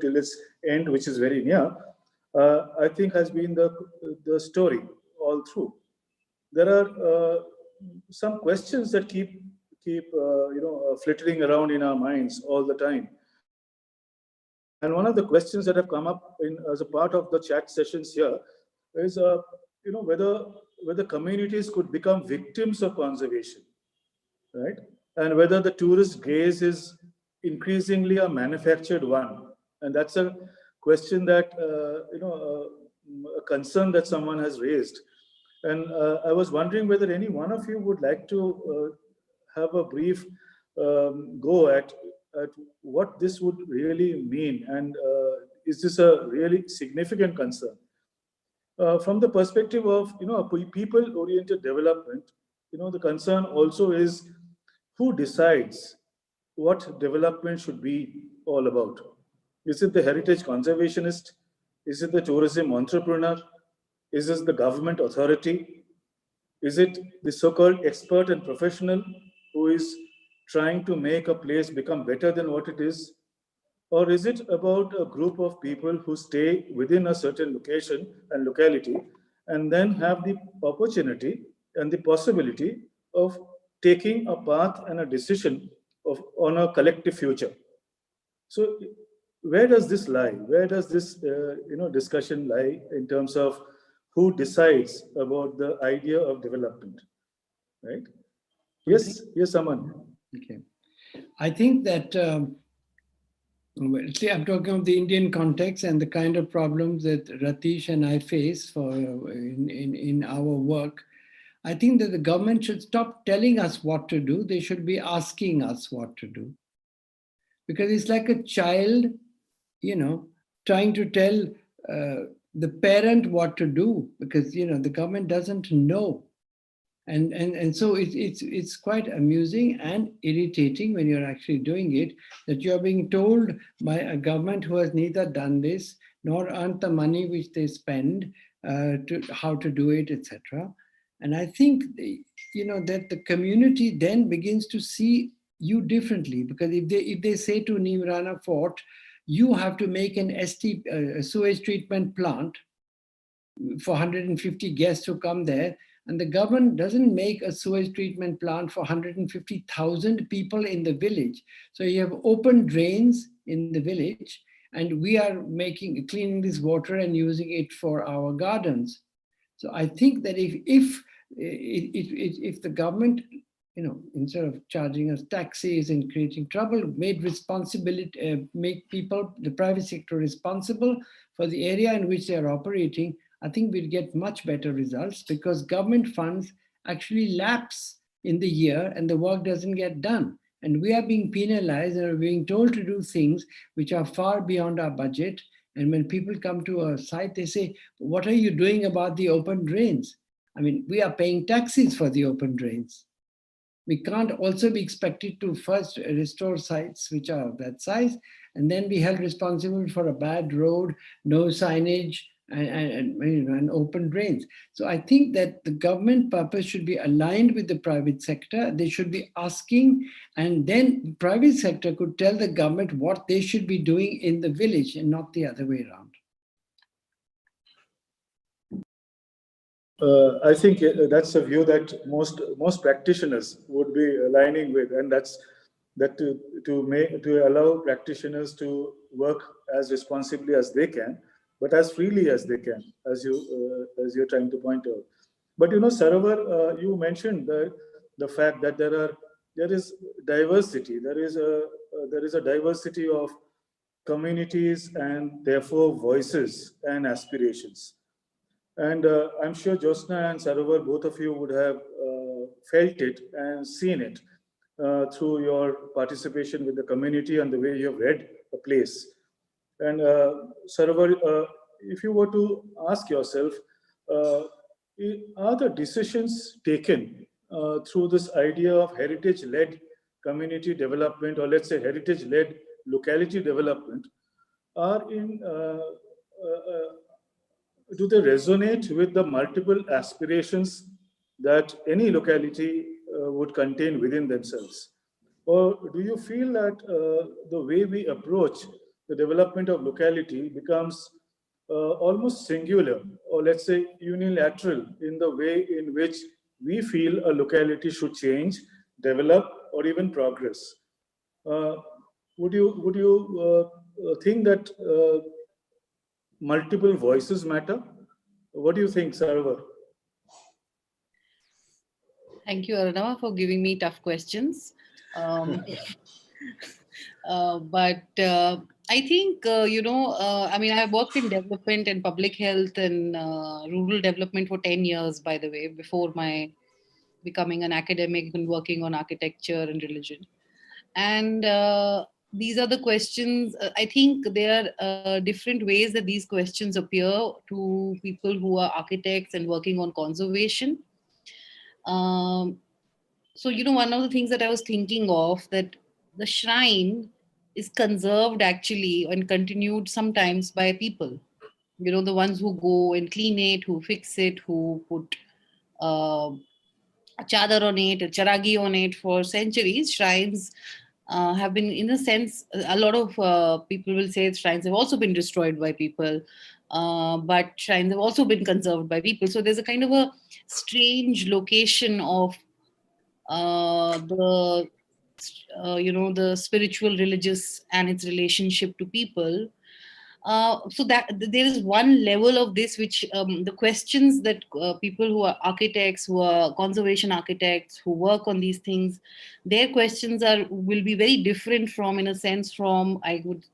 till its end, which is very near, I think has been the story all through. There are some questions that keep flittering around in our minds all the time. And one of the questions that have come up as a part of the chat sessions here is, whether communities could become victims of conservation, right? And whether the tourist gaze is increasingly a manufactured one. And that's a question that, a concern that someone has raised. And I was wondering whether any one of you would like to have a brief go at what this would really mean, and is this a really significant concern? From the perspective of people-oriented development, the concern also is who decides what development should be all about. Is it the heritage conservationist? Is it the tourism entrepreneur? Is this the government authority? Is it the so-called expert and professional who is trying to make a place become better than what it is? Or is it about a group of people who stay within a certain location and locality and then have the opportunity and the possibility of taking a path and a decision on a collective future? So where does this lie? Where does this discussion lie in terms of who decides about the idea of development, right? Yes, Aman. Okay. I think that, see, I'm talking of the Indian context and the kind of problems that Ratish and I face in our work. I think that the government should stop telling us what to do. They should be asking us what to do. Because it's like a child, trying to tell the parent what to do, because, the government doesn't know. And so it's quite amusing and irritating when you're actually doing it, that you're being told by a government who has neither done this nor earned the money which they spend to how to do it, etc. And I think that the community then begins to see you differently, because if they say to Nimrana Fort you have to make an sewage treatment plant for 150 guests who come there, and the government doesn't make a sewage treatment plant for 150,000 people in the village. So you have open drains in the village, and we are cleaning this water and using it for our gardens. So I think that if the government, instead of charging us taxes and creating trouble, make people, the private sector, responsible for the area in which they are operating, I think we'd get much better results, because government funds actually lapse in the year and the work doesn't get done. And we are being penalized and are being told to do things which are far beyond our budget. And when people come to a site, they say, what are you doing about the open drains? I mean, we are paying taxes for the open drains. We can't also be expected to first restore sites which are of that size and then be held responsible for a bad road, no signage, and open drains. So I think that the government purpose should be aligned with the private sector. They should be asking, and then the private sector could tell the government what they should be doing in the village and not the other way around. I think that's a view that most practitioners would be aligning with, and that's that to allow practitioners to work as responsibly as they can, but as freely as they can, as you're trying to point out. But Sarovar, you mentioned the fact that there is diversity. There is a diversity of communities and therefore voices and aspirations. And I'm sure Josna and Sarovar, both of you would have felt it and seen it through your participation with the community and the way you have read a place. And Sarovar, if you were to ask yourself, are the decisions taken through this idea of heritage-led community development, or let's say heritage-led locality development, do they resonate with the multiple aspirations that any locality would contain within themselves? Or do you feel that the way we approach the development of locality becomes almost singular, or let's say unilateral, in the way in which we feel a locality should change, develop, or even progress? Would you think that multiple voices matter? What do you think, Sarovar? Thank you, Arunava, for giving me tough questions. But I think, I mean, I've worked in development and public health and rural development for 10 years, by the way, before my becoming an academic and working on architecture and religion. And these are the questions. I think there are different ways that these questions appear to people who are architects and working on conservation. So, one of the things that I was thinking of, that the shrine is conserved actually and continued sometimes by people. The ones who go and clean it, who fix it, who put a chadar on it, a charagi on it for centuries. Shrines have been, in a sense, a lot of people will say shrines have also been destroyed by people, but shrines have also been conserved by people. So there's a kind of a strange location of the spiritual, religious, and its relationship to people. So that there is one level of this which the questions that people who are architects, who are conservation architects, who work on these things, their questions will be very different from, in a sense, from, I would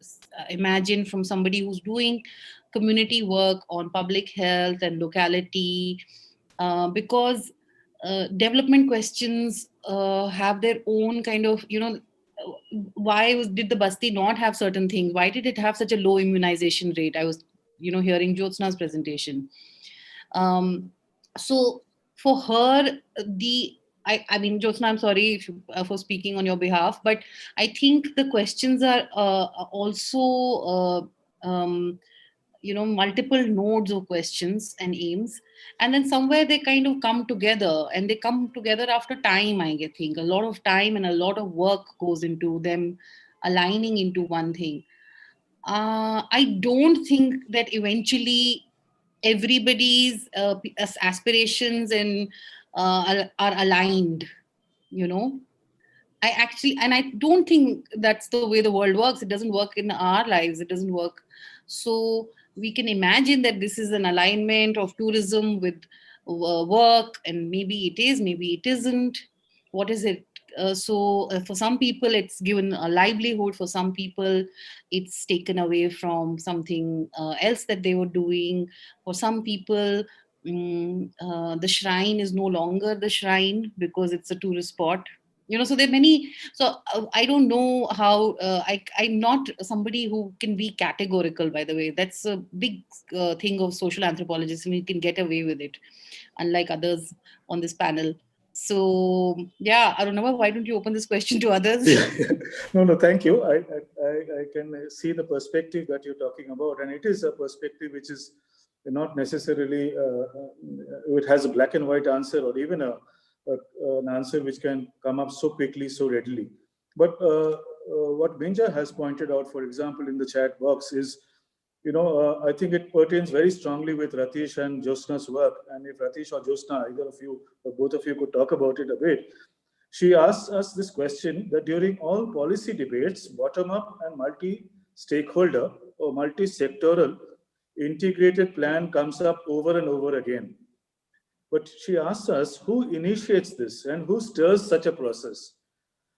imagine, from somebody who's doing community work on public health and locality, because development questions have their own kind of, why did the Basti not have certain things? Why did it have such a low immunization rate? I was, hearing Jyotsna's presentation. So for her, I mean, Jyotsna, I'm sorry for speaking on your behalf, but I think the questions are also, multiple nodes of questions and aims. And then somewhere they kind of come together, and they come together after time. I think a lot of time and a lot of work goes into them aligning into one thing. I don't think that eventually everybody's aspirations and are aligned, you know. I don't think that's the way the world works. It doesn't work in our lives. It doesn't work. So we can imagine that this is an alignment of tourism with work, and maybe it is, maybe it isn't. What is it? For some people, it's given a livelihood. For some people, it's taken away from something else that they were doing. For some people, the shrine is no longer the shrine because it's a tourist spot. You know, so there are many. So I don't know how. I'm not somebody who can be categorical. By the way, that's a big thing of social anthropologists, and we can get away with it, unlike others on this panel. So yeah, Arunava, why don't you open this question to others? No, thank you. I can see the perspective that you're talking about, and it is a perspective which is not necessarily, it has a black and white answer or even an answer which can come up so quickly, so readily. But what Minja has pointed out, for example, in the chat box is, I think it pertains very strongly with Ratish and Jyotsna's work. And if Ratish or Jyotsna, either of you or both of you could talk about it a bit. She asks us this question that during all policy debates, bottom-up and multi-stakeholder or multi-sectoral integrated plan comes up over and over again. But she asks us who initiates this and who stirs such a process?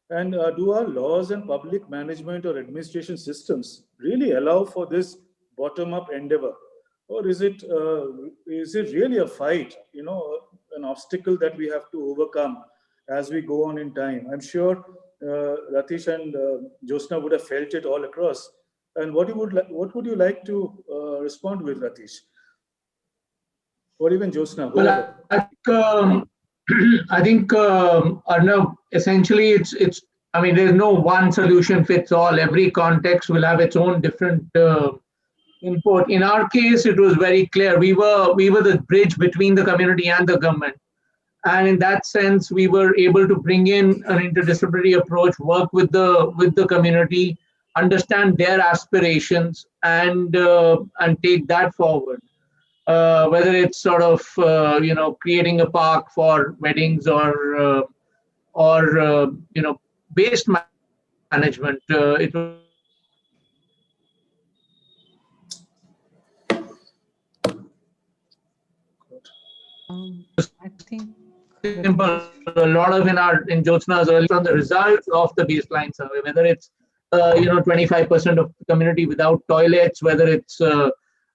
And do our laws and public management or administration systems really allow for this bottom-up endeavor? Or is it really a fight, an obstacle that we have to overcome as we go on in time? I'm sure Ratish and Jyotsna would have felt it all across. And what would you like to respond with, Ratish? Or even Jyotsna? Well, I think Arnav, essentially it's. I mean, there's no one solution fits all. Every context will have its own different input. In our case, it was very clear. We were the bridge between the community and the government, and in that sense, we were able to bring in an interdisciplinary approach, work with the community, understand their aspirations, and take that forward. Whether it's sort of creating a park for weddings or waste management. It I think simple. A lot of in Jyotsna's early on the results of the baseline survey, whether it's 25% of the community without toilets, whether it's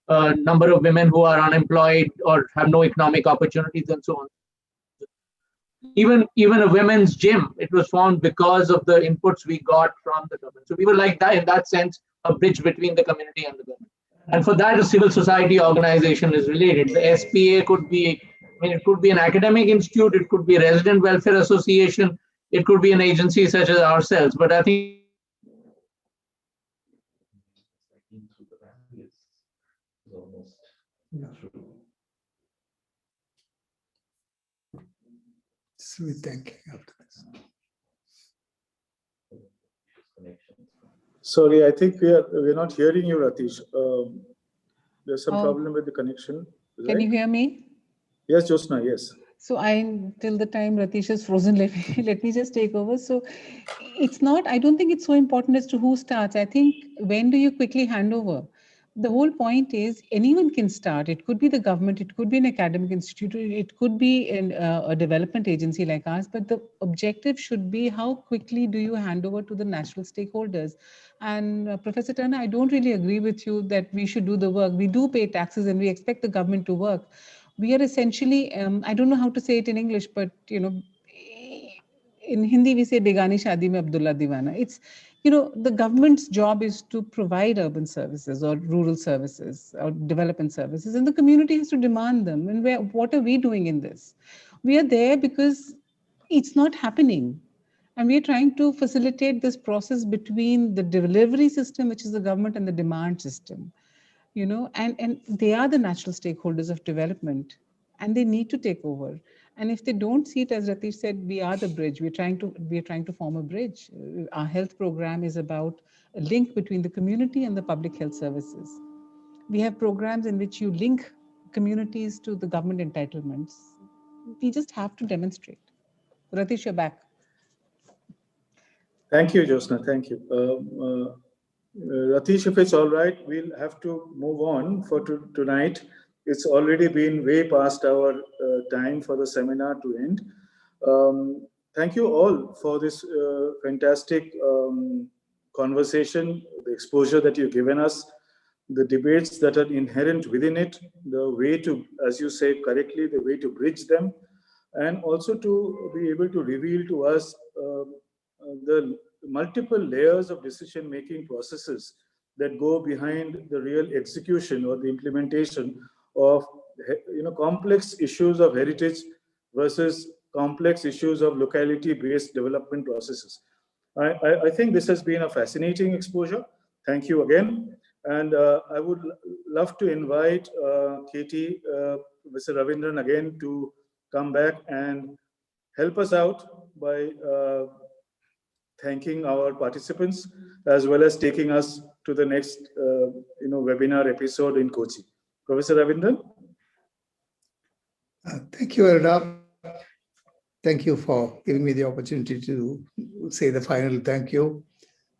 number of women who are unemployed or have no economic opportunities, and so on. Even a women's gym, it was formed because of the inputs we got from the government. So we were like that, in that sense, a bridge between the community and the government. And for that, a civil society organization is related. The SPA could be, it could be an academic institute, it could be a resident welfare association, it could be an agency such as ourselves. But I think So we thank you after this. Sorry, I think we're not hearing you, Ratish. There's some problem with the connection. Can you hear me? Yes, Jyotsna, yes. So till the time Ratish is frozen, let me just take over. So it's not, I don't think it's so important as to who starts. I think when do you quickly hand over? The whole point is anyone can start. It could be the government, it could be an academic institute, it could be a development agency like ours, but the objective should be how quickly do you hand over to the national stakeholders. And Professor Turner, I don't really agree with you that we should do the work. We do pay taxes and we expect the government to work. We are essentially, I don't know how to say it in English, but in Hindi we say Begani Shadi mein Abdullah Diwana. It's, the government's job is to provide urban services or rural services or development services, and the community has to demand them. And what are we doing in this? We are there because it's not happening. And we are trying to facilitate this process between the delivery system, which is the government, and the demand system. And they are the natural stakeholders of development, and they need to take over. And if they don't see it, as Ratish said, we are the bridge. We're trying to form a bridge. Our health program is about a link between the community and the public health services. We have programs in which you link communities to the government entitlements. We just have to demonstrate. Ratish, you're back. Thank you, Josna. Thank you. Ratish, if it's all right, we'll have to move on for tonight. It's already been way past our time for the seminar to end. Thank you all for this fantastic conversation, the exposure that you've given us, the debates that are inherent within it, the way to, as you say correctly, the way to bridge them, and also to be able to reveal to us the multiple layers of decision-making processes that go behind the real execution or the implementation of complex issues of heritage versus complex issues of locality-based development processes. I think this has been a fascinating exposure. Thank you again. And I would love to invite Katie, Mr. Ravindran again to come back and help us out by thanking our participants as well as taking us to the next webinar episode in Kochi. Professor Ravindran. Thank you, Arnab. Thank you for giving me the opportunity to say the final thank you.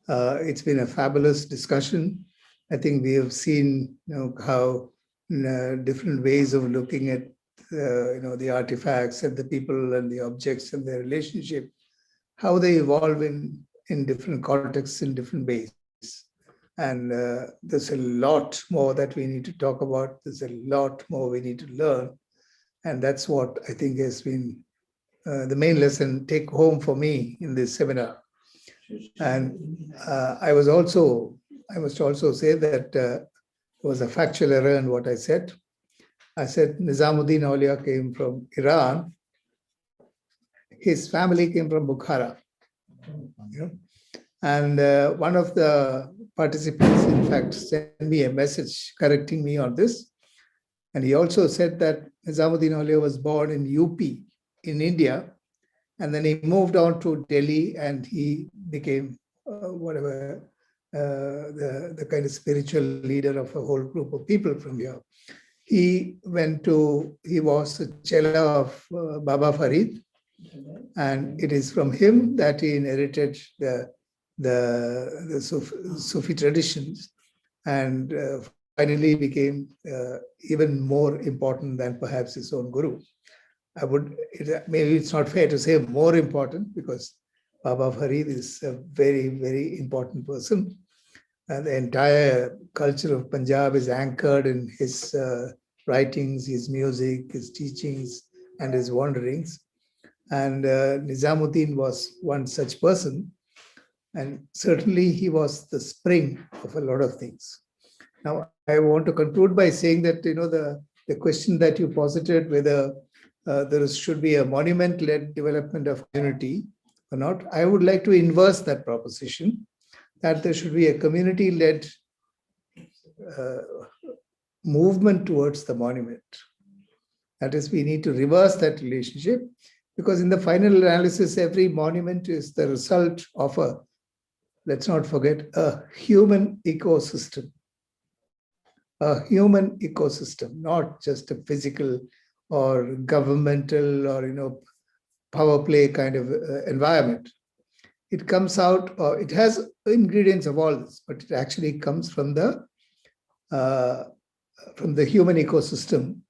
It's been a fabulous discussion. I think we have seen how different ways of looking at the artifacts and the people and the objects and their relationship, how they evolve in different contexts in different ways. And there's a lot more that we need to talk about. There's a lot more we need to learn. And that's what I think has been the main lesson take home for me in this seminar. And I must also say that there was a factual error in what I said. I said Nizamuddin Aulia came from Iran. His family came from Bukhara. And one of the participants, in fact, sent me a message correcting me on this. And he also said that Nizamuddin Aulia was born in UP in India. And then he moved on to Delhi and he became the kind of spiritual leader of a whole group of people from here. He was the chela of Baba Farid. And it is from him that he inherited the Sufi traditions and finally became even more important than perhaps his own guru. Maybe it's not fair to say more important because Baba Farid is a very, very important person. And the entire culture of Punjab is anchored in his writings, his music, his teachings, and his wanderings. And Nizamuddin was one such person. And certainly he was the spring of a lot of things. Now, I want to conclude by saying that, the question that you posited, whether there should be a monument-led development of community or not, I would like to inverse that proposition, that there should be a community-led movement towards the monument. That is, we need to reverse that relationship, because in the final analysis, every monument is the result of let's not forget, a human ecosystem. A human ecosystem, not just a physical or governmental or power play kind of environment. It comes out, it has ingredients of all this, but it actually comes from the human ecosystem,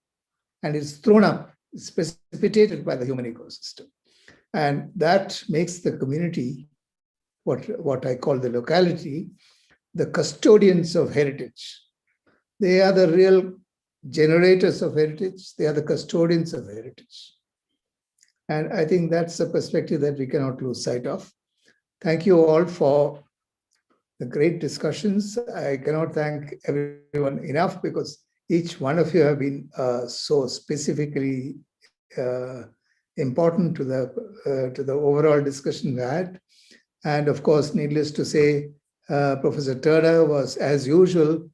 and it's thrown up, it's precipitated by the human ecosystem. And that makes the community, what I call the locality, the custodians of heritage. They are the real generators of heritage. They are the custodians of heritage. And I think that's a perspective that we cannot lose sight of. Thank you all for the great discussions. I cannot thank everyone enough because each one of you have been so specifically important to the overall discussion we had. And of course, needless to say, Professor Turner was, as usual,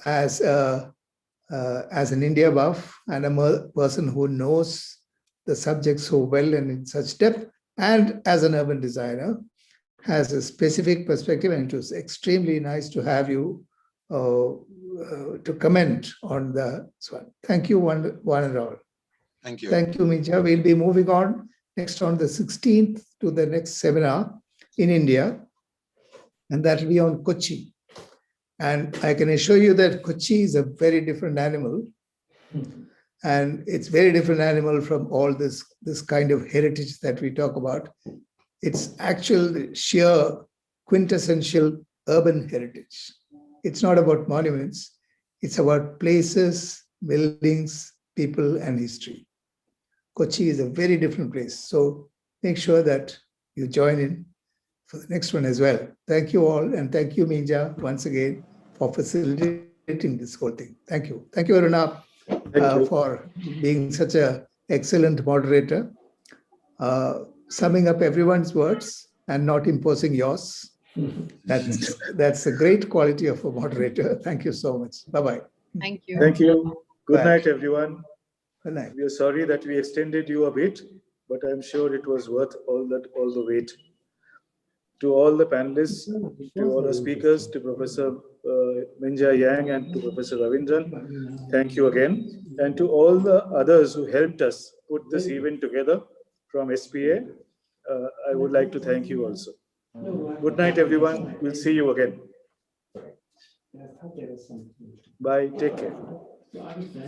as an India buff and a person who knows the subject so well and in such depth, and as an urban designer, has a specific perspective, and it was extremely nice to have you to comment on this one. Thank you, one and all. Thank you. Thank you, Minja. We'll be moving on next on the 16th to the next seminar in India, and that will be on Kochi. And I can assure you that Kochi is a very different animal. And it's very different animal from all this kind of heritage that we talk about. It's actual sheer quintessential urban heritage. It's not about monuments. It's about places, buildings, people, and history. Kochi is a very different place. So make sure that you join in for the next one as well. Thank you all. And thank you, Minja, once again, for facilitating this whole thing. Thank you. Thank you, Aruna, for being such an excellent moderator, summing up everyone's words and not imposing yours. That's a great quality of a moderator. Thank you so much. Bye-bye. Thank you. Thank you. Good Bye. night, everyone. Good night. We are sorry that we extended you a bit, but I'm sure it was worth all the wait. To all the panelists, to all the speakers, to Professor Minja Yang and to Professor Ravindran, thank you again. And to all the others who helped us put this event together from SPA, I would like to thank you also. Good night, everyone. We'll see you again. Bye. Take care. Thank